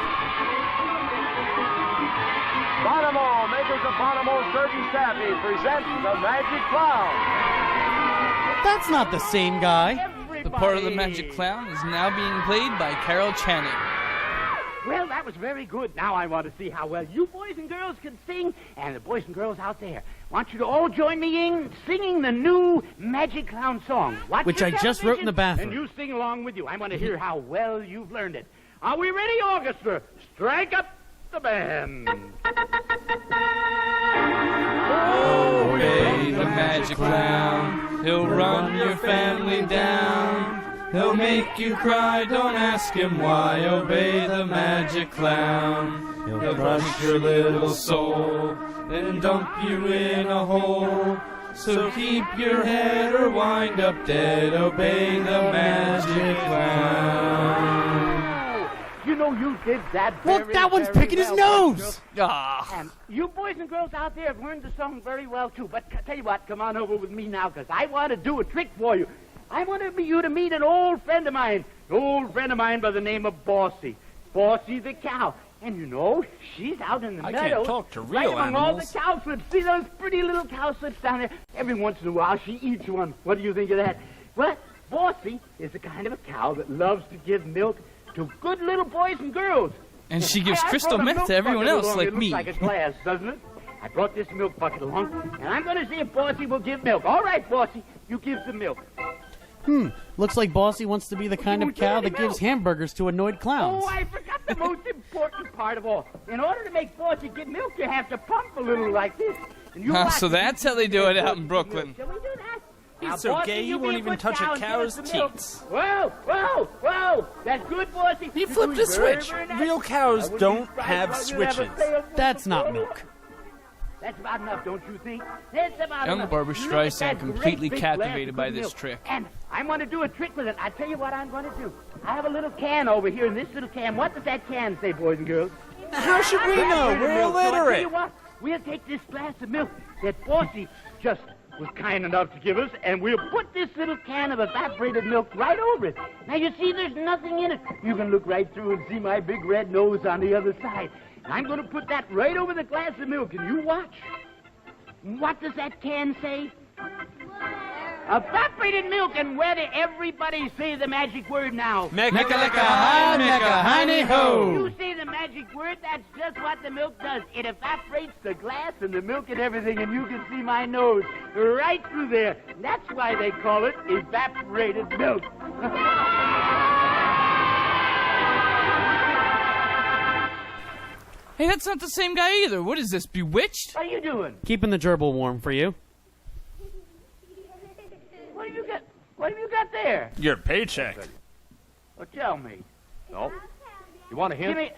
[SPEAKER 1] Bonomo, makers of Bonomo's Turkey Taffy, present the Magic Clown.
[SPEAKER 4] That's not the same guy.
[SPEAKER 16] The part of the Magic Clown is now being played by Carol Channing.
[SPEAKER 5] Well, that was very good. Now I want to see how well you boys and girls can sing, and the boys and girls out there. I want you to all join me in singing the new Magic Clown song. Watch
[SPEAKER 4] which I just wrote in the bathroom.
[SPEAKER 5] And you sing along with you. I want to hear how well you've learned it. Are we ready, orchestra? Strike up the band.
[SPEAKER 16] Obey the Magic Clown. He'll run your family down. He'll make you cry, don't ask him why. Obey the Magic Clown. He'll crush your little soul, then dump you in a hole. So keep your head or wind up dead. Obey the Magic Clown.
[SPEAKER 5] You know you did that very,
[SPEAKER 4] Look, that one's
[SPEAKER 5] very
[SPEAKER 4] picking his
[SPEAKER 5] well,
[SPEAKER 4] nose.
[SPEAKER 5] And you boys and girls out there have learned the song very well, too. But tell you what, come on over with me now, because I want to do a trick for you. I want you to meet an old friend of mine by the name of Bossy. Bossy the cow. And you know, she's out in the meadow.
[SPEAKER 20] I can't talk to real
[SPEAKER 5] right among all the
[SPEAKER 20] animals.
[SPEAKER 5] cowslips. See those pretty little cowslips down there? Every once in a while, she eats one. What do you think of that? Well, Bossy is the kind of a cow that loves to give milk to good little boys and girls.
[SPEAKER 16] And she gives crystal meth to everyone else like me.
[SPEAKER 5] It looks like a glass, doesn't it? I brought this milk bucket along, and I'm going to see if Bossy will give milk. All right, Bossy, you give some milk.
[SPEAKER 4] Looks like Bossy wants to be the kind of cow that gives hamburgers to annoyed clowns.
[SPEAKER 5] Oh, I forgot the most important part of all. In order to make Bossy give milk, you have to pump a little like this. And you watch
[SPEAKER 16] So that's how they do it out in Brooklyn.
[SPEAKER 5] Shall we do that?
[SPEAKER 20] It's
[SPEAKER 5] Now,
[SPEAKER 20] okay,
[SPEAKER 5] Bossy,
[SPEAKER 20] you won't
[SPEAKER 5] be
[SPEAKER 20] even
[SPEAKER 5] good
[SPEAKER 20] touch a
[SPEAKER 5] cow and give
[SPEAKER 20] cow's
[SPEAKER 5] us some milk.
[SPEAKER 20] teats.
[SPEAKER 5] Whoa! That's good, Bossy.
[SPEAKER 20] He flipped the switch. Real cows don't have switches.
[SPEAKER 4] That's not milk.
[SPEAKER 5] That's about enough, don't you think? That's about
[SPEAKER 16] Young
[SPEAKER 5] enough.
[SPEAKER 16] Barbara
[SPEAKER 5] Look at
[SPEAKER 16] Streisand
[SPEAKER 5] that
[SPEAKER 16] completely
[SPEAKER 5] great big glass
[SPEAKER 16] captivated
[SPEAKER 5] of
[SPEAKER 16] by
[SPEAKER 5] good
[SPEAKER 16] this
[SPEAKER 5] milk.
[SPEAKER 16] trick.
[SPEAKER 5] And I want to do a trick with it. I tell you what I'm going to do. I have a little can over here, and this little can, what does that can say, boys and girls?
[SPEAKER 20] How should we know? We're
[SPEAKER 5] So I tell
[SPEAKER 20] illiterate.
[SPEAKER 5] you what, we'll take this glass of milk that Bossy just was kind enough to give us, and we'll put this little can of evaporated milk right over it. Now, you see, there's nothing in it. You can look right through and see my big red nose on the other side. And I'm going to put that right over the glass of milk, and you watch. What does that can say? Evaporated milk, and where did everybody say the magic word now?
[SPEAKER 4] Mecca-lecca-hi-mecca-hiney-ho.
[SPEAKER 5] You say the magic word, that's just what the milk does. It evaporates the glass and the milk and everything, and you can see my nose right through there. That's why they call it evaporated milk.
[SPEAKER 16] Hey, that's not the same guy either. What is this, Bewitched?
[SPEAKER 5] What are you doing?
[SPEAKER 4] Keeping the gerbil warm for you.
[SPEAKER 5] What have you got there?
[SPEAKER 20] Your paycheck.
[SPEAKER 5] Well, tell me.
[SPEAKER 1] No. You want a hint?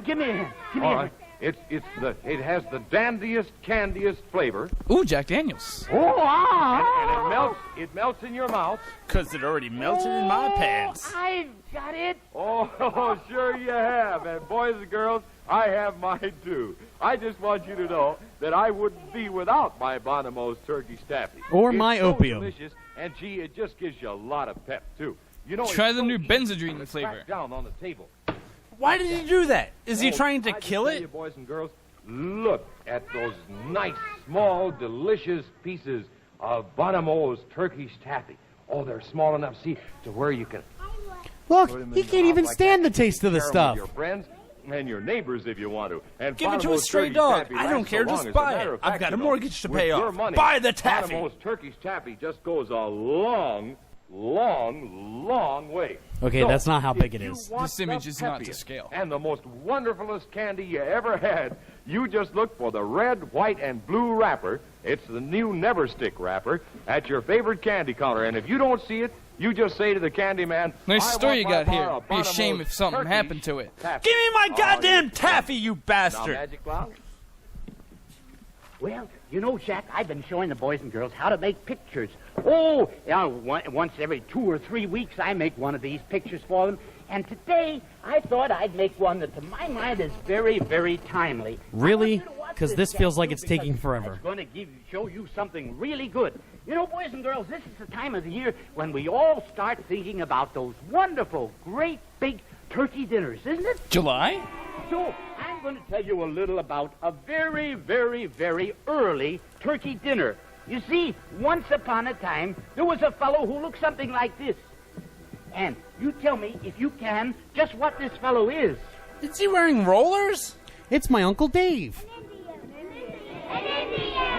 [SPEAKER 5] Give me a hint. Give me
[SPEAKER 1] All
[SPEAKER 5] a
[SPEAKER 1] right.
[SPEAKER 5] hint.
[SPEAKER 1] It has the dandiest, candiest flavor.
[SPEAKER 16] Ooh, Jack Daniels.
[SPEAKER 5] Oh,
[SPEAKER 1] And it melts in your mouth.
[SPEAKER 20] Because it already melted in my pants.
[SPEAKER 5] I've got it.
[SPEAKER 1] Oh, sure you have. And boys and girls, I have mine too. I just want you to know that I wouldn't be without my Bonomo's Turkey Taffy.
[SPEAKER 4] Or
[SPEAKER 1] It's
[SPEAKER 4] my
[SPEAKER 1] so
[SPEAKER 4] opium.
[SPEAKER 1] Delicious, and gee, it just gives you a lot of pep too. You know,
[SPEAKER 16] Try
[SPEAKER 1] it's
[SPEAKER 16] the
[SPEAKER 1] so
[SPEAKER 16] new
[SPEAKER 1] easy
[SPEAKER 16] Benzedrine
[SPEAKER 1] to
[SPEAKER 16] flavor.
[SPEAKER 1] crack down on the table.
[SPEAKER 20] Why did he do that? Is he
[SPEAKER 1] Oh,
[SPEAKER 20] trying to
[SPEAKER 1] I just
[SPEAKER 20] kill
[SPEAKER 1] tell
[SPEAKER 20] it?
[SPEAKER 1] You boys and girls, look at those nice, small, delicious pieces of Bonomo's Turkish Taffy. Oh, they're small enough, see, to where you can
[SPEAKER 4] Look,
[SPEAKER 1] put 'em
[SPEAKER 4] he
[SPEAKER 1] in
[SPEAKER 4] can't
[SPEAKER 1] your
[SPEAKER 4] even
[SPEAKER 1] mouth like
[SPEAKER 4] stand
[SPEAKER 1] that.
[SPEAKER 4] the taste of the
[SPEAKER 1] Share 'em
[SPEAKER 4] stuff.
[SPEAKER 1] with your friends. And your neighbors if you want to. And
[SPEAKER 20] Give it to a
[SPEAKER 1] Bonomo's
[SPEAKER 20] stray
[SPEAKER 1] Turkish
[SPEAKER 20] dog.
[SPEAKER 1] Taffy
[SPEAKER 20] I don't
[SPEAKER 1] lasts
[SPEAKER 20] care,
[SPEAKER 1] so long.
[SPEAKER 20] just
[SPEAKER 1] As a
[SPEAKER 20] buy
[SPEAKER 1] matter
[SPEAKER 20] it.
[SPEAKER 1] of fact,
[SPEAKER 20] I've got a
[SPEAKER 1] you know,
[SPEAKER 20] mortgage to
[SPEAKER 1] with
[SPEAKER 20] pay
[SPEAKER 1] your
[SPEAKER 20] off.
[SPEAKER 1] money,
[SPEAKER 20] Buy the taffy.
[SPEAKER 1] Bonomo's Turkish Taffy just goes a long, long way.
[SPEAKER 4] Okay,
[SPEAKER 1] So,
[SPEAKER 4] that's not how big
[SPEAKER 1] if
[SPEAKER 4] it
[SPEAKER 1] you
[SPEAKER 4] is.
[SPEAKER 1] want
[SPEAKER 20] This image
[SPEAKER 1] the
[SPEAKER 20] is not to
[SPEAKER 1] peppiest
[SPEAKER 20] scale.
[SPEAKER 1] And the most wonderfulest candy you ever had, you just look for the red, white, and blue wrapper. It's the new Never Stick wrapper at your favorite candy counter. And if you don't see it, you just say to the candy man,
[SPEAKER 20] Nice
[SPEAKER 1] "I
[SPEAKER 20] store
[SPEAKER 1] want
[SPEAKER 20] you
[SPEAKER 1] my
[SPEAKER 20] got
[SPEAKER 1] bar
[SPEAKER 20] here.
[SPEAKER 1] of
[SPEAKER 20] Be a shame
[SPEAKER 1] Bonomo's
[SPEAKER 20] if something
[SPEAKER 1] Turkish
[SPEAKER 20] happened to it.
[SPEAKER 1] Taffy."
[SPEAKER 20] Give me my
[SPEAKER 1] Oh,
[SPEAKER 20] goddamn
[SPEAKER 1] you-
[SPEAKER 20] taffy, you
[SPEAKER 1] Now,
[SPEAKER 20] bastard!
[SPEAKER 1] Magic Clown?
[SPEAKER 5] Well, you know, Jack, I've been showing the boys and girls how to make pictures. Oh, once every 2 or 3 weeks, I make one of these pictures for them. And today, I thought I'd make one that, to my mind, is very, very timely.
[SPEAKER 4] Really? Because this feels like it's taking forever.
[SPEAKER 5] It's going to show you something really good. You know, boys and girls, this is the time of the year when we all start thinking about those wonderful, great, big turkey dinners, isn't it?
[SPEAKER 20] July?
[SPEAKER 5] So, I'm going to tell you a little about a very, very, very early turkey dinner. You see, once upon a time, there was a fellow who looked something like this. And you tell me, if you can, just what this fellow is.
[SPEAKER 20] Is he wearing rollers?
[SPEAKER 4] It's my Uncle Dave.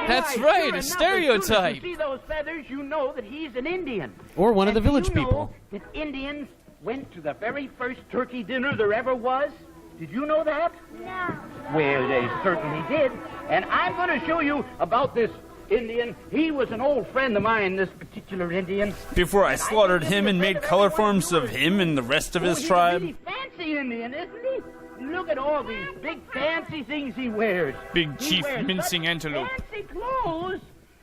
[SPEAKER 20] That's
[SPEAKER 5] Why,
[SPEAKER 20] right,
[SPEAKER 5] sure
[SPEAKER 20] a
[SPEAKER 5] enough, as
[SPEAKER 20] stereotype.
[SPEAKER 5] soon as you see those feathers, you know that he's an Indian.
[SPEAKER 4] Or one of the
[SPEAKER 5] And do
[SPEAKER 4] village
[SPEAKER 5] you know
[SPEAKER 4] people.
[SPEAKER 5] that Indians went to the very first turkey dinner there ever was? Did you know that?
[SPEAKER 3] No.
[SPEAKER 5] Well, they certainly did. And I'm going to show you about this Indian. He was an old friend of mine, this particular Indian.
[SPEAKER 20] Before I slaughtered him and made color forms of him and the rest of his
[SPEAKER 5] He's
[SPEAKER 20] tribe.
[SPEAKER 5] a really fancy Indian, isn't he? Look at all these big fancy things he wears.
[SPEAKER 20] Big
[SPEAKER 5] He
[SPEAKER 20] chief
[SPEAKER 5] wears
[SPEAKER 20] mincing
[SPEAKER 5] such
[SPEAKER 20] antelope.
[SPEAKER 5] fancy clothes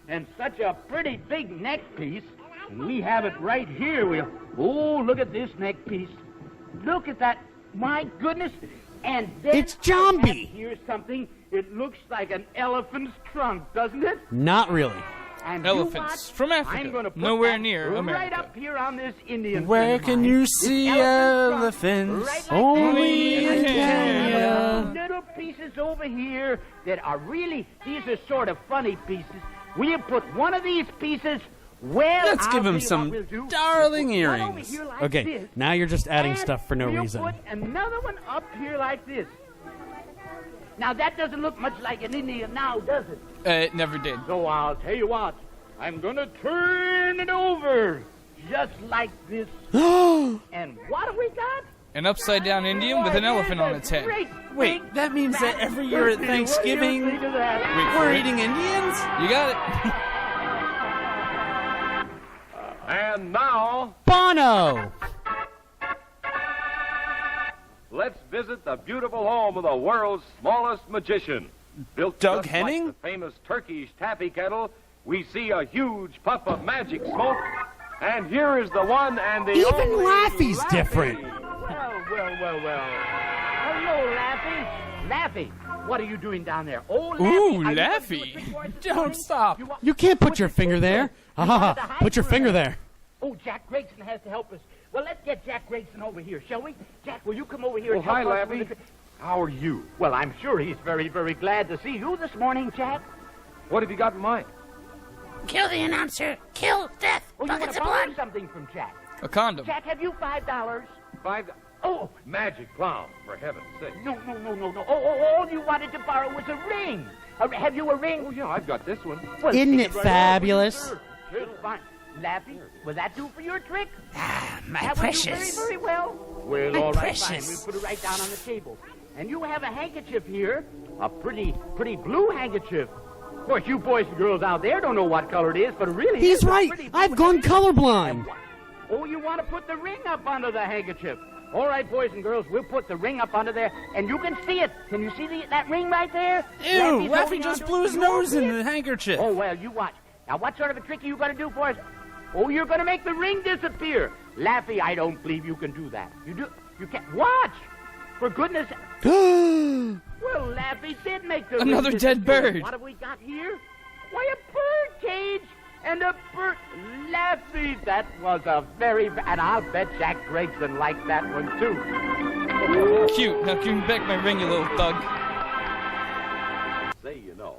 [SPEAKER 5] and such a pretty big neck piece. And we have it right here. Oh, look at this neck piece. Look at that. My goodness. And then
[SPEAKER 4] It's Jambi.
[SPEAKER 5] Here's something. It looks like an elephant's trunk, doesn't it?
[SPEAKER 4] Not really.
[SPEAKER 5] And you
[SPEAKER 20] Elephants
[SPEAKER 5] watch,
[SPEAKER 20] from Africa.
[SPEAKER 5] I'm gonna put
[SPEAKER 20] Nowhere
[SPEAKER 5] that
[SPEAKER 20] near
[SPEAKER 5] right
[SPEAKER 20] America.
[SPEAKER 5] up here on this Indian.
[SPEAKER 20] Where
[SPEAKER 5] friend of
[SPEAKER 20] can
[SPEAKER 5] mine.
[SPEAKER 20] you
[SPEAKER 5] This
[SPEAKER 20] see
[SPEAKER 5] elephant's trunk,
[SPEAKER 20] elephants?
[SPEAKER 5] right like
[SPEAKER 4] Only
[SPEAKER 5] that.
[SPEAKER 4] in
[SPEAKER 5] And
[SPEAKER 4] Kenya.
[SPEAKER 5] Little pieces over here that are really, these are sort of funny pieces. We'll put one of these pieces. Well,
[SPEAKER 20] Let's
[SPEAKER 5] I'll
[SPEAKER 20] give
[SPEAKER 5] tell
[SPEAKER 20] him
[SPEAKER 5] you
[SPEAKER 20] some
[SPEAKER 5] what we'll do.
[SPEAKER 20] darling
[SPEAKER 5] We'll put one over
[SPEAKER 20] earrings.
[SPEAKER 5] here like
[SPEAKER 4] Okay,
[SPEAKER 5] this,
[SPEAKER 4] now you're just adding
[SPEAKER 5] and
[SPEAKER 4] stuff for no
[SPEAKER 5] we'll
[SPEAKER 4] reason.
[SPEAKER 5] put another one up here like this. Now that doesn't look much like an Indian now, does it?
[SPEAKER 20] It never did.
[SPEAKER 5] So I'll tell you what, I'm gonna turn it over just like this. And what have we got?
[SPEAKER 20] An upside down Indian with an elephant on its head. Wait, that means that every year at Thanksgiving, we're eating Indians? You got it.
[SPEAKER 1] And now,
[SPEAKER 4] Bono!
[SPEAKER 1] let's visit the beautiful home of the world's smallest magician. Built
[SPEAKER 20] Doug
[SPEAKER 1] just
[SPEAKER 20] Henning?
[SPEAKER 1] like the famous Turkish taffy kettle, we see a huge puff of magic smoke. And here is the one and the
[SPEAKER 4] Even
[SPEAKER 1] only
[SPEAKER 4] Laffy's
[SPEAKER 1] Laffy.
[SPEAKER 4] different.
[SPEAKER 5] Well. Hello, Laffy. Laffy, what are you doing down there? Oh, Laffy.
[SPEAKER 20] Ooh,
[SPEAKER 5] are you gonna do a
[SPEAKER 20] Laffy.
[SPEAKER 5] trick for us this
[SPEAKER 20] Don't
[SPEAKER 5] morning?
[SPEAKER 20] stop.
[SPEAKER 4] You can't put your finger there. Put your finger there.
[SPEAKER 5] Oh, Jack Gregson has to help us. Well, let's get Jack Gregson over here, shall we? Jack, will you come over here
[SPEAKER 1] Well,
[SPEAKER 5] and help
[SPEAKER 1] hi,
[SPEAKER 5] us with
[SPEAKER 1] Laffy.
[SPEAKER 5] the...
[SPEAKER 1] How are you?
[SPEAKER 5] Well, I'm sure he's very, very glad to see you this morning, Jack.
[SPEAKER 1] What have you got in mind?
[SPEAKER 3] Kill the announcer. Kill death.
[SPEAKER 5] Oh, you want
[SPEAKER 3] Buckets
[SPEAKER 5] to
[SPEAKER 3] of
[SPEAKER 5] borrow
[SPEAKER 3] blood.
[SPEAKER 5] something from Jack?
[SPEAKER 20] A condom.
[SPEAKER 5] Jack, have you $5?
[SPEAKER 1] $5.
[SPEAKER 5] Oh,
[SPEAKER 1] Magic clown, for heaven's sake.
[SPEAKER 5] no. Oh, all you wanted to borrow was a ring. Have you a ring?
[SPEAKER 1] Oh, yeah, I've got this one.
[SPEAKER 5] Well,
[SPEAKER 4] Isn't
[SPEAKER 5] take
[SPEAKER 4] it
[SPEAKER 5] right
[SPEAKER 4] fabulous?
[SPEAKER 5] over. Sure, fine. Laffy, will that do for your trick?
[SPEAKER 3] My
[SPEAKER 5] That
[SPEAKER 3] precious.
[SPEAKER 5] would do very, very well. Well,
[SPEAKER 3] My
[SPEAKER 5] all right,
[SPEAKER 3] precious.
[SPEAKER 5] fine. We'll put it right down on the table. And you have a handkerchief here, a pretty blue handkerchief. Of course, you boys and girls out there don't know what color it is, but it really
[SPEAKER 4] He's
[SPEAKER 5] is a
[SPEAKER 4] right.
[SPEAKER 5] pretty blue
[SPEAKER 4] I've gone
[SPEAKER 5] handkerchief.
[SPEAKER 4] colorblind.
[SPEAKER 5] Oh, you want to put the ring up under the handkerchief? All right, boys and girls, we'll put the ring up under there, and you can see it. Can you see that ring right there?
[SPEAKER 20] Ew,
[SPEAKER 5] Laffy's
[SPEAKER 20] Laffy
[SPEAKER 5] holding
[SPEAKER 20] just
[SPEAKER 5] on to
[SPEAKER 20] blew
[SPEAKER 5] it.
[SPEAKER 20] his
[SPEAKER 5] You
[SPEAKER 20] nose
[SPEAKER 5] won't
[SPEAKER 20] in
[SPEAKER 5] see
[SPEAKER 20] the
[SPEAKER 5] it?
[SPEAKER 20] handkerchief.
[SPEAKER 5] Oh, well, you watch. Now, what sort of a trick are you going to do for us? Oh, you're going to make the ring disappear. Laffy, I don't believe you can do that. You can't. Watch! For goodness... Well, Laffy did make the
[SPEAKER 20] Another
[SPEAKER 5] ring
[SPEAKER 20] dead
[SPEAKER 5] disappear.
[SPEAKER 20] bird.
[SPEAKER 5] What have we got here? Why, a bird cage and a bird... Laffy, that was a very... And I'll bet Jack Gregson liked that one, too.
[SPEAKER 20] Cute. Now give me back my ring, you little thug.
[SPEAKER 1] Say, you know,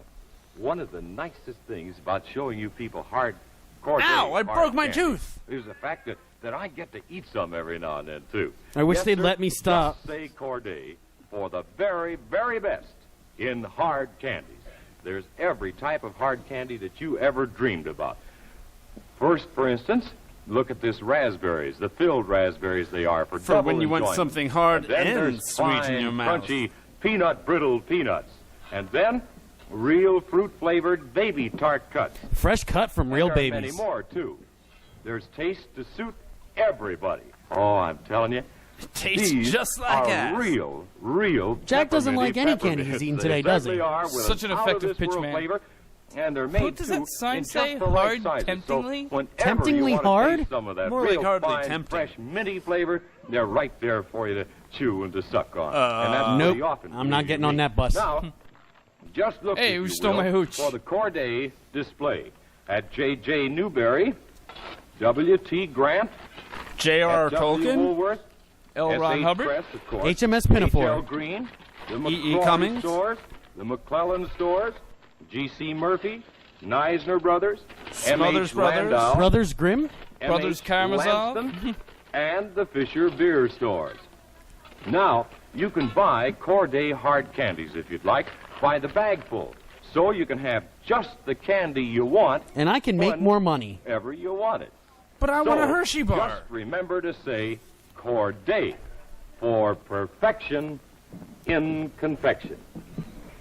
[SPEAKER 1] one of the nicest things about showing you people hardcore...
[SPEAKER 20] Ow, I broke my
[SPEAKER 1] candy
[SPEAKER 20] tooth.
[SPEAKER 1] is the fact that I get to eat some every now and then, too.
[SPEAKER 4] I wish
[SPEAKER 1] Yes,
[SPEAKER 4] they'd
[SPEAKER 1] sir,
[SPEAKER 4] let me stop.
[SPEAKER 1] Just say Corday, for the very, very best in hard candies. There's every type of hard candy that you ever dreamed about. First, for instance, look at this raspberries, the filled raspberries they are for double
[SPEAKER 20] when you want
[SPEAKER 1] enjoyment.
[SPEAKER 20] something hard
[SPEAKER 1] then
[SPEAKER 20] and
[SPEAKER 1] there's
[SPEAKER 20] sweet
[SPEAKER 1] fine,
[SPEAKER 20] in your mouth.
[SPEAKER 1] Crunchy, peanut brittle peanuts. And then real fruit-flavored baby tart cuts.
[SPEAKER 4] Fresh cut from real
[SPEAKER 1] There are
[SPEAKER 4] babies.
[SPEAKER 1] many more, too. There's taste to suit everybody. Oh, I'm telling you.
[SPEAKER 20] Tastes
[SPEAKER 1] these
[SPEAKER 20] just like
[SPEAKER 1] are
[SPEAKER 20] ass.
[SPEAKER 1] real
[SPEAKER 4] Jack doesn't like any candy he's eating today, does he?
[SPEAKER 20] Such an effective pitch man.
[SPEAKER 1] Flavor, and they're made
[SPEAKER 20] What does that sign
[SPEAKER 1] in
[SPEAKER 20] say?
[SPEAKER 1] just the right
[SPEAKER 20] Hard,
[SPEAKER 1] sizes.
[SPEAKER 20] temptingly?
[SPEAKER 1] So whenever
[SPEAKER 4] Temptingly
[SPEAKER 1] you want to
[SPEAKER 4] hard?
[SPEAKER 1] taste some of that
[SPEAKER 20] More
[SPEAKER 1] real
[SPEAKER 20] like hardly
[SPEAKER 1] fine,
[SPEAKER 20] tempting.
[SPEAKER 1] fresh, minty flavor, they're right there for you to chew and to suck on. And that's
[SPEAKER 4] nope.
[SPEAKER 1] pretty often
[SPEAKER 4] I'm not getting on that bus.
[SPEAKER 1] Now, just look,
[SPEAKER 20] Hey,
[SPEAKER 1] if
[SPEAKER 20] who
[SPEAKER 1] you
[SPEAKER 20] stole
[SPEAKER 1] will,
[SPEAKER 20] my hooch?
[SPEAKER 1] for the Corday display at J.J. Newberry, W.T. Grant,
[SPEAKER 20] J.R.R.
[SPEAKER 1] W.
[SPEAKER 20] Tolkien,
[SPEAKER 1] Woolworth,
[SPEAKER 20] L. Ron
[SPEAKER 1] S.H.
[SPEAKER 20] Hubbard,
[SPEAKER 1] Press, of course,
[SPEAKER 4] HMS Pinafore.
[SPEAKER 1] H.L. Green, the
[SPEAKER 20] E.E.
[SPEAKER 1] McCrawley
[SPEAKER 20] Cummings.
[SPEAKER 1] stores, the McClellan stores, G.C. Murphy, Neisner Brothers,
[SPEAKER 20] Smothers
[SPEAKER 1] M.H.
[SPEAKER 20] Brothers.
[SPEAKER 1] Landau,
[SPEAKER 4] Brothers Grimm?
[SPEAKER 20] Brothers
[SPEAKER 1] M.H.
[SPEAKER 20] Karamazov.
[SPEAKER 1] Lanston, and the Fisher Beer stores. Now, you can buy Corday hard candies if you'd like, by the bagful. So you can have just the candy you want.
[SPEAKER 4] And I can make more money.
[SPEAKER 1] Whenever you want it.
[SPEAKER 20] But I want a Hershey bar.
[SPEAKER 1] Just remember to say Corday for perfection in confection.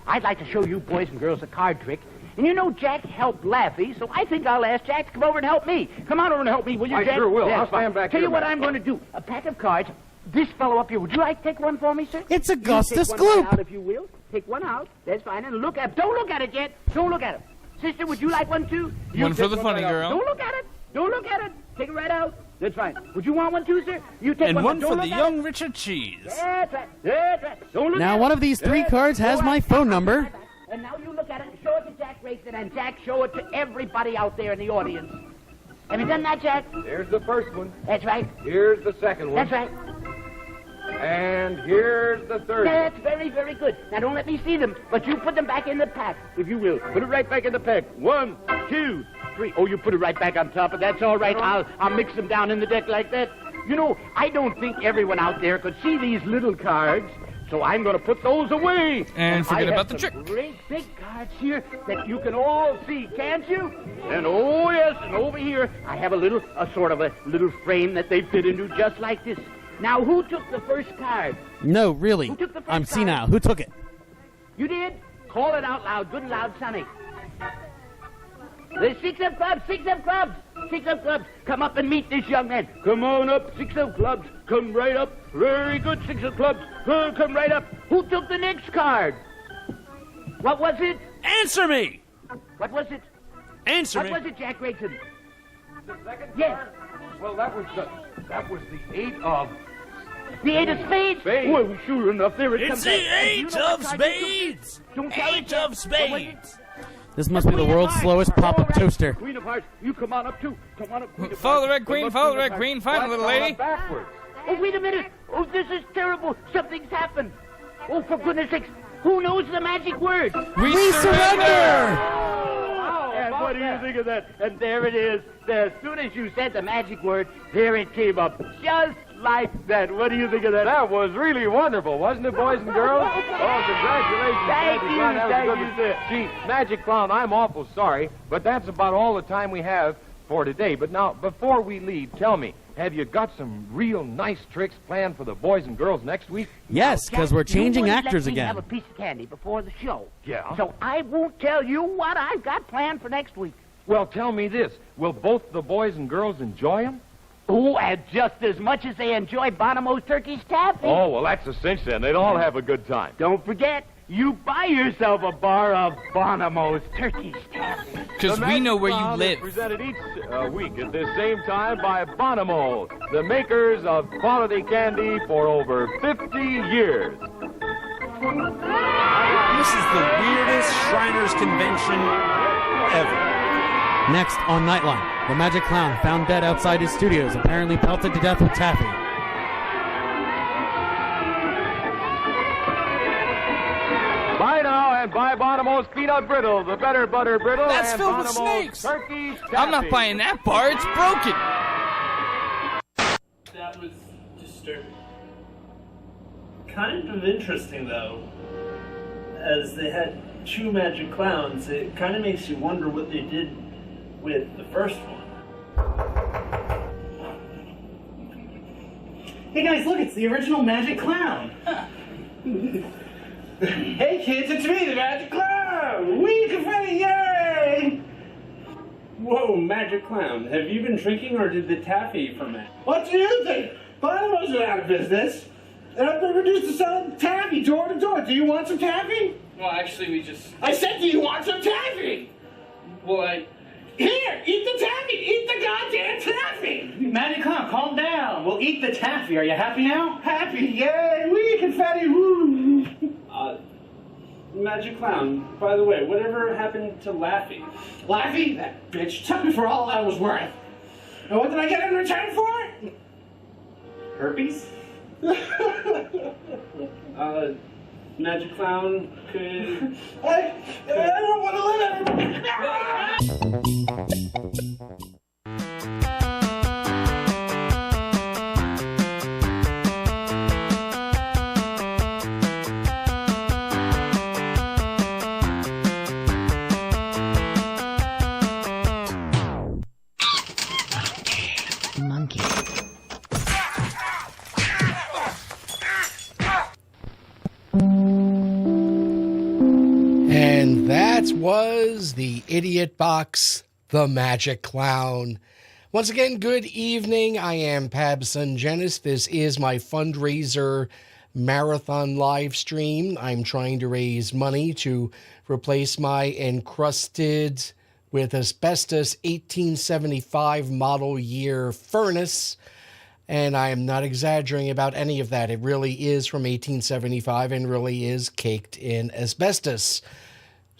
[SPEAKER 5] I'd like to show you boys and girls a card trick. And you know Jack helped Laffy, so I think I'll ask Jack to come over and help me. Come on over and help me, will you,
[SPEAKER 1] I
[SPEAKER 5] Jack?
[SPEAKER 1] sure will.
[SPEAKER 5] Yeah,
[SPEAKER 1] I'll stand back
[SPEAKER 5] Tell
[SPEAKER 1] here,
[SPEAKER 5] you what
[SPEAKER 1] Matt.
[SPEAKER 5] I'm going to do. A pack of cards. This fellow up here, would you like to take one for me, sir?
[SPEAKER 4] It's
[SPEAKER 5] You
[SPEAKER 4] Augustus
[SPEAKER 5] take one
[SPEAKER 4] Gloop.
[SPEAKER 5] right out, if you will. Take one out. That's fine. And look at. Don't look at it yet. Don't look at it. Sister, would you like one too? You
[SPEAKER 20] One for
[SPEAKER 5] take
[SPEAKER 20] the funny
[SPEAKER 5] right out.
[SPEAKER 20] girl.
[SPEAKER 5] Don't look at it. Don't look at it. Take it right out. That's fine. Would you want one too, sir? You take
[SPEAKER 20] And
[SPEAKER 5] one.
[SPEAKER 20] one
[SPEAKER 5] Don't
[SPEAKER 20] for
[SPEAKER 5] look
[SPEAKER 20] the
[SPEAKER 5] at
[SPEAKER 20] young
[SPEAKER 5] it.
[SPEAKER 20] Richard Cheese.
[SPEAKER 5] That's right. That's right. Don't look
[SPEAKER 4] Now,
[SPEAKER 5] at
[SPEAKER 4] one
[SPEAKER 5] it.
[SPEAKER 4] of these three
[SPEAKER 5] That's
[SPEAKER 4] cards has
[SPEAKER 5] right.
[SPEAKER 4] my phone number.
[SPEAKER 5] And now you look at it and show it to Jack Grayson, and Jack, show it to everybody out there in the audience. Have you done that, Jack?
[SPEAKER 1] Here's the first one.
[SPEAKER 5] That's right.
[SPEAKER 1] Here's the second one.
[SPEAKER 5] That's right.
[SPEAKER 1] And here's the third one.
[SPEAKER 5] That's very, very good. Now, don't let me see them, but you put them back in the pack, if you will. Put it right back in the pack. 1, 2, 3. Oh, you put it right back on top, but that's all right. I'll mix them down in the deck like that. You know, I don't think everyone out there could see these little cards, so I'm going to put those away.
[SPEAKER 20] And forget
[SPEAKER 5] I
[SPEAKER 20] about
[SPEAKER 5] have
[SPEAKER 20] the
[SPEAKER 5] some
[SPEAKER 20] trick.
[SPEAKER 5] great big cards here that you can all see, can't you? And oh yes, and over here I have a sort of a little frame that they fit into just like this. Now, who took the first card?
[SPEAKER 4] No, really.
[SPEAKER 5] Who took the first
[SPEAKER 4] I'm
[SPEAKER 5] card?
[SPEAKER 4] senile. Who took it?
[SPEAKER 5] You did? Call it out loud, good and loud, Sonny. There's 6 of clubs, 6 of clubs, 6 of clubs. Come up and meet this young man. Come on up, 6 of clubs. Come right up. Very good, 6 of clubs. Come right up. Who took the next card? What was it?
[SPEAKER 20] Answer me!
[SPEAKER 5] What was it?
[SPEAKER 20] Answer me!
[SPEAKER 5] What was it, Jack Grayson?
[SPEAKER 1] The second
[SPEAKER 5] Yes.
[SPEAKER 1] card? Well, that was the 8 of...
[SPEAKER 5] The 8 of spades?
[SPEAKER 1] Spades.
[SPEAKER 5] Well, sure enough, there it
[SPEAKER 20] It's
[SPEAKER 5] comes.
[SPEAKER 20] the
[SPEAKER 5] And you
[SPEAKER 20] 8
[SPEAKER 5] know what
[SPEAKER 20] of
[SPEAKER 5] card you took?
[SPEAKER 20] spades!
[SPEAKER 5] Don't tell it
[SPEAKER 20] 8
[SPEAKER 5] yet.
[SPEAKER 20] of
[SPEAKER 5] What was it?
[SPEAKER 20] spades!
[SPEAKER 4] This must be the world's slowest pop-up toaster.
[SPEAKER 5] Queen of hearts, you come on up too. Come on up. Queen of
[SPEAKER 20] Follow the
[SPEAKER 5] hearts.
[SPEAKER 20] red queen,
[SPEAKER 5] Come up,
[SPEAKER 20] follow the
[SPEAKER 5] Queen of
[SPEAKER 20] red
[SPEAKER 5] hearts.
[SPEAKER 20] queen, find a little lady.
[SPEAKER 1] Backwards.
[SPEAKER 5] Oh, wait a minute. Oh, this is terrible. Something's happened. Oh, for goodness sakes. Who knows the magic word?
[SPEAKER 20] We surrender!
[SPEAKER 5] And what do you think of that? And there it is. As soon as you said the magic word, there it came up. Just like that. What do you think of that?
[SPEAKER 1] That was really wonderful, wasn't it, boys and girls? Oh, congratulations,
[SPEAKER 5] Thank
[SPEAKER 1] Magic
[SPEAKER 5] you,
[SPEAKER 1] Clown. That was
[SPEAKER 5] thank
[SPEAKER 1] good.
[SPEAKER 5] you, sir.
[SPEAKER 1] Gee, Magic Clown, I'm awful sorry, but that's about all the time we have for today. But now, before we leave, tell me, have you got some real nice tricks planned for the boys and girls next week?
[SPEAKER 4] Yes, because we're changing
[SPEAKER 5] You wouldn't
[SPEAKER 4] actors
[SPEAKER 5] let me
[SPEAKER 4] again.
[SPEAKER 5] have a piece of candy before the show.
[SPEAKER 1] Yeah.
[SPEAKER 5] So I won't tell you what I've got planned for next week.
[SPEAKER 1] Well, tell me this. Will both the boys and girls enjoy them?
[SPEAKER 5] Oh, and just as much as they enjoy Bonomo's Turkey's taffy.
[SPEAKER 1] Oh, well, that's a cinch then. They'd all have a good time.
[SPEAKER 5] Don't forget, you buy yourself a bar of Bonomo's Turkey's taffy.
[SPEAKER 20] Because
[SPEAKER 1] The
[SPEAKER 20] we know where you
[SPEAKER 1] Magic Clown
[SPEAKER 20] live.
[SPEAKER 1] is presented each week at this same time by Bonomo, the makers of quality candy for over 50 years.
[SPEAKER 20] This is the weirdest Shriners convention ever.
[SPEAKER 4] Next on Nightline, the Magic Clown found dead outside his studios, apparently pelted to death with taffy.
[SPEAKER 1] Buy now and buy Bonomo's Peanut Brittle, the better butter brittle.
[SPEAKER 20] That's
[SPEAKER 1] and
[SPEAKER 20] filled with
[SPEAKER 1] Bonomo's
[SPEAKER 20] snakes.
[SPEAKER 1] Turkey
[SPEAKER 20] I'm not
[SPEAKER 1] Taffy.
[SPEAKER 20] buying that bar, it's broken.
[SPEAKER 19] That was disturbing. kind of interesting, though. As they had 2 magic clowns, it kind of makes you wonder what they did with the first one.
[SPEAKER 7] Hey guys, look, it's the original magic clown.
[SPEAKER 19] Hey kids, it's me, the Magic Clown! Wee confetti, yay! Whoa, Magic Clown, have you been drinking or did the taffy ferment?
[SPEAKER 7] What do you think? Bonnemo's are out of business. And I've been reduced to selling taffy door to door. Do you want some taffy?
[SPEAKER 19] Well, actually,
[SPEAKER 7] I said, do you want some taffy?
[SPEAKER 19] Well,
[SPEAKER 7] Here, eat the taffy! Eat the goddamn taffy! Magic Clown, calm down. We'll eat the taffy. Are you happy now? Happy, yay! Wee, confetti, woo!
[SPEAKER 19] Magic Clown, by the way, whatever happened to Laffy?
[SPEAKER 7] Laffy? That bitch took me for all I was worth. And what did I get in return for it?
[SPEAKER 19] Herpes? Magic Clown could...
[SPEAKER 7] I don't want to live
[SPEAKER 6] Monkey.
[SPEAKER 14] And that was the Idiot Box, the Magic Clown. Once again, good evening. I am pabsungenis. This is my fundraiser marathon live stream. I'm trying to raise money to replace my encrusted with asbestos 1875 model year furnace. And I am not exaggerating about any of that. It really is from 1875 and really is caked in asbestos.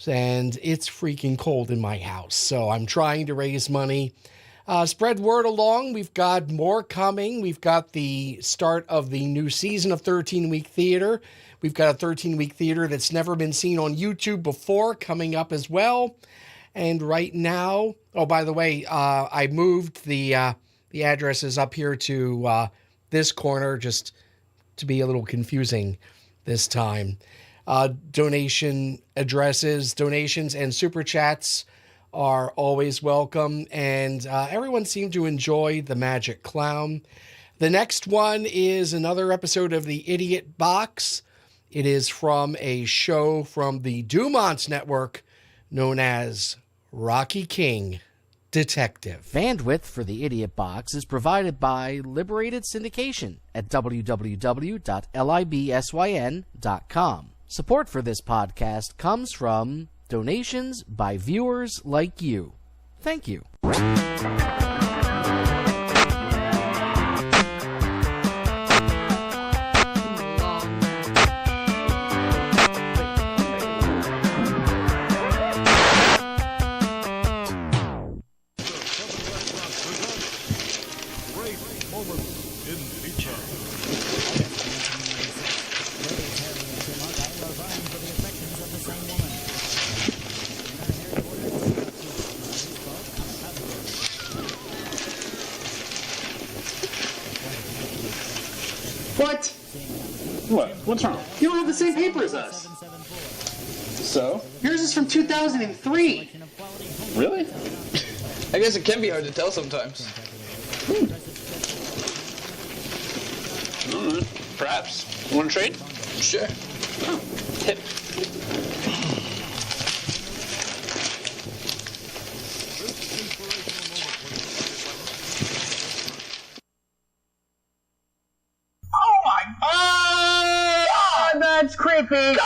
[SPEAKER 14] And it's freaking cold in my house. So I'm trying to raise money. Spread word along. We've got more coming. We've got the start of the new season of 13-Week Theater. We've got a 13-week theater that's never been seen on YouTube before coming up as well. And right now, oh, by the way, I moved the addresses up here to this corner just to be a little confusing this time. Donation addresses, donations, and super chats are always welcome. And everyone seemed to enjoy the Magic Clown. The next one is another episode of the Idiot Box. It is from a show from the Dumont Network known as Rocky King Detective.
[SPEAKER 2] Bandwidth for the Idiot Box is provided by Liberated Syndication at www.libsyn.com. Support for this podcast comes from donations by viewers like you. Thank you.
[SPEAKER 9] What? What? What's wrong? You don't have the same paper as us. So? Yours is from 2003.
[SPEAKER 11] Really? I guess it can be hard to tell sometimes. All right. Perhaps. You want to trade? Sure. Oh. Hip.
[SPEAKER 9] That's creepy.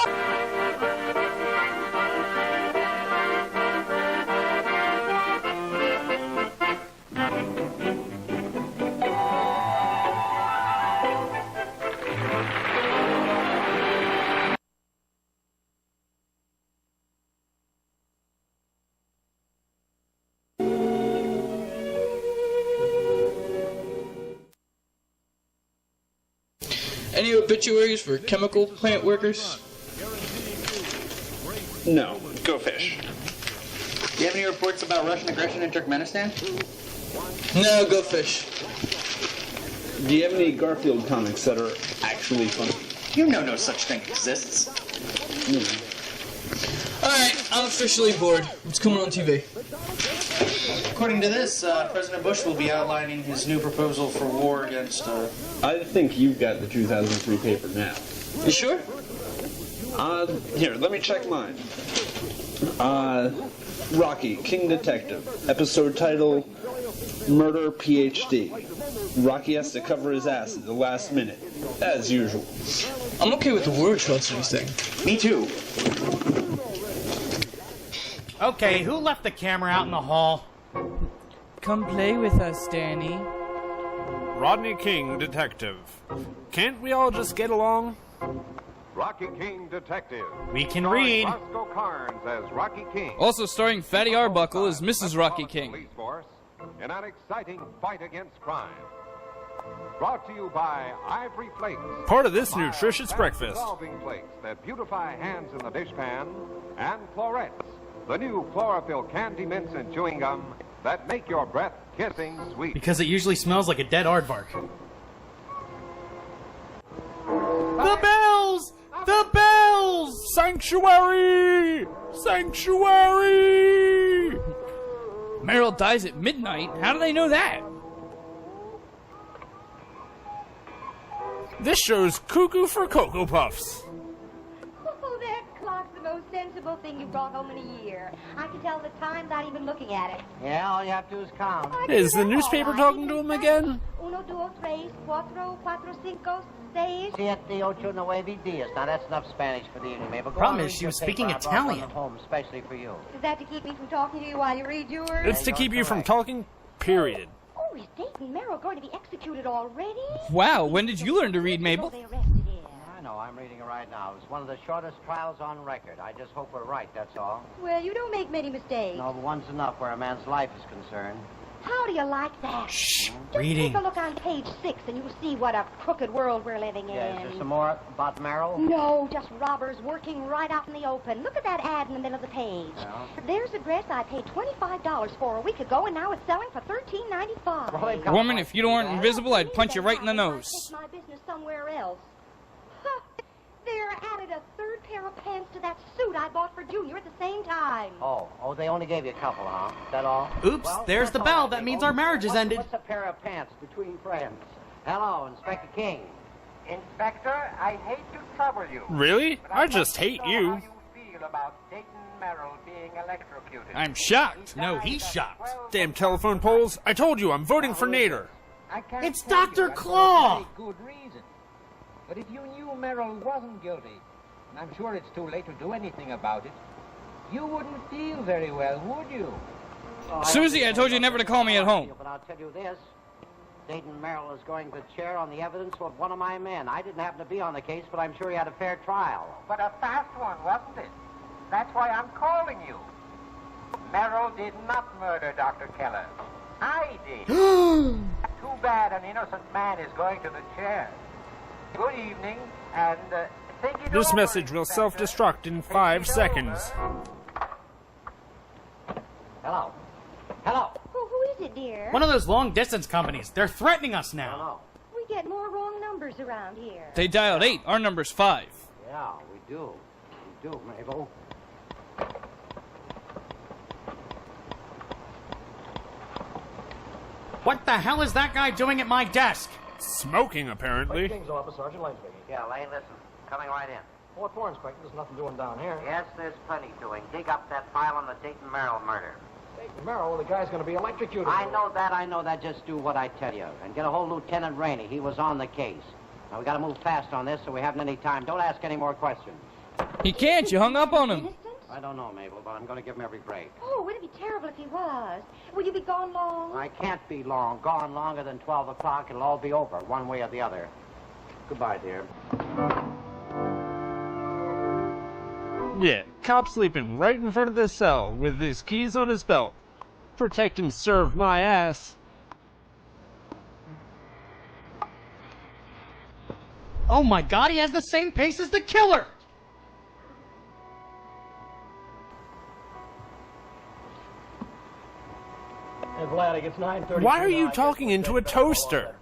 [SPEAKER 11] Any obituaries for chemical plant workers?
[SPEAKER 9] No. Go fish. Do you have any reports about Russian aggression in Turkmenistan?
[SPEAKER 11] No, go fish.
[SPEAKER 9] Do you have any Garfield comics that are actually funny? You know no such thing exists.
[SPEAKER 11] Alright, I'm officially bored. What's coming on TV?
[SPEAKER 9] According to this, President Bush will be outlining his new proposal for war against,
[SPEAKER 19] I think you've got the 2003 paper now.
[SPEAKER 11] You sure?
[SPEAKER 19] Here, let me check mine. Rocky, King Detective. Episode title, Murder PhD. Rocky has to cover his ass at the last minute, as usual.
[SPEAKER 11] I'm okay with the word atrocities thing.
[SPEAKER 9] Me too.
[SPEAKER 4] Okay, who left the camera out in the hall?
[SPEAKER 20] Come play with us, Danny.
[SPEAKER 6] Rodney King, Detective. Can't we all just get along?
[SPEAKER 1] Rocky King Detective.
[SPEAKER 4] We can read.
[SPEAKER 1] Roscoe Carnes as Rocky King.
[SPEAKER 20] Also starring Fatty Arbuckle as Mrs. Rocky King.
[SPEAKER 1] Police force in an exciting fight against crime. Brought to you by Ivory Flakes.
[SPEAKER 6] Part of this nutritious breakfast.
[SPEAKER 1] Dissolving flakes that beautify hands in the dishpan, and Florettes, the new chlorophyll candy mints and chewing gum that make your breath kissing sweet.
[SPEAKER 4] Because it usually smells like a dead aardvark. The bells! The bells!
[SPEAKER 6] Sanctuary! Sanctuary!
[SPEAKER 20] Meryl dies at midnight. How do they know that?
[SPEAKER 6] This show's cuckoo for Cocoa Puffs.
[SPEAKER 10] Oh, that clock's the most sensible thing you've brought home in a year. I can tell the time without even looking at it.
[SPEAKER 5] Yeah, all you have to do is count.
[SPEAKER 6] Is the newspaper talking to him again?
[SPEAKER 10] Uno, dos, tres, cuatro, cuatro, cinco, seis.
[SPEAKER 5] Siete, ocho, nueve, diez. Now, that's enough Spanish for the evening, Mabel. Go
[SPEAKER 4] Problem
[SPEAKER 5] on,
[SPEAKER 4] is,
[SPEAKER 5] read
[SPEAKER 4] she
[SPEAKER 5] your
[SPEAKER 4] was speaking
[SPEAKER 5] paper. I brought one
[SPEAKER 4] Italian.
[SPEAKER 5] at home, especially for you.
[SPEAKER 10] Is that to keep me from talking to you while you read yours?
[SPEAKER 6] It's to keep you from talking, period.
[SPEAKER 10] Oh, is Dayton Merrill going to be executed already?
[SPEAKER 20] Wow, when did you learn to read, Mabel?
[SPEAKER 5] I know, I'm reading it right now. It's one of the shortest trials on record. I just hope we're right, that's all.
[SPEAKER 10] Well, you don't make many mistakes.
[SPEAKER 5] No, but one's enough where a man's life is concerned.
[SPEAKER 10] How do you like that?
[SPEAKER 5] Shh,
[SPEAKER 10] Just
[SPEAKER 5] reading.
[SPEAKER 10] take a look on page 6 and you'll see what a crooked world we're living in.
[SPEAKER 5] Yeah, is there some more about Merrill?
[SPEAKER 10] No, just robbers working right out in the open. Look at that ad in the middle of the page.
[SPEAKER 5] Yeah.
[SPEAKER 10] There's a dress I paid $25 for a week ago, and now it's selling for $13.95.
[SPEAKER 20] Woman, if you weren't invisible, I'd punch you right in the nose.
[SPEAKER 10] Take my business somewhere else. Huh. They're added a third pair of pants to that suit I bought for Junior at the same time.
[SPEAKER 5] Oh, they only gave you a couple, huh? Is that all?
[SPEAKER 4] Oops,
[SPEAKER 5] Well,
[SPEAKER 4] there's
[SPEAKER 5] that's
[SPEAKER 4] the
[SPEAKER 5] all
[SPEAKER 4] bell.
[SPEAKER 5] right,
[SPEAKER 4] That means
[SPEAKER 5] Mabel.
[SPEAKER 4] our marriage has ended.
[SPEAKER 5] What's a pair of pants between friends? Hello, Inspector King. Inspector, I hate to trouble you.
[SPEAKER 6] Really? I just hate you.
[SPEAKER 5] Feel about Dayton Merrill being electrocuted.
[SPEAKER 6] I'm shocked.
[SPEAKER 4] No, he's shocked.
[SPEAKER 6] Damn telephone poles. I told you, I'm voting for Nader.
[SPEAKER 4] It's Dr. Claw!
[SPEAKER 5] Good reason. But if you knew Merrill wasn't guilty, and I'm sure it's too late to do anything about it, you wouldn't feel very well, would you?
[SPEAKER 20] Susie, I told you never to call me at home.
[SPEAKER 5] But I'll tell you this. Dayton Merrill is going to chair on the evidence of one of my men. I didn't happen to be on the case, but I'm sure he had a fair trial. But a fast one, wasn't it? That's why I'm calling you. Merrill did not murder Dr. Keller. I did. Too bad an innocent man is going to the chair. Good evening, and think it
[SPEAKER 6] This
[SPEAKER 5] over,
[SPEAKER 6] message will self-destruct in 5 seconds.
[SPEAKER 5] Hello. Hello.
[SPEAKER 10] Who is it, dear?
[SPEAKER 4] One of those long-distance companies. They're threatening us now.
[SPEAKER 10] We get more wrong numbers around here.
[SPEAKER 20] They dialed 8. Our number's 5.
[SPEAKER 5] Yeah, we do. We do, Mabel.
[SPEAKER 4] What the hell is that guy doing at my desk?
[SPEAKER 6] Smoking, apparently.
[SPEAKER 5] King's office, Sergeant Lane speaking. Yeah, Lane, listen. Coming right in. What for, Inspector? There's nothing doing down here. Yes, there's plenty doing. Dig up that file on the Dayton Merrill murder. Dayton Merrill? The guy's going to be electrocuted. I know that. Just do what I tell you. And get a hold of Lieutenant Rainey. He was on the case. Now, we got to move fast on this, so we haven't any time. Don't ask any more questions.
[SPEAKER 20] He can't. You hung up on him.
[SPEAKER 5] I don't know, Mabel, but I'm going to give him every break.
[SPEAKER 10] Oh, would it be terrible if he was? Will you be gone long?
[SPEAKER 5] I can't be long. Gone longer than 12 o'clock. It'll all be over, one way or the other. Goodbye, dear.
[SPEAKER 6] Yeah, cop sleeping right in front of the cell with his keys on his belt. Protect and serve my ass.
[SPEAKER 4] Oh my god, he has the same pace as the killer!
[SPEAKER 5] Hey, Vlad, it's 9:30.
[SPEAKER 6] Why are you talking into a toaster?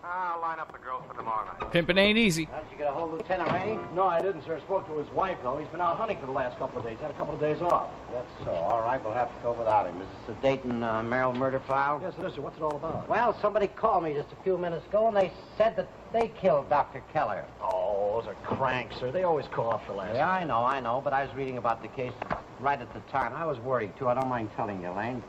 [SPEAKER 5] I'll line up the girls for tomorrow night.
[SPEAKER 20] Pimpin' ain't easy.
[SPEAKER 5] How'd you
[SPEAKER 24] you get a hold of Lieutenant Rainey?
[SPEAKER 8] No, I didn't, sir. I spoke to his wife, though. He's been out hunting for the last couple of days. Had a couple of days off.
[SPEAKER 24] That's so. All right, we'll have to go without him. Is this the Dayton Merrill murder file?
[SPEAKER 8] Yes, it is, sir. What's it all about?
[SPEAKER 24] Well, somebody called me just a few minutes ago, and they said that they killed Dr. Keller.
[SPEAKER 8] Oh, those are cranks, sir. They always call off the last.
[SPEAKER 24] Yeah, I know, but I was reading about the case right at the time. I was worried, too. I don't mind telling you, Lane.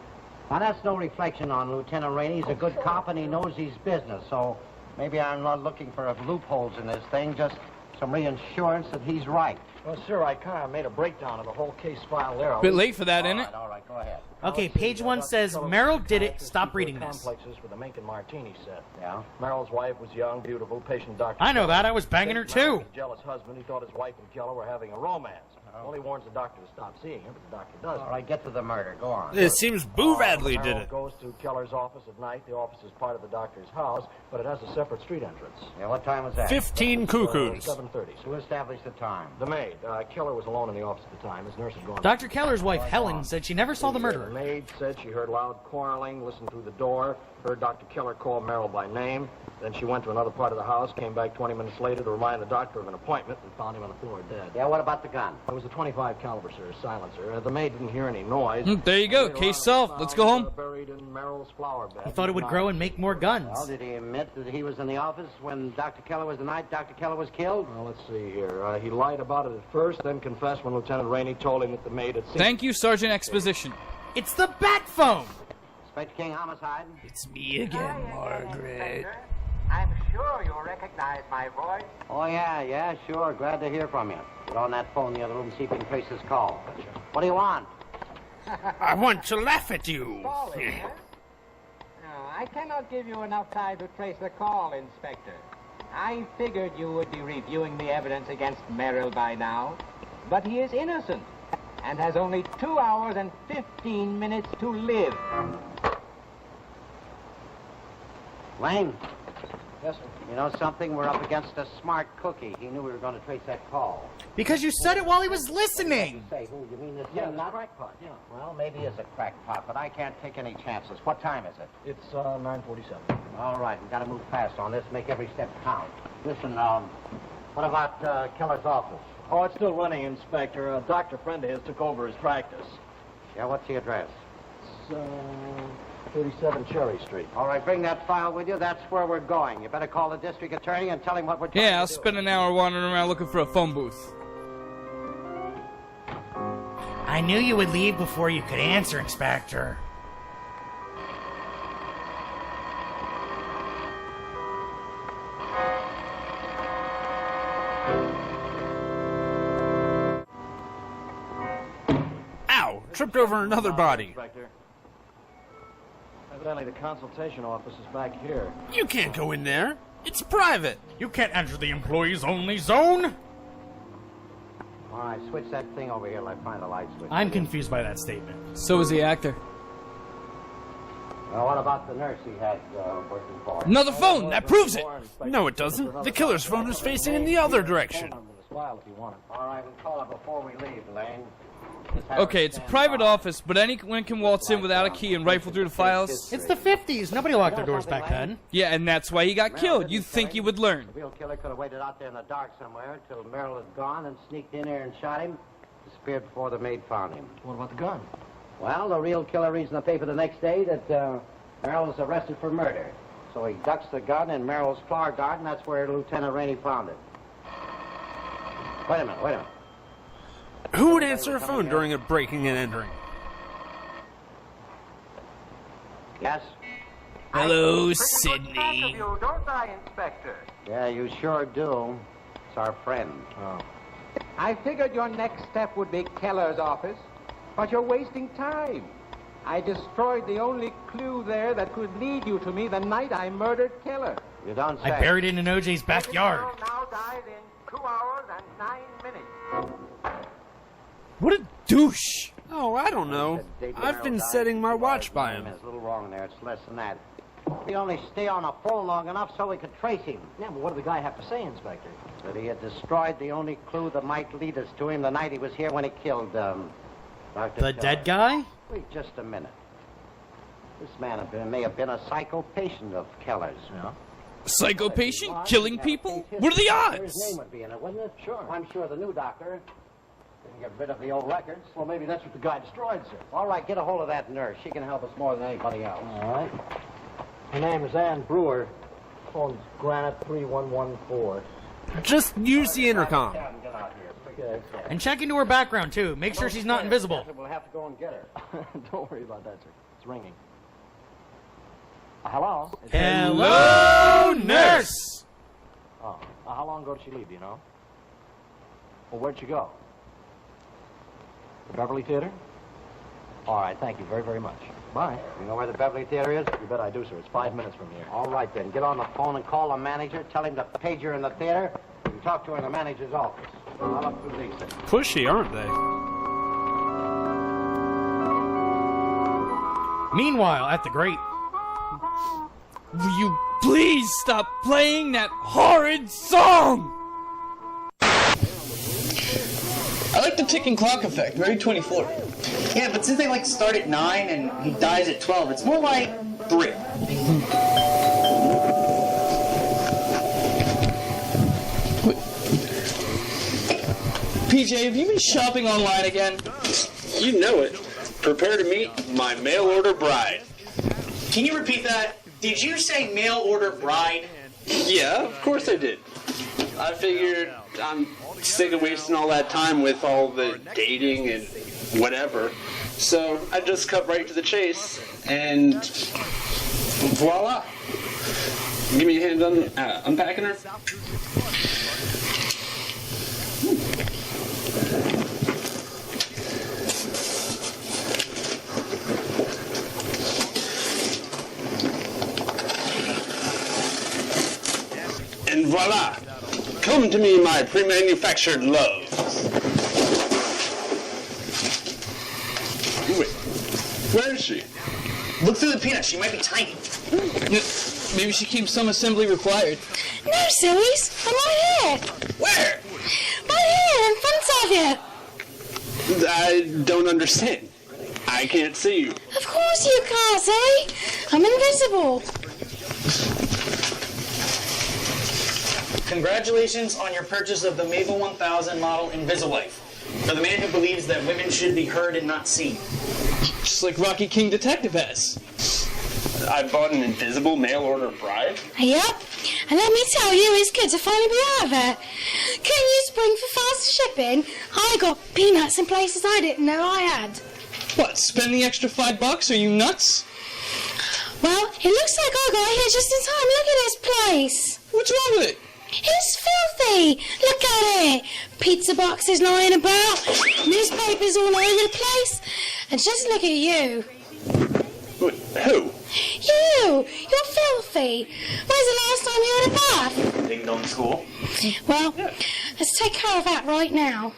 [SPEAKER 24] Now, that's no reflection on Lieutenant Rainey. He's a good cop, and he knows his business, so maybe I'm not looking for loopholes in this thing, just some reassurance that he's right.
[SPEAKER 8] Well, sir, I kind of made a breakdown of the whole case file there.
[SPEAKER 20] Bit late for that, isn't it?
[SPEAKER 24] All right, go ahead.
[SPEAKER 4] Okay, page 1 says Merrill did it. Stop reading this.
[SPEAKER 8] Complexes for the Mink and Martini set.
[SPEAKER 24] Yeah?
[SPEAKER 8] Merrill's wife was young, beautiful, patient doctor.
[SPEAKER 4] I know that. I was banging her, too.
[SPEAKER 8] Jealous husband. He thought his wife and Keller were having a romance. Well, he warns the doctor to stop seeing him, but the doctor doesn't.
[SPEAKER 24] All right, get to the murder. Go on.
[SPEAKER 20] It seems Boo Radley did
[SPEAKER 8] Merrill
[SPEAKER 20] it.
[SPEAKER 8] goes to Keller's office at night. The office is part of the doctor's house, but it has a separate street entrance.
[SPEAKER 24] Yeah, what time was that?
[SPEAKER 20] 15 cuckoos.
[SPEAKER 8] 7:30.
[SPEAKER 24] Who established the time?
[SPEAKER 8] The maid. Keller was alone in the office at the time. His nurse had gone.
[SPEAKER 4] Dr. Keller's wife, Helen, said she never saw the
[SPEAKER 8] The
[SPEAKER 4] murderer.
[SPEAKER 8] maid said she heard loud quarreling, listened through the door, heard Dr. Keller call Merrill by name. Then she went to another part of the house, came back 20 minutes later to remind the doctor of an appointment, and found him on the floor dead.
[SPEAKER 24] Yeah, what about the gun?
[SPEAKER 8] It was a .25 caliber, sir, a silencer. The maid didn't hear any noise.
[SPEAKER 20] There you go.
[SPEAKER 8] Later
[SPEAKER 20] Case
[SPEAKER 8] on,
[SPEAKER 20] solved. Let's go home.
[SPEAKER 8] Buried in Merrill's flower bed.
[SPEAKER 4] He thought it would grow and make more guns.
[SPEAKER 24] Well, did he admit that he was in the office when Dr. Keller was the night Dr. Keller was killed?
[SPEAKER 8] Well, let's see here. He lied about it at first, then confessed when Lieutenant Rainey told him that the maid had seen
[SPEAKER 20] Thank you, Sergeant Exposition.
[SPEAKER 4] It's the bat phone!
[SPEAKER 24] Inspector King, homicide.
[SPEAKER 20] It's me again, Margaret.
[SPEAKER 24] I'm sure you'll recognize my voice. Oh, yeah, sure. Glad to hear from you. Get on that phone in the other room and see if you can trace this call. What do you want?
[SPEAKER 20] I want to laugh at you.
[SPEAKER 24] Calling, huh?
[SPEAKER 12] No, I cannot give you enough time to trace the call, Inspector. I figured you would be reviewing the evidence against Merrill by now, but he is innocent and has only 2 hours and 15 minutes to live.
[SPEAKER 24] Lane.
[SPEAKER 8] Yes, sir.
[SPEAKER 24] You know something? We're up against a smart cookie. He knew we were going to trace that call.
[SPEAKER 4] Because you said it while he was listening.
[SPEAKER 24] Say, who? You mean this
[SPEAKER 8] Yeah,
[SPEAKER 24] thing?
[SPEAKER 8] this crackpot, yeah.
[SPEAKER 24] Well, maybe it's a crackpot, but I can't take any chances. What time is it?
[SPEAKER 8] It's 9:47.
[SPEAKER 24] All right, we've got to move fast on this. Make every step count. Listen, what about Keller's office?
[SPEAKER 8] Oh, it's still running, Inspector. A doctor friend of his took over his practice.
[SPEAKER 24] Yeah, what's the address?
[SPEAKER 8] It's 37 Cherry Street.
[SPEAKER 24] All right, bring that file with you. That's where we're going. You better call the district attorney and tell him what we're trying
[SPEAKER 20] Yeah, I'll
[SPEAKER 8] to do.
[SPEAKER 20] spend an hour wandering around looking for a phone booth.
[SPEAKER 4] I knew you would leave before you could answer, Inspector.
[SPEAKER 20] Ow! Tripped over another body.
[SPEAKER 8] Inspector. Evidently, the consultation office is back here.
[SPEAKER 20] You can't go in there. It's private.
[SPEAKER 4] You can't enter the employees-only zone.
[SPEAKER 24] All right, switch that thing over here till I find the light switch.
[SPEAKER 4] I'm confused by that statement.
[SPEAKER 20] So is the actor.
[SPEAKER 24] Well, what about the nurse he had working for him?
[SPEAKER 20] Another phone! That proves it! No, it doesn't. The killer's phone is facing in the other direction.
[SPEAKER 24] All right, we'll call it before we leave, Lane.
[SPEAKER 20] Okay, it's a private office, but anyone can waltz in without a key and rifle through the files.
[SPEAKER 4] It's the 50s. Nobody locked their doors back then.
[SPEAKER 20] Yeah, and that's why he got killed. You'd think he would learn.
[SPEAKER 24] The real killer could have waited out there in the dark somewhere till Merrill had gone and sneaked in there and shot him. Disappeared before the maid found him.
[SPEAKER 8] What about the gun?
[SPEAKER 24] Well, the real killer reads in the paper the next day that Merrill was arrested for murder. So he ducks the gun in Merrill's flower garden. That's where Lieutenant Rainey found it. Wait a minute.
[SPEAKER 20] Who would answer a phone during a breaking and entering?
[SPEAKER 24] Yes?
[SPEAKER 20] Hello, Sydney.
[SPEAKER 24] You, don't I, Inspector? Yeah, you sure do. It's our friend.
[SPEAKER 12] Oh. I figured your next step would be Keller's office, but you're wasting time. I destroyed the only clue there that could lead you to me the night I murdered Keller.
[SPEAKER 24] You don't say.
[SPEAKER 4] I buried it in OJ's backyard.
[SPEAKER 12] Now died in 2 hours and 9 minutes.
[SPEAKER 20] What a douche. Oh, I don't know. I've been setting my watch by him.
[SPEAKER 24] It's a little wrong there. It's less than that. We only stay on the phone long enough so we could trace him.
[SPEAKER 8] Yeah, but what did the guy have to say, Inspector?
[SPEAKER 24] That he had destroyed the only clue that might lead us to him the night he was here when he killed, Dr.
[SPEAKER 4] The
[SPEAKER 24] Keller.
[SPEAKER 4] dead guy?
[SPEAKER 24] Wait just a minute. This man may have been a psycho patient of Keller's.
[SPEAKER 8] Yeah.
[SPEAKER 20] Psycho patient? Killing people? What are the
[SPEAKER 8] His
[SPEAKER 20] odds?
[SPEAKER 8] name would be in it, wouldn't it? Sure. I'm sure the new doctor didn't get rid of the old records. Well, maybe that's what the guy destroyed, sir. All right, get a hold of that nurse. She can help us more than anybody else. All right. Her name is Ann Brewer. Phone's Granite 3114.
[SPEAKER 4] Just use the intercom.
[SPEAKER 8] Get out here.
[SPEAKER 4] And check into her background, too. Make sure she's not invisible.
[SPEAKER 8] We'll have to go and get her. Don't worry about that, sir. It's ringing. Hello?
[SPEAKER 4] Hello, nurse!
[SPEAKER 8] Oh, how long ago did she leave, do you know? Well, where'd she go? The Beverly Theater? All right, thank you very, very much. Bye. You know where the Beverly Theater is? You bet I do, sir. It's 5 minutes from here. All right, then. Get on the phone and call the manager. Tell him to page her in the theater. You can talk to her in the manager's office. I'll up through these things.
[SPEAKER 6] Pushy, aren't they?
[SPEAKER 4] Meanwhile, at the Great...
[SPEAKER 20] Will you please stop playing that horrid song?
[SPEAKER 11] I like the ticking clock effect, very 24. Yeah, but since they like start at 9 and he dies at 12, it's more like 3. PJ, have you been shopping online again?
[SPEAKER 9] You know it. Prepare to meet my mail order bride.
[SPEAKER 11] Can you repeat that? Did you say mail order bride?
[SPEAKER 9] Yeah, of course I did. I figured I'm sick of wasting all that time with all the dating and whatever. So I just cut right to the chase, and voila. Give me a hand on unpacking her. And voila! Come to me, my pre-manufactured love. Wait, where is she?
[SPEAKER 11] Look through the peanuts, she might be tiny. Maybe she keeps some assembly required.
[SPEAKER 3] No, sillies. I'm right here.
[SPEAKER 11] Where?
[SPEAKER 3] Right here, in front of you.
[SPEAKER 9] I don't understand. I can't see you.
[SPEAKER 3] Of course you can't, silly. I'm invisible.
[SPEAKER 11] Congratulations on your purchase of the Mabel 1000 model Invisilife. For the man who believes that women should be heard and not seen.
[SPEAKER 9] Just like Rocky King Detective has. I bought an invisible mail order bride?
[SPEAKER 3] Yep. And let me tell you, it's good to finally be out of it. Can you spring for fast shipping? I got peanuts in places I didn't know I had.
[SPEAKER 11] What, spend the extra $5? Are you nuts?
[SPEAKER 3] Well, it looks like I got here just in time. Look at this place.
[SPEAKER 11] What's wrong with it?
[SPEAKER 3] It's filthy. Look at it. Pizza boxes lying about, newspapers all over the place. And just look at you.
[SPEAKER 9] Who?
[SPEAKER 3] You. You're filthy. When's the last time you had a bath?
[SPEAKER 11] Ding dong school.
[SPEAKER 3] Well, let's take care of that right now.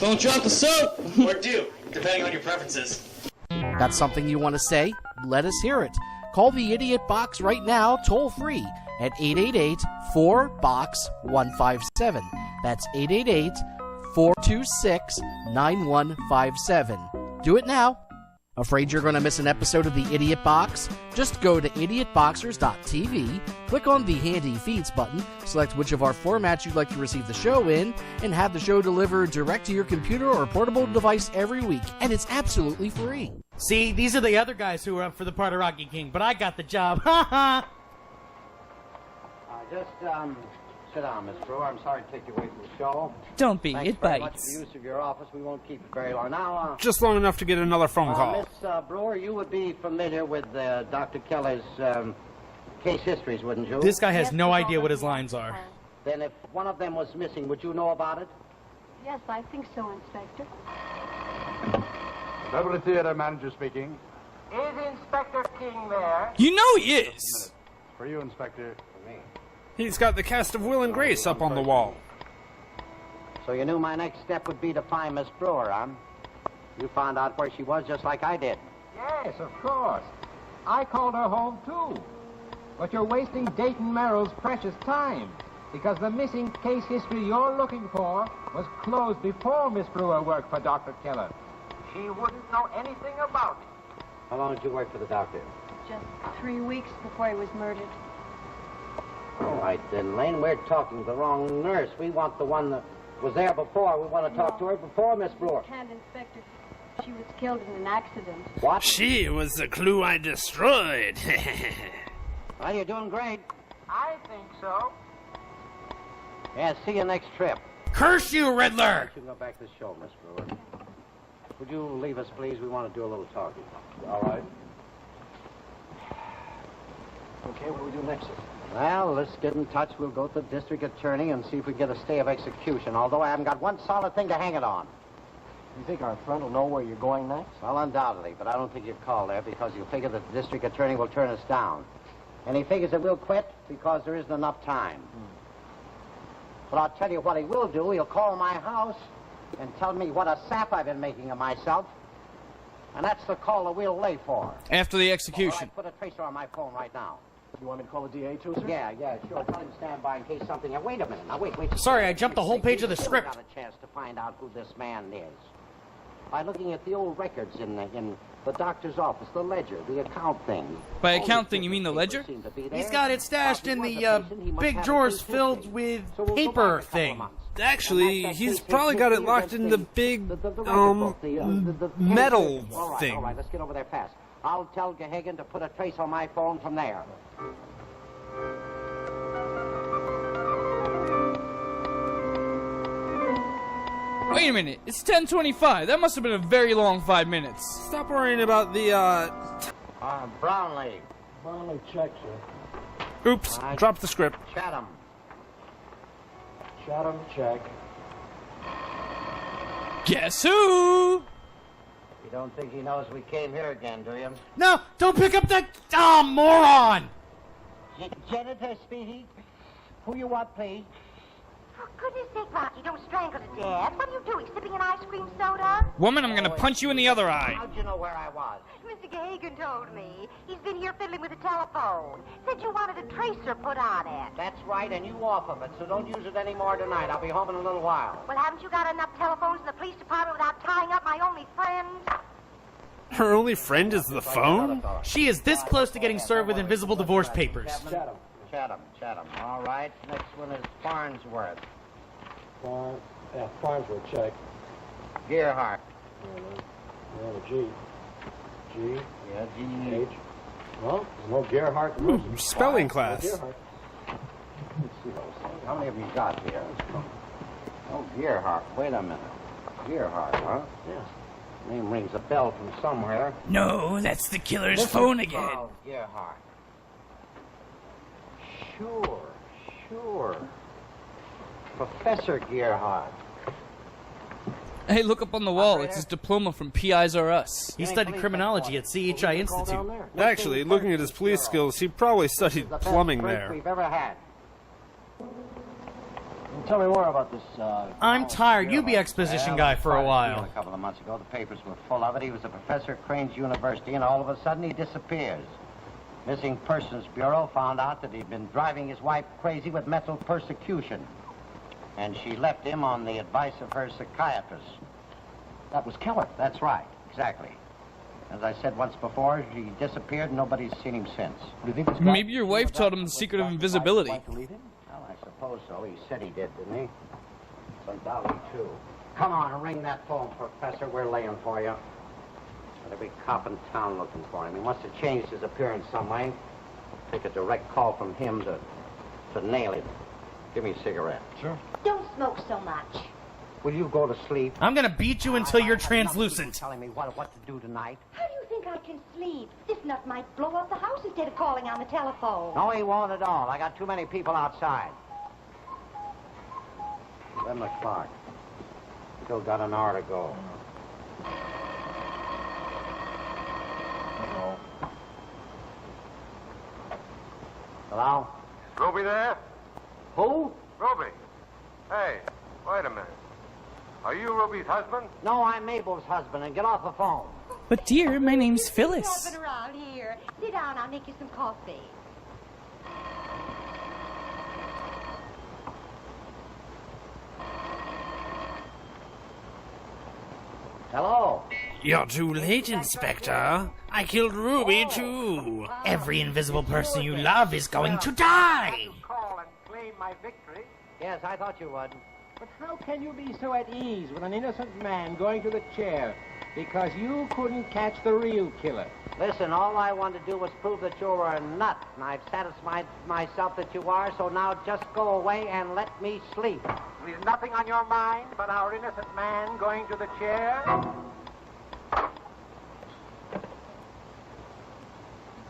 [SPEAKER 11] Don't drop the soap. Or do, depending on your preferences.
[SPEAKER 2] Got something you want to say? Let us hear it. Call the Idiot Box right now, toll free, at 888-4-BOX-157. That's 888-426-9157. Do it now. Afraid you're going to miss an episode of the Idiot Box? Just go to idiotboxers.tv, click on the handy feeds button, select which of our formats you'd like to receive the show in, and have the show delivered direct to your computer or portable device every week. And it's absolutely free.
[SPEAKER 4] See, these are the other guys who were up for the part of Rocky King, but I got the job. Ha ha!
[SPEAKER 8] Just, sit down, Miss Brewer. I'm sorry to take you away from the show.
[SPEAKER 20] Don't be,
[SPEAKER 8] Thanks
[SPEAKER 20] it
[SPEAKER 8] very much
[SPEAKER 20] bites.
[SPEAKER 8] for the use of your office. We won't keep it very long. Now,
[SPEAKER 6] Just long enough to get another phone call.
[SPEAKER 8] Miss Brewer, you would be familiar with Dr. Keller's case histories, wouldn't you?
[SPEAKER 4] This guy has no idea what his lines are.
[SPEAKER 8] Then if one of them was missing, would you know about it?
[SPEAKER 10] Yes, I think so, Inspector.
[SPEAKER 1] Beverly Theater manager speaking.
[SPEAKER 12] Is Inspector King there?
[SPEAKER 20] You know he is.
[SPEAKER 1] For you, Inspector. For me.
[SPEAKER 6] He's got the cast of Will and Grace up on the wall.
[SPEAKER 8] So you knew my next step would be to find Miss Brewer, huh? You found out where she was just like I did.
[SPEAKER 12] Yes, of course. I called her home, too. But you're wasting Dayton Merrill's precious time, because the missing case history you're looking for was closed before Miss Brewer worked for Dr. Keller. She wouldn't know anything about it.
[SPEAKER 8] How long did you work for the doctor?
[SPEAKER 10] just 3 weeks before he was murdered.
[SPEAKER 8] All right, then, Lane, we're talking to the wrong nurse. We want the one that was there before. We want to talk to her before, Miss Brewer.
[SPEAKER 10] You can't, Inspector. She was killed in an accident.
[SPEAKER 8] What?
[SPEAKER 6] She was the clue I destroyed.
[SPEAKER 8] Well, you're doing great.
[SPEAKER 24] I think so.
[SPEAKER 8] Yeah, see you next trip.
[SPEAKER 14] Curse you, Riddler!
[SPEAKER 8] You can go back to the show, Miss Brewer. Would you leave us, please? We want to do a little talking. All right. Okay, what do we do next, sir? Well, let's get in touch. We'll go to the district attorney and see if we can get a stay of execution, although I haven't got one solid thing to hang it on.
[SPEAKER 24] You think our friend will know where you're going next?
[SPEAKER 8] Well, undoubtedly, but I don't think you'll call there because you figure that the district attorney will turn us down. And he figures that we'll quit because there isn't enough time. But I'll tell you what he will do. He'll call my house and tell me what a sap I've been making of myself. And that's the call that we'll lay for.
[SPEAKER 20] After the execution.
[SPEAKER 8] All right, put a tracer on my phone right now.
[SPEAKER 24] You want me to call the DA too, sir?
[SPEAKER 8] Yeah, sure. Tell him to stand by in case something... Wait a minute. Now, wait.
[SPEAKER 14] Sorry, I jumped the whole page of the script.
[SPEAKER 8] Got a chance to find out who this man is. By looking at the old records in the doctor's office, the ledger, the account thing.
[SPEAKER 20] By account thing, you mean the ledger?
[SPEAKER 14] He's got it stashed in the big drawers filled with paper thing.
[SPEAKER 6] Actually, he's probably got it locked in the big, metal thing.
[SPEAKER 8] All right, let's get over there fast. I'll tell Gahagan to put a trace on my phone from there.
[SPEAKER 20] Wait a minute, it's 10:25. That must have been a very long 5 minutes.
[SPEAKER 6] Stop worrying about the,
[SPEAKER 8] Brownlee.
[SPEAKER 24] Brownlee, check, sir.
[SPEAKER 6] Oops, dropped the script.
[SPEAKER 8] Chatham.
[SPEAKER 24] Chatham, check.
[SPEAKER 20] Guess who?
[SPEAKER 8] You don't think he knows we came here again, do you?
[SPEAKER 14] No, don't pick up that... Oh, moron!
[SPEAKER 8] Janitor speaking. Who you want, please?
[SPEAKER 10] For goodness sake, Rocky, don't strangle to death. What are you doing, sipping an ice cream soda?
[SPEAKER 20] Woman, I'm gonna punch you in the other eye.
[SPEAKER 8] How'd you know where I was?
[SPEAKER 10] Mr. Gahagan told me. He's been here fiddling with the telephone. Said you wanted a tracer put on it.
[SPEAKER 8] That's right, and you off of it, so don't use it anymore tonight. I'll be home in a little while.
[SPEAKER 10] Well, haven't you got enough telephones in the police department without tying up my only friend?
[SPEAKER 6] Her only friend is the phone?
[SPEAKER 14] She is this close to getting served with invisible divorce papers.
[SPEAKER 8] Chatham. All right, next one is Farnsworth.
[SPEAKER 24] Farnsworth, check.
[SPEAKER 8] Gearhart.
[SPEAKER 24] Yeah, the G.
[SPEAKER 8] Yeah, G-H.
[SPEAKER 24] Well, there's no Gearhart.
[SPEAKER 6] Ooh, spelling class.
[SPEAKER 24] Let's see those things.
[SPEAKER 8] How many of you got here? Oh, Gearhart. Wait a minute. Gearhart, huh?
[SPEAKER 24] Yeah.
[SPEAKER 8] Name rings a bell from somewhere.
[SPEAKER 20] No, that's the killer's phone again.
[SPEAKER 8] Oh, Gearhart. Sure. Professor Gearhart.
[SPEAKER 20] Hey, look up on the wall. It's his diploma from PIs R Us.
[SPEAKER 14] He studied criminology at CHI Institute.
[SPEAKER 6] Actually, looking at his police skills, he probably studied plumbing there.
[SPEAKER 8] We've ever had.
[SPEAKER 24] Tell me more about this,
[SPEAKER 14] I'm tired. You be exposition guy for a while.
[SPEAKER 8] A couple of months ago, the papers were full of it. He was a professor at Crane's University, and all of a sudden he disappears. Missing Persons Bureau found out that he'd been driving his wife crazy with mental persecution. And she left him on the advice of her psychiatrist. That was Keller. That's right, exactly. As I said once before, he disappeared and nobody's seen him since.
[SPEAKER 24] Do you think this guy...
[SPEAKER 20] Maybe your wife taught him the secret of invisibility.
[SPEAKER 8] Well, I suppose so. He said he did, didn't he? It's undoubtedly true. Come on, ring that phone, Professor. We're laying for you. Every cop in town looking for him. He must have changed his appearance some way. Take a direct call from him to nail it. Give me a cigarette.
[SPEAKER 24] Sure.
[SPEAKER 10] Don't smoke so much.
[SPEAKER 8] Will you go to sleep?
[SPEAKER 14] I'm gonna beat you until you're translucent.
[SPEAKER 8] Telling me what to do tonight.
[SPEAKER 10] How do you think I can sleep? This nut might blow up the house instead of calling on the telephone.
[SPEAKER 8] No, he won't at all. I got too many people outside. 11 o'clock. Still got an hour to go. Hello?
[SPEAKER 1] Ruby there?
[SPEAKER 8] Who?
[SPEAKER 1] Ruby. Hey, wait a minute. Are you Ruby's husband?
[SPEAKER 8] No, I'm Mabel's husband, and get off the phone.
[SPEAKER 20] But dear, my name's Phyllis.
[SPEAKER 10] Jumping around here. Sit down, I'll make you some coffee.
[SPEAKER 8] Hello?
[SPEAKER 20] You're too late, Inspector. I killed Ruby, too.
[SPEAKER 17] Every invisible person you love is going to die.
[SPEAKER 8] Call and claim my victory? Yes, I thought you would.
[SPEAKER 12] But how can you be so at ease with an innocent man going to the chair? Because you couldn't catch the real killer.
[SPEAKER 8] Listen, all I wanted to do was prove that you were a nut, and I've satisfied myself that you are, so now just go away and let me sleep. There's nothing on your mind but our innocent man going to the chair?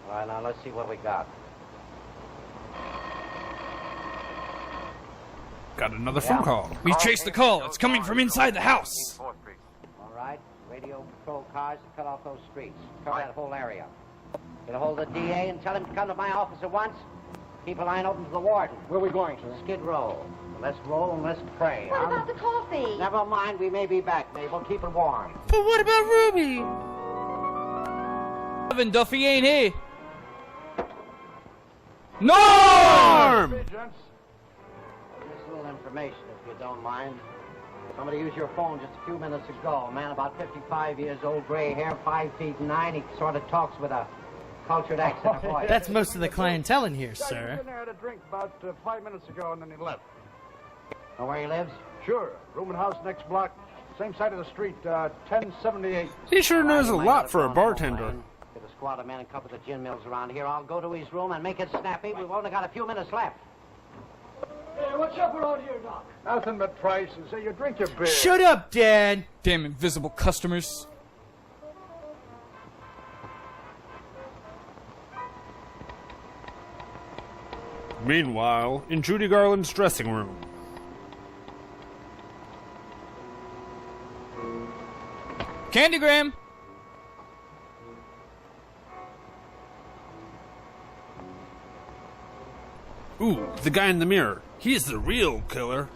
[SPEAKER 8] All right, now let's see what we got.
[SPEAKER 20] Got another phone call. We traced the call. It's coming from inside the house.
[SPEAKER 8] All right, radio patrol cars to cut off those streets. Cover that whole area. Get a hold of the DA and tell him to come to my office at once. Keep a line open for the warden. Where are we going, sir? Skid Row. Let's roll and let's pray.
[SPEAKER 10] What about the coffee?
[SPEAKER 8] Never mind, we may be back, Mabel. Keep it warm.
[SPEAKER 20] But what about Ruby? Evan Duffy ain't here. Norm!
[SPEAKER 8] Just a little information, if you don't mind. Somebody used your phone just a few minutes ago. A man about 55 years old, gray hair, 5 feet 9. He sort of talks with a cultured accent of voice.
[SPEAKER 17] That's most of the clientele in here, sir.
[SPEAKER 18] He was in there at a drink about 5 minutes ago, and then he left.
[SPEAKER 8] Know where he lives?
[SPEAKER 18] Sure. Room and house next block. Same side of the street, 1078.
[SPEAKER 6] He sure knows a lot for a bartender.
[SPEAKER 8] Get a squad of men and cover the gin mills around here. I'll go to his room and make it snappy. We've only got a few minutes left.
[SPEAKER 18] Hey, what's up around here, Doc? Nothing but prices. Hey, you drink your beer.
[SPEAKER 17] Shut up, Dad!
[SPEAKER 20] Damn invisible customers.
[SPEAKER 6] Meanwhile, in Judy Garland's dressing room.
[SPEAKER 20] Candygram!
[SPEAKER 6] Ooh, the guy in the mirror. He's the real killer.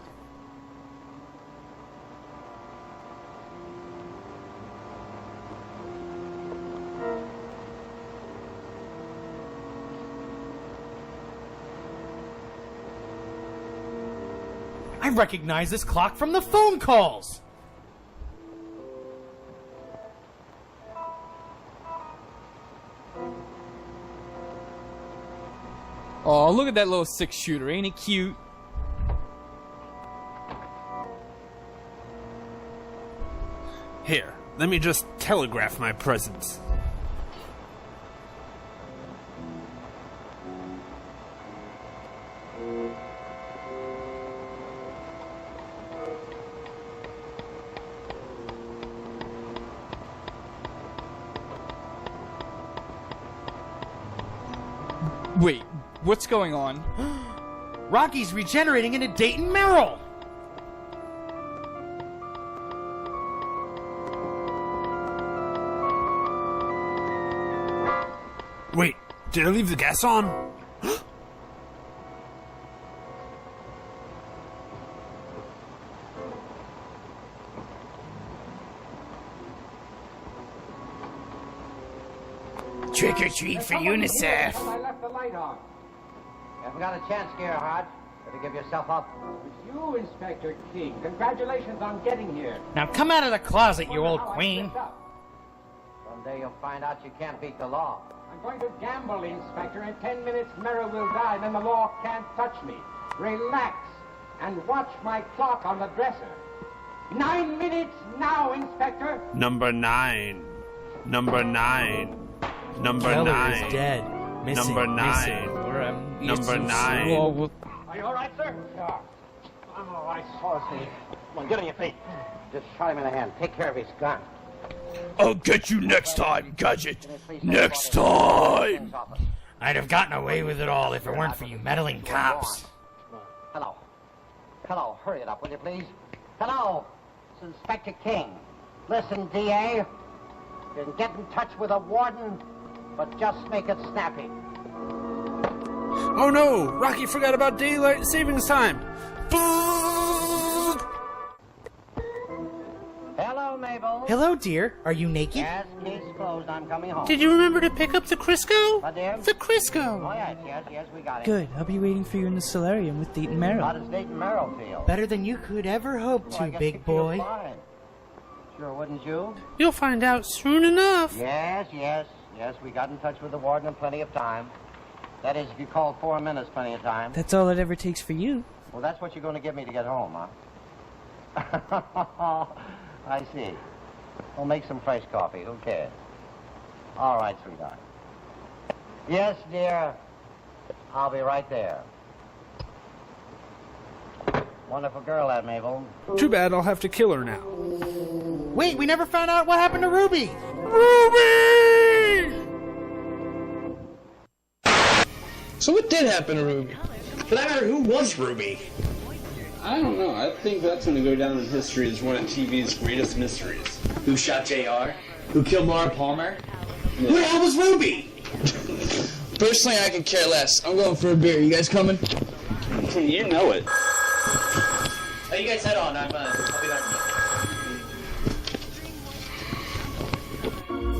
[SPEAKER 17] I recognize this clock from the phone calls.
[SPEAKER 20] Oh, look at that little 6-shooter. Ain't it cute?
[SPEAKER 6] Here, let me just telegraph my presence.
[SPEAKER 20] Wait, what's going on?
[SPEAKER 17] Rocky's regenerating into Dayton Merrill.
[SPEAKER 6] Wait, did I leave the gas on?
[SPEAKER 17] Trick or treat for UNICEF.
[SPEAKER 12] I left the light on.
[SPEAKER 8] You haven't got a chance, Gerhard. Better give yourself up.
[SPEAKER 12] It's you, Inspector King. Congratulations on getting here.
[SPEAKER 17] Now come out of the closet, you old queen.
[SPEAKER 8] Someday you'll find out you can't beat the law.
[SPEAKER 12] I'm going to gamble, Inspector. In 10 minutes, Merrill will die, then the law can't touch me. Relax and watch my clock on the dresser. 9 minutes now, Inspector.
[SPEAKER 6] Number 9. Number 9. Number
[SPEAKER 17] Keller
[SPEAKER 6] 9.
[SPEAKER 17] is dead. Missing.
[SPEAKER 6] Number 9.
[SPEAKER 17] Missing.
[SPEAKER 6] Number 9.
[SPEAKER 8] Are you all right, sir? Yeah. I'm all right, Saucy. Come on, get on your feet. Just shot him in the hand. Take care of his gun.
[SPEAKER 17] I'll get you next time, Gadget. Next time. I'd have gotten away with it all if it weren't for you meddling cops.
[SPEAKER 8] Hello. Hello. Hurry it up, will you, please? Hello. It's Inspector King. Listen, DA. You can get in touch with a warden, but just make it snappy.
[SPEAKER 6] Oh no! Rocky forgot about daylight savings time!
[SPEAKER 8] Hello, Mabel.
[SPEAKER 17] Hello, dear. Are you naked?
[SPEAKER 8] Yes, case closed. I'm coming home.
[SPEAKER 17] Did you remember to pick up the Crisco?
[SPEAKER 8] What, dear?
[SPEAKER 17] The Crisco.
[SPEAKER 8] Oh, yes, we got it.
[SPEAKER 22] Good. I'll be waiting for you in the solarium with Dayton Merrill.
[SPEAKER 8] How does Dayton Merrill feel?
[SPEAKER 17] Better than you could ever hope to,
[SPEAKER 8] I guess
[SPEAKER 17] big
[SPEAKER 8] he feels
[SPEAKER 17] boy.
[SPEAKER 8] fine. Sure, wouldn't you?
[SPEAKER 20] You'll find out soon enough.
[SPEAKER 8] Yes, we got in touch with the warden in plenty of time. That is, if you called 4 minutes, plenty of time.
[SPEAKER 22] That's all it ever takes for you.
[SPEAKER 8] Well, that's what you're going to give me to get home, huh? I see. We'll make some fresh coffee. Who cares? All right, sweetheart. Yes, dear. I'll be right there. Wonderful girl, that Mabel.
[SPEAKER 20] Too bad I'll have to kill her now.
[SPEAKER 13] Wait, we never found out what happened to Ruby.
[SPEAKER 20] Ruby!
[SPEAKER 11] So what did happen to Ruby? For that matter, who was Ruby?
[SPEAKER 9] I don't know. I think that's going to go down in history as one of TV's greatest mysteries.
[SPEAKER 11] Who shot JR? Who killed Laura Palmer?
[SPEAKER 9] Yeah.
[SPEAKER 11] Who the hell was Ruby? Personally, I could care less. I'm going for a beer. You guys coming?
[SPEAKER 9] You know it.
[SPEAKER 11] Hey, you guys head on. I'll be back.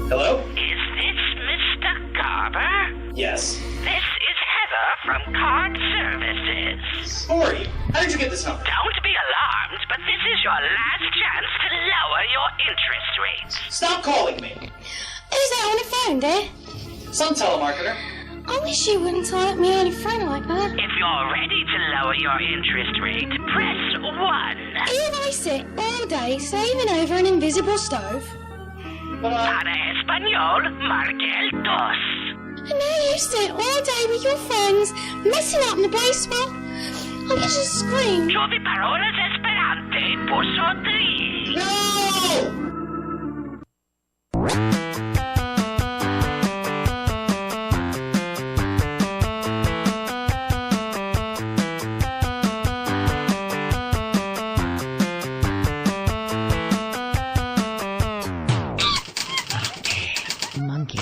[SPEAKER 11] Hello?
[SPEAKER 15] Is this Mr. Garber?
[SPEAKER 11] Yes.
[SPEAKER 15] This is Heather from Card Services.
[SPEAKER 11] Who are you? How did you get this number?
[SPEAKER 15] Don't be alarmed, but this is your last chance to lower your interest rates.
[SPEAKER 11] Stop calling me.
[SPEAKER 3] Who's that on the phone, dear?
[SPEAKER 11] Some telemarketer.
[SPEAKER 3] I wish you wouldn't tie up my only friend like that.
[SPEAKER 15] If you're ready to lower your interest rate, press 1.
[SPEAKER 3] Here I sit all day saving over an invisible stove.
[SPEAKER 15] Para español, marque el 2.
[SPEAKER 3] And now you sit all day with your friends, messing up the baseball. I could just scream.
[SPEAKER 15] Trovi parolas esperante, pulso 3.
[SPEAKER 11] No!
[SPEAKER 22] Monkey.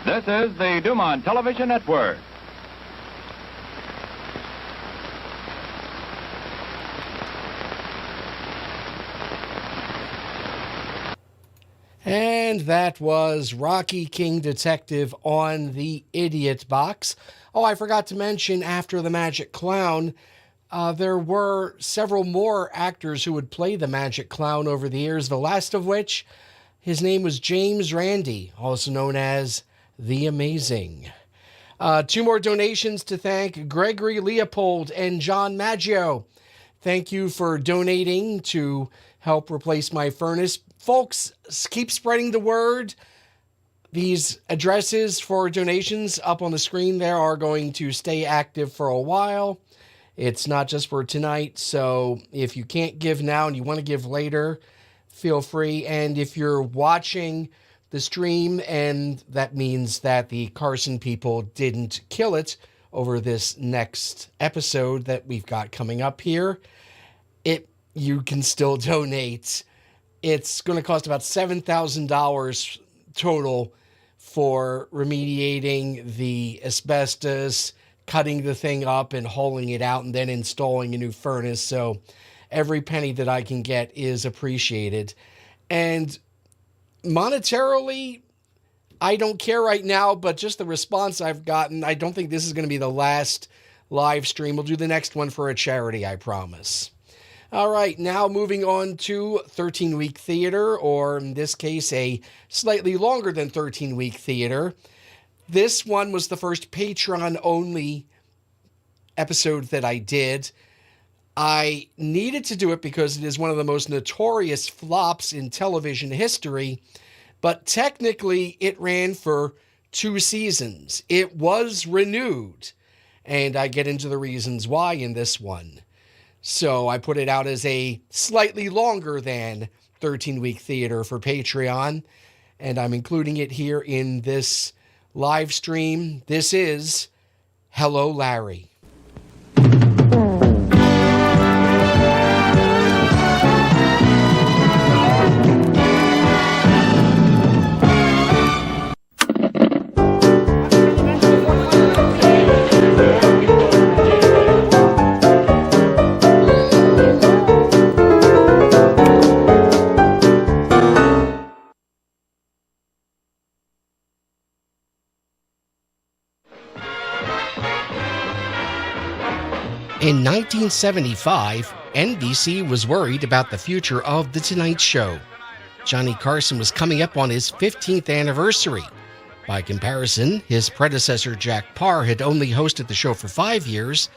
[SPEAKER 1] This is the Dumont Television Network.
[SPEAKER 14] And that was Rocky King Detective on the Idiot Box. Oh, I forgot to mention, after the Magic Clown, there were several more actors who would play the Magic Clown over the years, the last of which, his name was James Randi, also known as The Amazing. 2 more donations to thank Gregory Leopold and John Maggio. Thank you for donating to help replace my furnace. Folks, keep spreading the word. These addresses for donations up on the screen there are going to stay active for a while. It's not just for tonight, so if you can't give now and you want to give later, feel free. And if you're watching the stream, and that means that the Carson people didn't kill it over this next episode that we've got coming up here, you can still donate. It's going to cost about $7,000 total for remediating the asbestos, cutting the thing up and hauling it out, and then installing a new furnace. So every penny that I can get is appreciated. And monetarily, I don't care right now, but just the response I've gotten, I don't think this is going to be the last live stream. We'll do the next one for a charity, I promise. All right, now moving on to 13-week theater, or in this case, a slightly longer than 13-week theater. This one was the first Patreon-only episode that I did. I needed to do it because it is one of the most notorious flops in television history, but technically it ran for 2 seasons. It was renewed, and I get into the reasons why in this one. So I put it out as a slightly longer than 13-week theater for Patreon, and I'm including it here in this live stream. This is Hello, Larry. In 1975, NBC was worried about the future of The Tonight Show. Johnny Carson was coming up on his 15th anniversary. By comparison, his predecessor Jack Parr had only hosted the show for 5 years,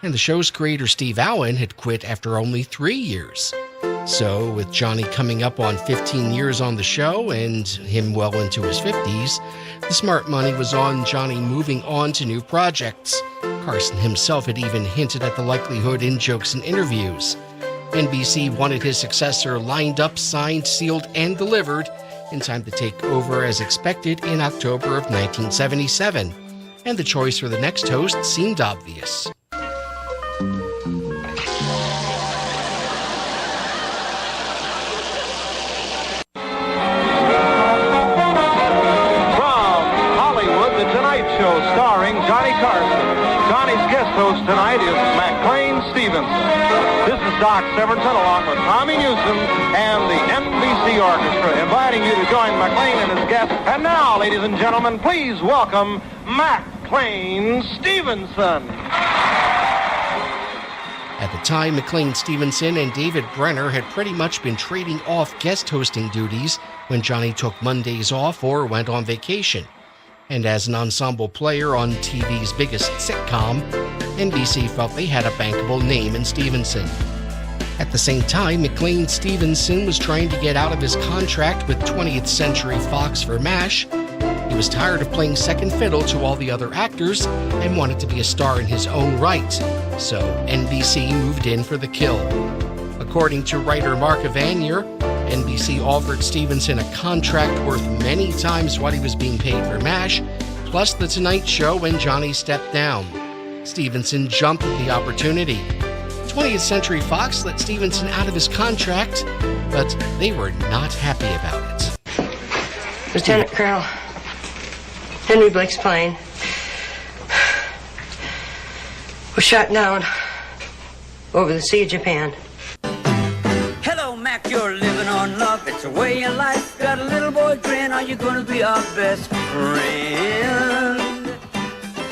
[SPEAKER 14] and the show's creator Steve Allen had quit after only 3 years. So, with Johnny coming up on 15 years on the show and him well into his 50s, the smart money was on Johnny moving on to new projects. Carson himself had even hinted at the likelihood in jokes and interviews. NBC wanted his successor lined up, signed, sealed, and delivered in time to take over as expected in October of 1977, and the choice for the next host seemed obvious.
[SPEAKER 7] Show starring Johnny Carson. Johnny's guest host tonight is McLean Stevenson. This is Doc Severnson along with Tommy Newsom and the NBC Orchestra inviting you to join McLean and his guests. And now, ladies and gentlemen, please welcome McLean Stevenson.
[SPEAKER 14] At the time, McLean Stevenson and David Brenner had pretty much been trading off guest hosting duties when Johnny took Mondays off or went on vacation. And as an ensemble player on TV's biggest sitcom, NBC felt they had a bankable name in Stevenson. At the same time, McLean Stevenson was trying to get out of his contract with 20th Century Fox for MASH. He was tired of playing second fiddle to all the other actors and wanted to be a star in his own right. So NBC moved in for the kill. According to writer Mark Evanier, NBC offered Stevenson a contract worth many times what he was being paid for MASH, plus The Tonight Show when Johnny stepped down. Stevenson jumped at the opportunity. 20th Century Fox let Stevenson out of his contract, but they were not happy about it.
[SPEAKER 16] Lieutenant Colonel Henry Blake's plane was shot down over the Sea of Japan.
[SPEAKER 21] Mac, you're living on love, it's a way in life. Got a little boy grin, are you gonna be our best friend?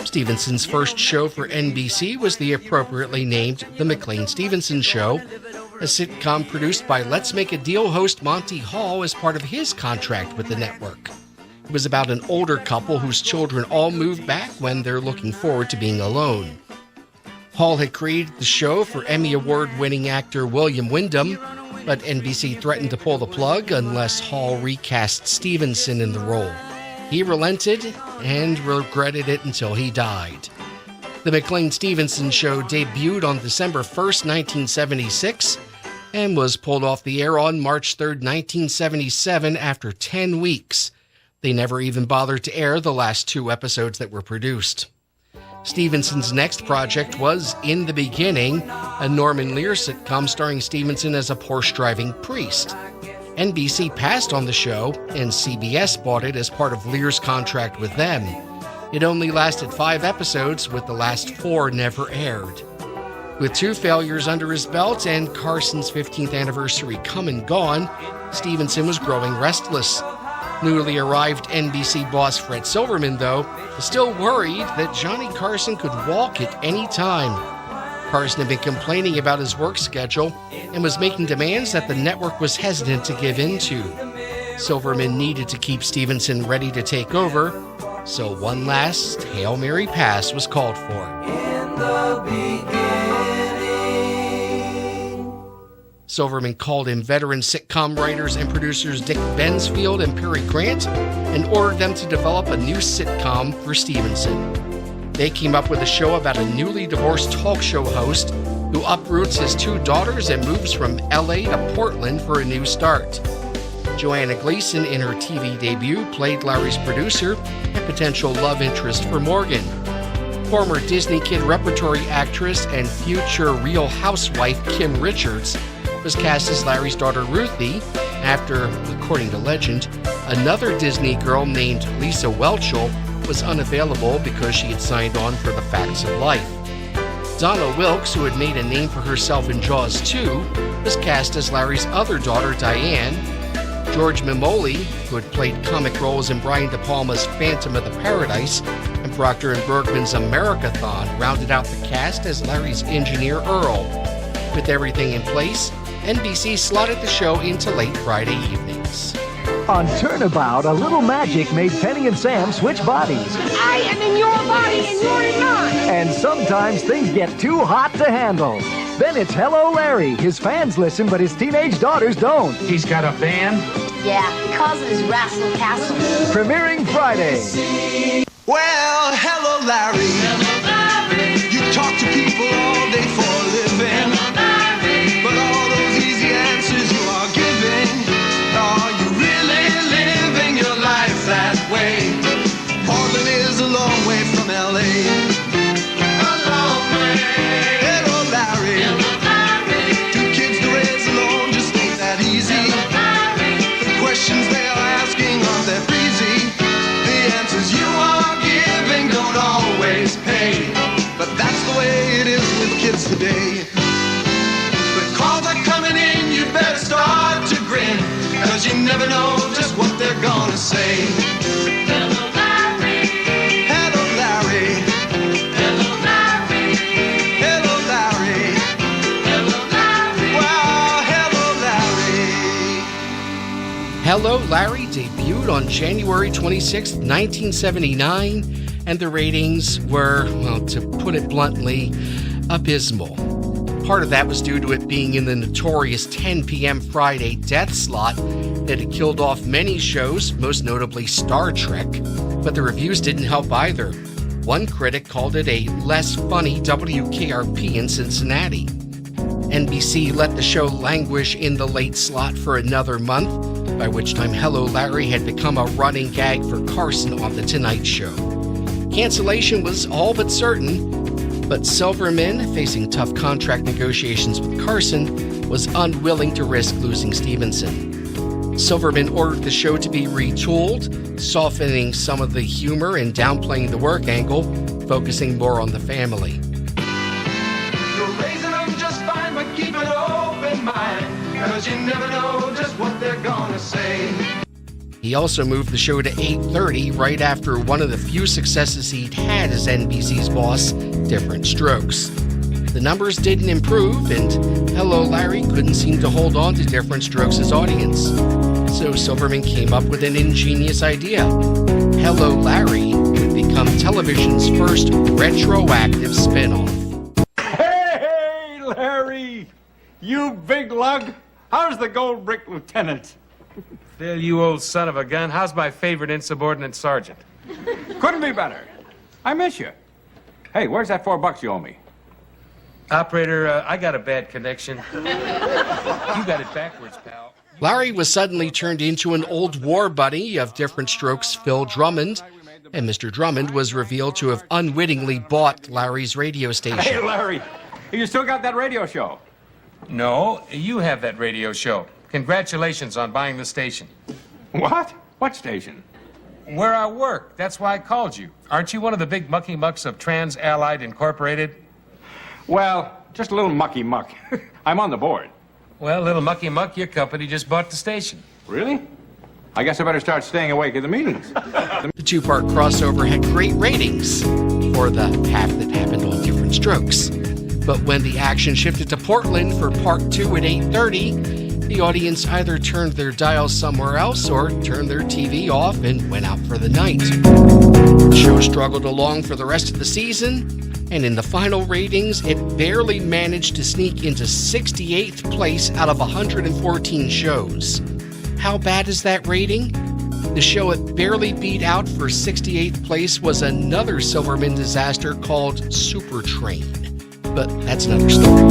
[SPEAKER 14] Stevenson's first show for NBC was the appropriately named The McLean Stevenson Show, a sitcom produced by Let's Make a Deal host Monty Hall as part of his contract with the network. It was about an older couple whose children all moved back when they're looking forward to being alone. Hall had created the show for Emmy Award-winning actor William Wyndham, but NBC threatened to pull the plug unless Hall recast Stevenson in the role. He relented and regretted it until he died. The McLean Stevenson Show debuted on December 1st, 1976, and was pulled off the air on March 3rd, 1977 after 10 weeks. They never even bothered to air the last 2 episodes that were produced. Stevenson's next project was In the Beginning, a Norman Lear sitcom starring Stevenson as a Porsche-driving priest. NBC passed on the show, and CBS bought it as part of Lear's contract with them. It only lasted 5 episodes, with the last 4 never aired. With 2 failures under his belt and Carson's 15th anniversary come and gone, Stevenson was growing restless. Newly arrived NBC boss Fred Silverman, though, was still worried that Johnny Carson could walk at any time. Carson had been complaining about his work schedule and was making demands that the network was hesitant to give in to. Silverman needed to keep Stevenson ready to take over, so one last Hail Mary pass was called for.
[SPEAKER 21] In the beginning.
[SPEAKER 14] Silverman called in veteran sitcom writers and producers Dick Bensfield and Perry Grant and ordered them to develop a new sitcom for Stevenson. They came up with a show about a newly divorced talk show host who uproots his 2 daughters and moves from LA to Portland for a new start. Joanna Gleason, in her TV debut, played Larry's producer and potential love interest for Morgan. Former Disney Kid repertory actress and future Real Housewife Kim Richards was cast as Larry's daughter Ruthie after, according to legend, another Disney girl named Lisa Welchel was unavailable because she had signed on for The Facts of Life. Donna Wilkes, who had made a name for herself in Jaws 2, was cast as Larry's other daughter Diane. George Mimoli, who had played comic roles in Brian De Palma's Phantom of the Paradise and Proctor and Bergman's Americathon rounded out the cast as Larry's engineer Earl. With everything in place, NBC slotted the show into late Friday evenings.
[SPEAKER 2] On Turnabout, a little magic made Penny and Sam switch bodies.
[SPEAKER 10] I am in your body and you're in mine.
[SPEAKER 2] And sometimes things get too hot to handle. Then it's Hello Larry. His fans listen, but his teenage daughters don't.
[SPEAKER 5] He's got a band?
[SPEAKER 10] Yeah, he calls it his Rassle Castle.
[SPEAKER 2] Premiering Friday.
[SPEAKER 19] Well, hello Larry. Hello Larry. You talk to people all day for a living. Hello Larry. But all those easy answers you are giving, are you really living your life that way? Portland is a long way from LA. A long way. Hello Larry. Hello Larry. 2 kids to raise alone just ain't that easy. Hello Larry. The questions they are asking aren't that breezy. The answers you are giving don't always pay. But that's the way it is with kids today. When calls are coming in, you better start to grin, 'cause you never know just what they're gonna say. Hello Larry. Hello Larry. Hello Larry. Hello Larry. Hello Larry. Wow, hello Larry.
[SPEAKER 14] Hello Larry debuted on January 26, 1979, and the ratings were, well, to put it bluntly, abysmal. Part of that was due to it being in the notorious 10 p.m. Friday death slot that had killed off many shows, most notably Star Trek. But the reviews didn't help either. One critic called it a less funny WKRP in Cincinnati. NBC let the show languish in the late slot for another month, by which time Hello Larry had become a running gag for Carson on The Tonight Show. Cancellation was all but certain, but Silverman, facing tough contract negotiations with Carson, was unwilling to risk losing Stevenson. Silverman ordered the show to be retooled, softening some of the humor and downplaying the work angle, focusing more on the family.
[SPEAKER 19] You're raising them just fine, but keep an open mind, 'cause you never know just what they're gonna say.
[SPEAKER 14] He also moved the show to 8:30 right after one of the few successes he'd had as NBC's boss, Different Strokes. The numbers didn't improve, and Hello Larry couldn't seem to hold on to Different Strokes' audience. So Silverman came up with an ingenious idea. Hello Larry would become television's first retroactive spinoff.
[SPEAKER 5] Hey, Larry! You big lug! How's the gold brick lieutenant?
[SPEAKER 23] Phil, you old son of a gun, how's my favorite insubordinate sergeant?
[SPEAKER 5] Couldn't be better. I miss you. Hey, where's that $4 you owe me?
[SPEAKER 23] Operator, I got a bad connection. You got it backwards, pal.
[SPEAKER 14] Larry was suddenly turned into an old war buddy of Different Strokes' Phil Drummond, and Mr. Drummond was revealed to have unwittingly bought Larry's radio station.
[SPEAKER 5] Hey, Larry, you still got that radio show?
[SPEAKER 23] No, you have that radio show. Congratulations on buying the station.
[SPEAKER 5] What? What station?
[SPEAKER 23] Where I work. That's why I called you. Aren't you one of the big mucky mucks of Trans Allied Incorporated?
[SPEAKER 5] Well, just a little mucky muck. I'm on the board.
[SPEAKER 23] Well, little mucky muck, your company just bought the station.
[SPEAKER 5] Really? I guess I better start staying awake at the meetings.
[SPEAKER 14] The two-part crossover had great ratings for the half that happened on Different Strokes. But when the action shifted to Portland for part 2 at 8:30, the audience either turned their dial somewhere else or turned their TV off and went out for the night. The show struggled along for the rest of the season, and in the final ratings, it barely managed to sneak into 68th place out of 114 shows. How bad is that rating? The show it barely beat out for 68th place was another Silverman disaster called Super Train. But that's another story.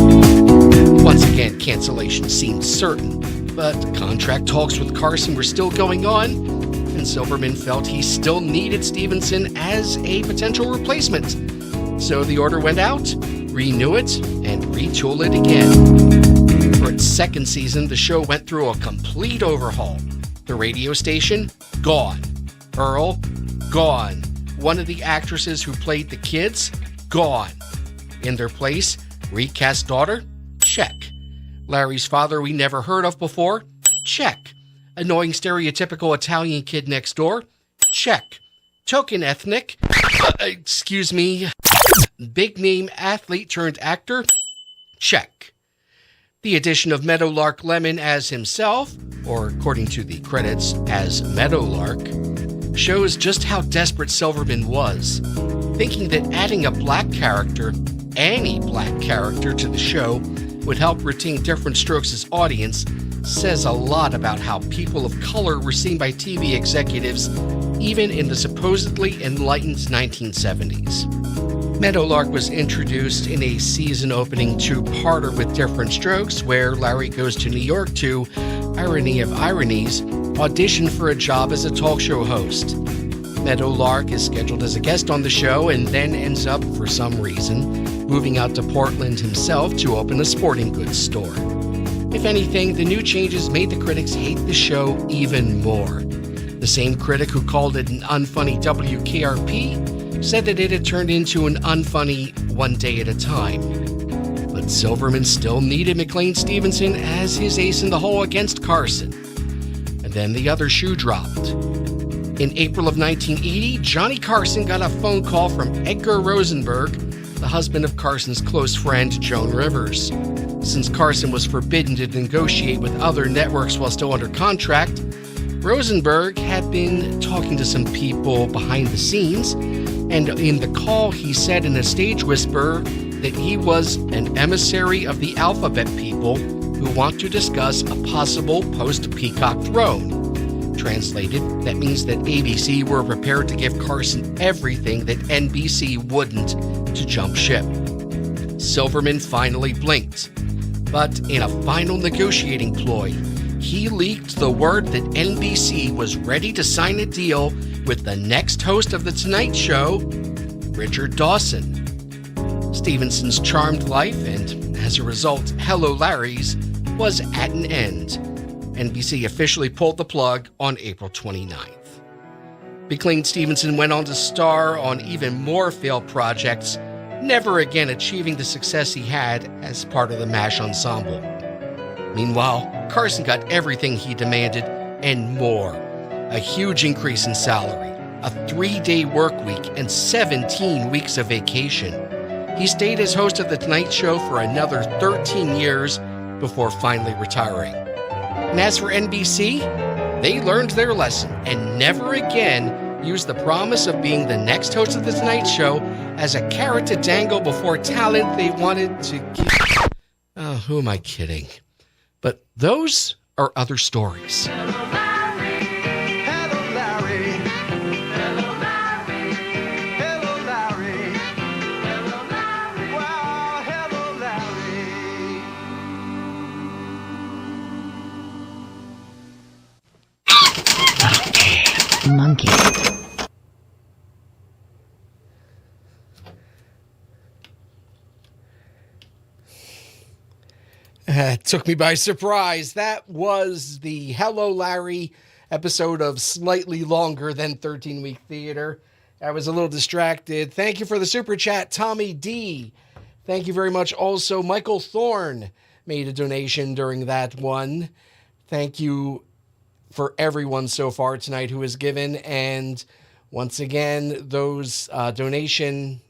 [SPEAKER 14] Once again, cancellation seemed certain, but contract talks with Carson were still going on, and Silverman felt he still needed Stevenson as a potential replacement. So the order went out, renew it, and retool it again. For its second season, the show went through a complete overhaul. The radio station, gone. Earl, gone. One of the actresses who played the kids, gone. In their place, recast daughter, check. Larry's father we never heard of before, check. Annoying stereotypical Italian kid next door, check. Token ethnic, Excuse me. Big name athlete turned actor? Check. The addition of Meadowlark Lemon as himself, or according to the credits, as Meadowlark, shows just how desperate Silverman was, thinking that adding a black character, any black character, to the show would help retain Different Strokes' audience says a lot about how people of color were seen by TV executives even in the supposedly enlightened 1970s. Meadowlark was introduced in a season-opening two-parter with Different Strokes, where Larry goes to New York to, irony of ironies, audition for a job as a talk show host. Meadowlark is scheduled as a guest on the show and then ends up, for some reason, moving out to Portland himself to open a sporting goods store. If anything, the new changes made the critics hate the show even more. The same critic who called it an unfunny WKRP said that it had turned into an unfunny One Day at a Time. But Silverman still needed McLean Stevenson as his ace in the hole against Carson. And then the other shoe dropped. In April of 1980, Johnny Carson got a phone call from Edgar Rosenberg, the husband of Carson's close friend Joan Rivers. Since Carson was forbidden to negotiate with other networks while still under contract, Rosenberg had been talking to some people behind the scenes, and in the call he said in a stage whisper that he was an emissary of the alphabet people who want to discuss a possible post-Peacock throne. Translated, that means that ABC were prepared to give Carson everything that NBC wouldn't to jump ship. Silverman finally blinked, but in a final negotiating ploy, he leaked the word that NBC was ready to sign a deal with the next host of The Tonight Show, Richard Dawson. Stevenson's charmed life, and as a result, Hello Larry's, was at an end. NBC officially pulled the plug on April 29th. McLean Stevenson went on to star on even more failed projects, never again achieving the success he had as part of the MASH ensemble. Meanwhile, Carson got everything he demanded and more. A huge increase in salary, a 3-day work week, and 17 weeks of vacation. He stayed as host of The Tonight Show for another 13 years before finally retiring. And as for NBC, they learned their lesson and never again used the promise of being the next host of The Tonight Show as a carrot to dangle before talent they wanted to keep. Oh, who am I kidding? But those are other stories.
[SPEAKER 4] Monkey.
[SPEAKER 14] It took me by surprise. That was the Hello Larry episode of slightly longer than 13-week theater. I was a little distracted. Thank you for the super chat, Tommy D. Thank you very much. Also, Michael Thorne made a donation during that one. Thank you for everyone so far tonight who has given. And once again, those donation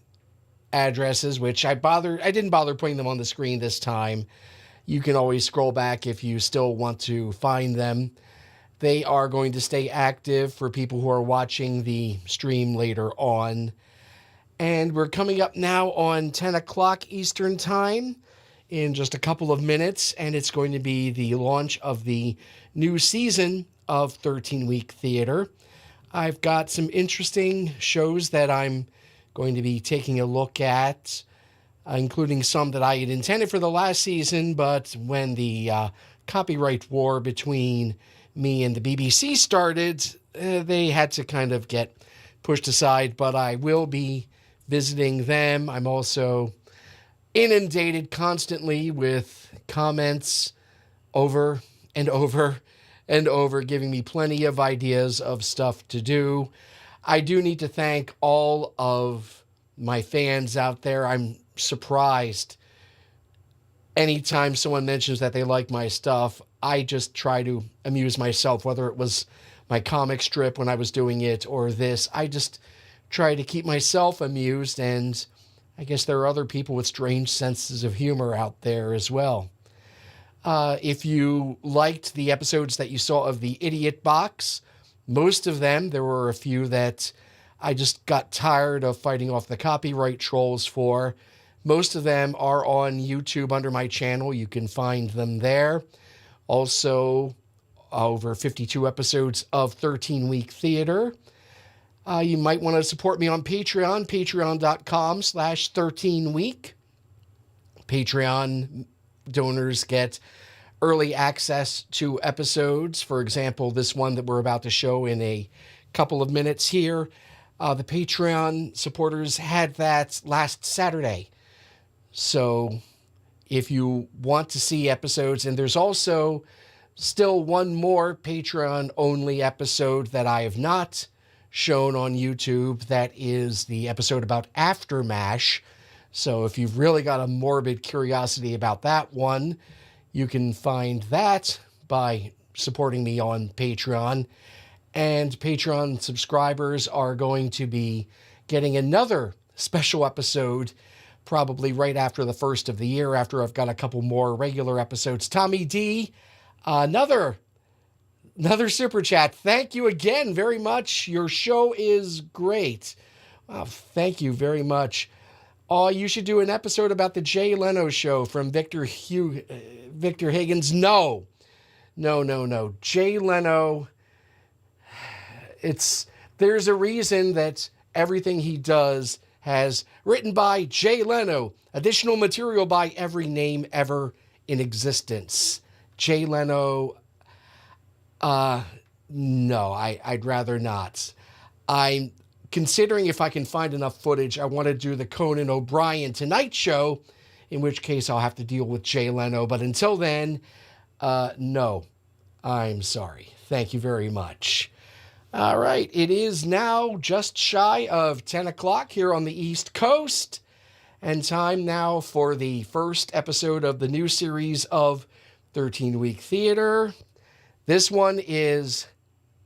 [SPEAKER 14] addresses, which I didn't bother putting them on the screen this time. You can always scroll back if you still want to find them. They are going to stay active for people who are watching the stream later on. And we're coming up now on 10 o'clock Eastern Time in just a couple of minutes. And it's going to be the launch of the new season of 13-week theater. I've got some interesting shows that I'm going to be taking a look at, including some that I had intended for the last season, but when the copyright war between me and the BBC started, they had to kind of get pushed aside, but I will be visiting them. I'm also inundated constantly with comments over and over and over, giving me plenty of ideas of stuff to do. I do need to thank all of my fans out there. I'm surprised anytime someone mentions that they like my stuff. I just try to amuse myself, whether it was my comic strip when I was doing it or this. I just try to keep myself amused, and I guess there are other people with strange senses of humor out there as well. If you liked the episodes that you saw of the Idiot Box, most of them, there were a few that I just got tired of fighting off the copyright trolls for. Most of them are on YouTube under my channel. You can find them there. Also, over 52 episodes of 13-Week Theater. You might want to support me on Patreon, patreon.com/13week. Patreon donors get early access to episodes. For example, this one that we're about to show in a couple of minutes here. The Patreon supporters had that last Saturday. So if you want to see episodes, and there's also still one more Patreon-only episode that I have not shown on YouTube. That is the episode about Aftermash. So if you've really got a morbid curiosity about that one, you can find that by supporting me on Patreon. And Patreon subscribers are going to be getting another special episode probably right after the first of the year, after I've got a couple more regular episodes. Tommy D, another super chat. Thank you again very much. Your show is great. Thank you very much. Oh, you should do an episode about the Jay Leno show from Victor Higgins. No. Jay Leno, there's a reason that everything he does has written by Jay Leno, additional material by every name ever in existence. Jay Leno, no, I'd rather not. I'm considering if I can find enough footage, I want to do the Conan O'Brien Tonight Show, in which case I'll have to deal with Jay Leno. But until then, no, I'm sorry. Thank you very much. All right, it is now just shy of 10 o'clock here on the East Coast, and time now for the first episode of the new series of 13-Week Theater. This one is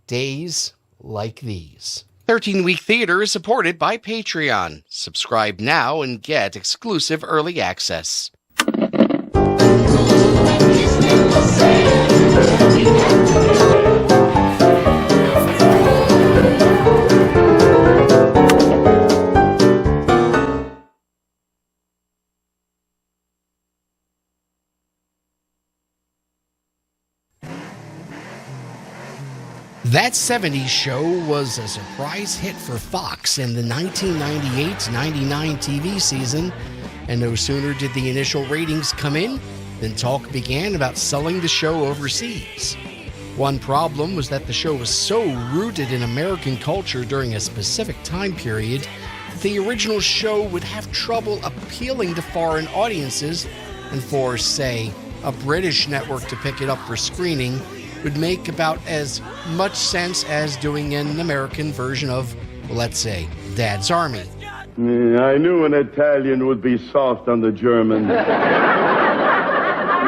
[SPEAKER 14] Days Like These. 13-Week Theater is supported by Patreon. Subscribe now and get exclusive early access. That 70s show was a surprise hit for Fox in the 1998-99 TV season, and no sooner did the initial ratings come in than talk began about selling the show overseas. One problem was that the show was so rooted in American culture during a specific time period, the original show would have trouble appealing to foreign audiences, and for, say, a British network to pick it up for screening would make about as much sense as doing an American version of, let's say, Dad's Army.
[SPEAKER 6] I knew an Italian would be soft on the German.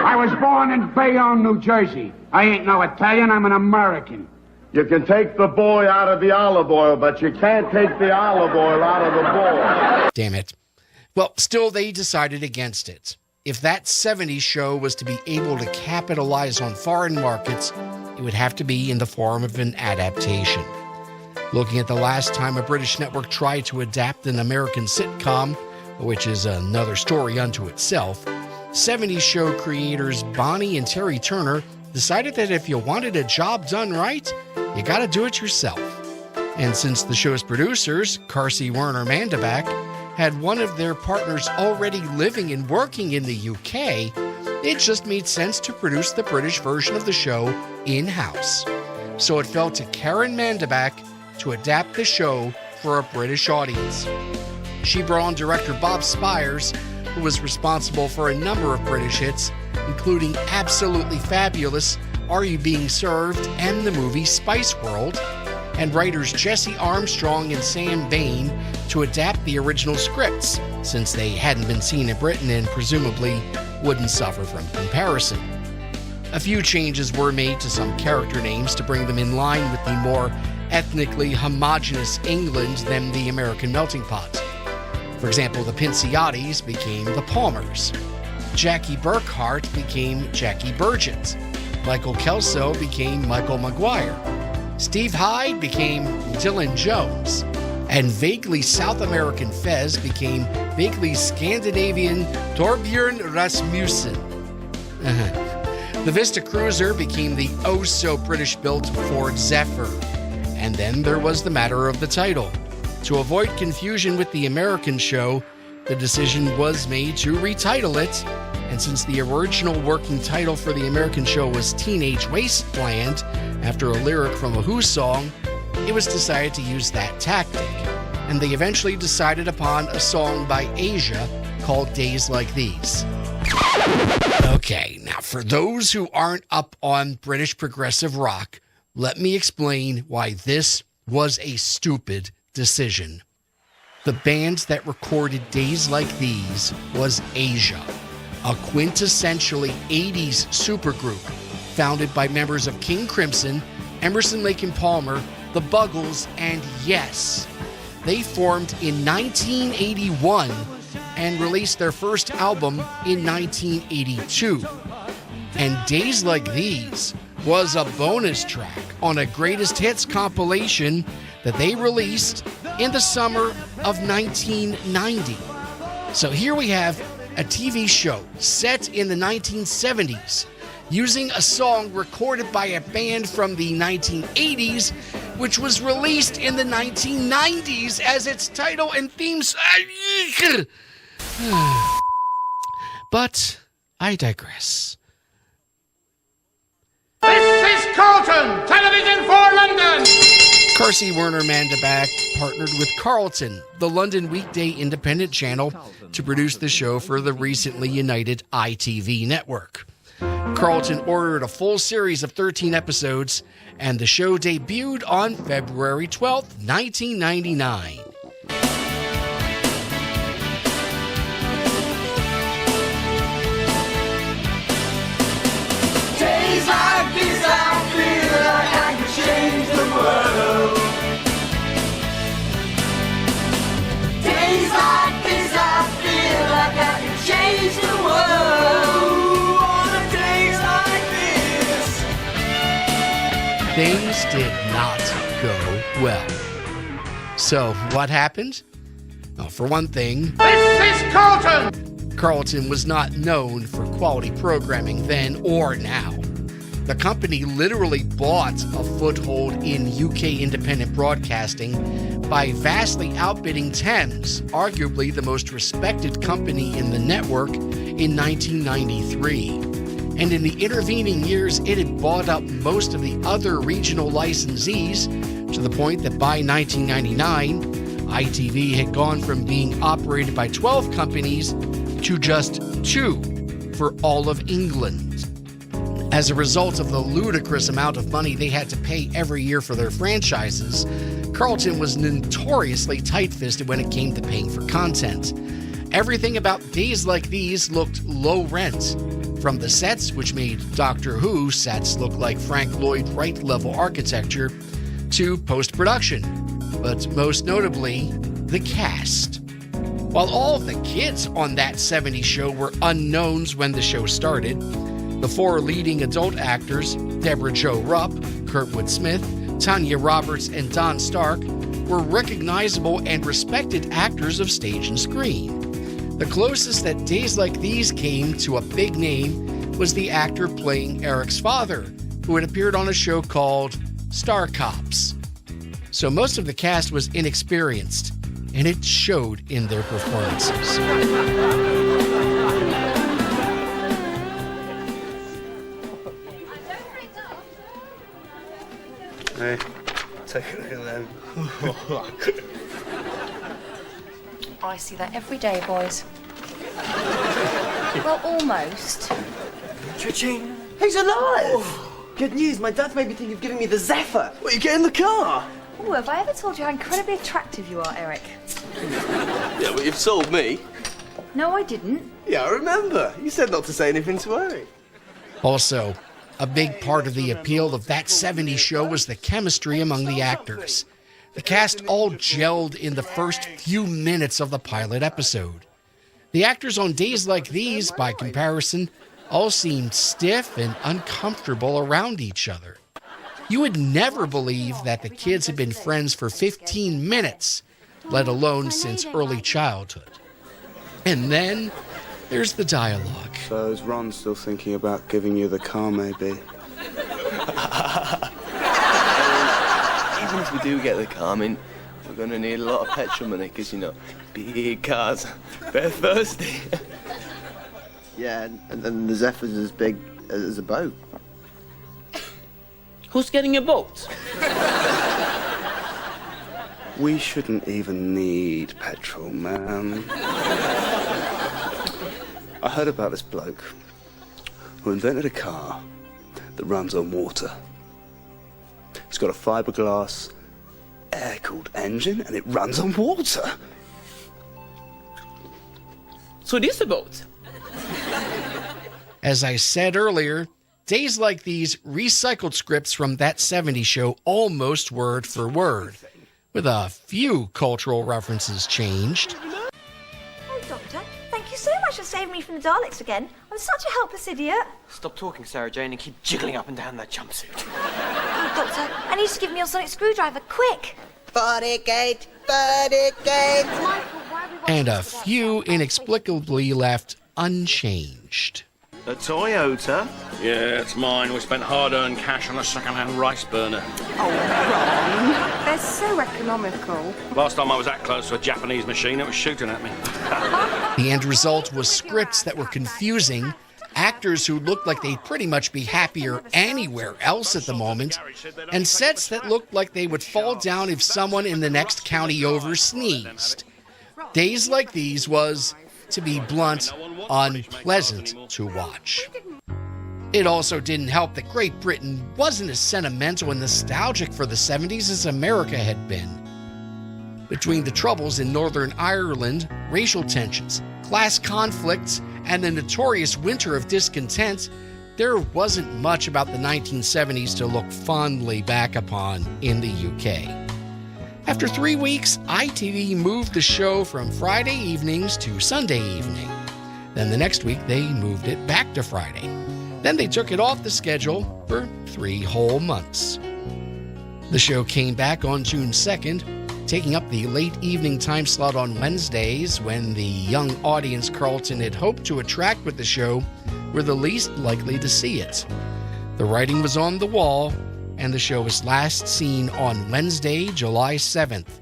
[SPEAKER 12] I was born in Bayonne, New Jersey. I ain't no Italian, I'm an American.
[SPEAKER 6] You can take the boy out of the olive oil, but you can't take the olive oil out of the boy.
[SPEAKER 14] Damn it. Well, still they decided against it. If that 70s show was to be able to capitalize on foreign markets, it would have to be in the form of an adaptation. Looking at the last time a British network tried to adapt an American sitcom, which is another story unto itself, 70s show creators Bonnie and Terry Turner decided that if you wanted a job done right, you gotta do it yourself. And since the show's producers, Carsey Werner Mandabach, had one of their partners already living and working in the UK, it just made sense to produce the British version of the show in-house. So it fell to Karen Mandabach to adapt the show for a British audience. She brought on director Bob Spires, who was responsible for a number of British hits, including Absolutely Fabulous, Are You Being Served, and the movie Spice World, and writers Jesse Armstrong and Sam Bain to adapt the original scripts, since they hadn't been seen in Britain and presumably wouldn't suffer from comparison. A few changes were made to some character names to bring them in line with the more ethnically homogenous England than the American melting pot. For example, the Pinciottis became the Palmers. Jackie Burkhart became Jackie Burgett. Michael Kelso became Michael Maguire. Steve Hyde became Dylan Jones. And vaguely South American Fez became vaguely Scandinavian Torbjörn Rasmussen. The Vista Cruiser became the oh-so-British-built Ford Zephyr. And then there was the matter of the title. To avoid confusion with the American show, the decision was made to retitle it, and since the original working title for the American show was Teenage Wasteland, after a lyric from a Who song, it was decided to use that tactic, and they eventually decided upon a song by Asia called Days Like These. Okay, now for those who aren't up on British progressive rock, let me explain why this was a stupid decision. The band that recorded Days Like These was Asia, a quintessentially 80s supergroup founded by members of King Crimson, Emerson, Lake and Palmer, The Buggles, and Yes. They formed in 1981 and released their first album in 1982. And Days Like These was a bonus track on a greatest hits compilation that they released in the summer of 1990. So here we have a TV show set in the 1970s using a song recorded by a band from the 1980s, which was released in the 1990s as its title and theme song. But I digress.
[SPEAKER 12] This is Carlton, television for London.
[SPEAKER 14] Carsey Werner Mandabach partnered with Carlton, the London weekday independent channel, to produce the show for the recently united ITV network. Carlton ordered a full series of 13 episodes, and the show debuted on February 12th, 1999.
[SPEAKER 19] Days like these, I feel like I can change the world. Days like these, I feel like I can change the world. On a days like this,
[SPEAKER 14] Things did not go well. So, what happened? Well, for one thing,
[SPEAKER 12] This is Carlton.
[SPEAKER 14] Carlton was not known for quality programming then or now. The company literally bought a foothold in UK independent broadcasting by vastly outbidding Thames, arguably the most respected company in the network, in 1993. And in the intervening years, it had bought up most of the other regional licensees, to the point that by 1999, ITV had gone from being operated by 12 companies to just 2 for all of England. As a result of the ludicrous amount of money they had to pay every year for their franchises, Carlton was notoriously tight-fisted when it came to paying for content. Everything about Days Like These looked low rent, from the sets, which made Doctor Who sets look like Frank Lloyd Wright level architecture, to post-production, but most notably, the cast. While all of the kids on that 70s show were unknowns when the show started, the 4 leading adult actors, Deborah Jo Rupp, Kurtwood Smith, Tanya Roberts, and Don Stark, were recognizable and respected actors of stage and screen. The closest that Days Like These came to a big name was the actor playing Eric's father, who had appeared on a show called Star Cops. So most of the cast was inexperienced, and it showed in their performances.
[SPEAKER 8] Hey, take a look at them.
[SPEAKER 10] I see that every day, boys. Well, almost.
[SPEAKER 8] Cha-ching! He's alive! Good news, my dad's made me think of giving me the Zephyr. What, you get in the car?
[SPEAKER 10] Oh, have I ever told you how incredibly attractive you are, Eric?
[SPEAKER 8] Yeah, but you've sold me.
[SPEAKER 10] No, I didn't.
[SPEAKER 8] Yeah, I remember. You said not to say anything to Eric.
[SPEAKER 14] Also, A big part of the appeal of That 70s Show was the chemistry among the actors. The cast all gelled in the first few minutes of the pilot episode. The actors on Days Like These, by comparison, all seemed stiff and uncomfortable around each other. You would never believe that the kids had been friends for 15 minutes, let alone since early childhood. And then there's the dialogue.
[SPEAKER 13] So is Ron still thinking about giving you the car, maybe?
[SPEAKER 17] Even if we do get the car, I mean, we're going to need a lot of petrol money, because, you know, big cars, they're thirsty.
[SPEAKER 13] Yeah, and the Zephyr's as big as a boat.
[SPEAKER 11] Who's getting a boat?
[SPEAKER 13] We shouldn't even need petrol, man. I heard about this bloke who invented a car that runs on water. It's got a fiberglass, air-cooled engine, and it runs on water.
[SPEAKER 11] So it is a boat.
[SPEAKER 14] As I said earlier, Days Like These recycled scripts from That 70s Show almost word for word, with a few cultural references changed.
[SPEAKER 18] Oh, Doctor, thank you so much for saving me from the Daleks again. I'm such a helpless idiot.
[SPEAKER 8] Stop talking, Sarah Jane, and keep jiggling up and down that jumpsuit.
[SPEAKER 18] Oh, Doctor, I need to give me your sonic screwdriver, quick.
[SPEAKER 8] Bodygate.
[SPEAKER 14] And a few inexplicably left unchanged.
[SPEAKER 24] A Toyota? Yeah, it's mine. We spent hard-earned cash on a second-hand rice burner.
[SPEAKER 18] Oh, Ron. They're so economical.
[SPEAKER 24] Last time I was that close to a Japanese machine, it was shooting at me.
[SPEAKER 14] The end result was scripts that were confusing, actors who looked like they'd pretty much be happier anywhere else at the moment, and sets that looked like they would fall down if someone in the next county over sneezed. Days Like These was, to be blunt, unpleasant to watch. It also didn't help that Great Britain wasn't as sentimental and nostalgic for the 70s as America had been. Between the troubles in Northern Ireland, racial tensions, class conflicts, and the notorious Winter of Discontent, there wasn't much about the 1970s to look fondly back upon in the UK. After 3 weeks, ITV moved the show from Friday evenings to Sunday evening. Then the next week, they moved it back to Friday. Then they took it off the schedule for 3 whole months. The show came back on June 2nd, taking up the late evening time slot on Wednesdays when the young audience Carlton had hoped to attract with the show were the least likely to see it. The writing was on the wall, and the show was last seen on Wednesday, July 7th.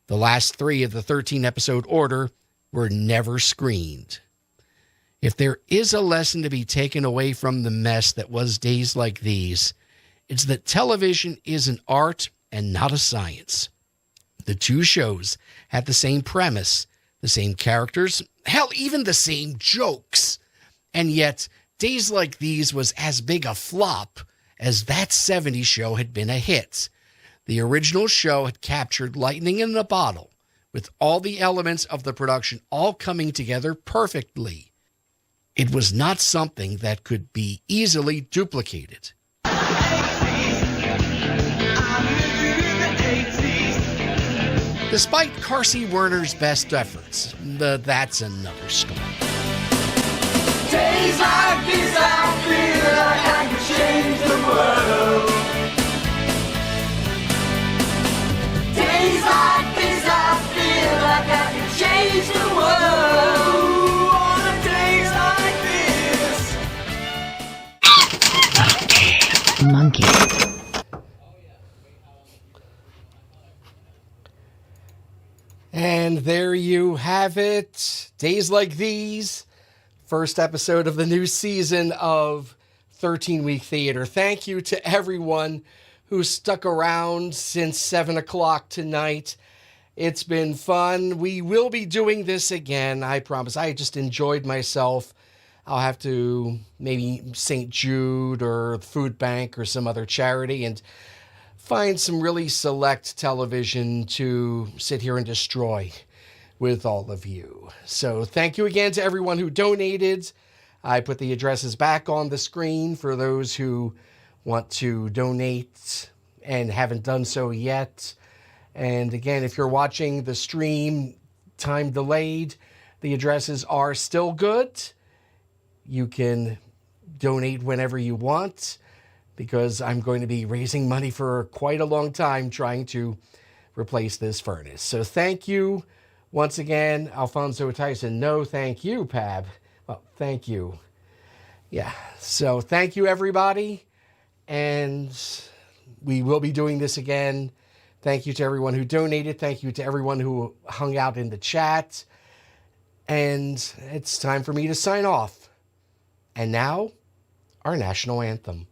[SPEAKER 14] The last 3 of the 13-episode order were never screened. If there is a lesson to be taken away from the mess that was Days Like These, it's that television is an art and not a science. The 2 shows had the same premise, the same characters, hell, even the same jokes. And yet, Days Like These was as big a flop as That 70s Show had been a hit. The original show had captured lightning in a bottle, with all the elements of the production all coming together perfectly. It was not something that could be easily duplicated. Despite Carsey Werner's best efforts, that's another story.
[SPEAKER 19] Days like these, I feel like I can change the world. Days like these, I feel like I can change the world. On a days like this.
[SPEAKER 4] Monkey.
[SPEAKER 14] And there you have it. Days Like These. First episode of the new season of 13-Week Theater. Thank you to everyone who stuck around since 7 o'clock tonight. It's been fun. We will be doing this again, I promise. I just enjoyed myself. I'll have to maybe St. Jude or Food Bank or some other charity and find some really select television to sit here and destroy with all of you. So thank you again to everyone who donated. I put the addresses back on the screen for those who want to donate and haven't done so yet. And again, if you're watching the stream time delayed, the addresses are still good. You can donate whenever you want, because I'm going to be raising money for quite a long time trying to replace this furnace. So thank you once again, Alfonso Tyson. No, thank you, Pab. Well, thank you. Yeah, so thank you, everybody. And we will be doing this again. Thank you to everyone who donated. Thank you to everyone who hung out in the chat. And it's time for me to sign off. And now, our national anthem.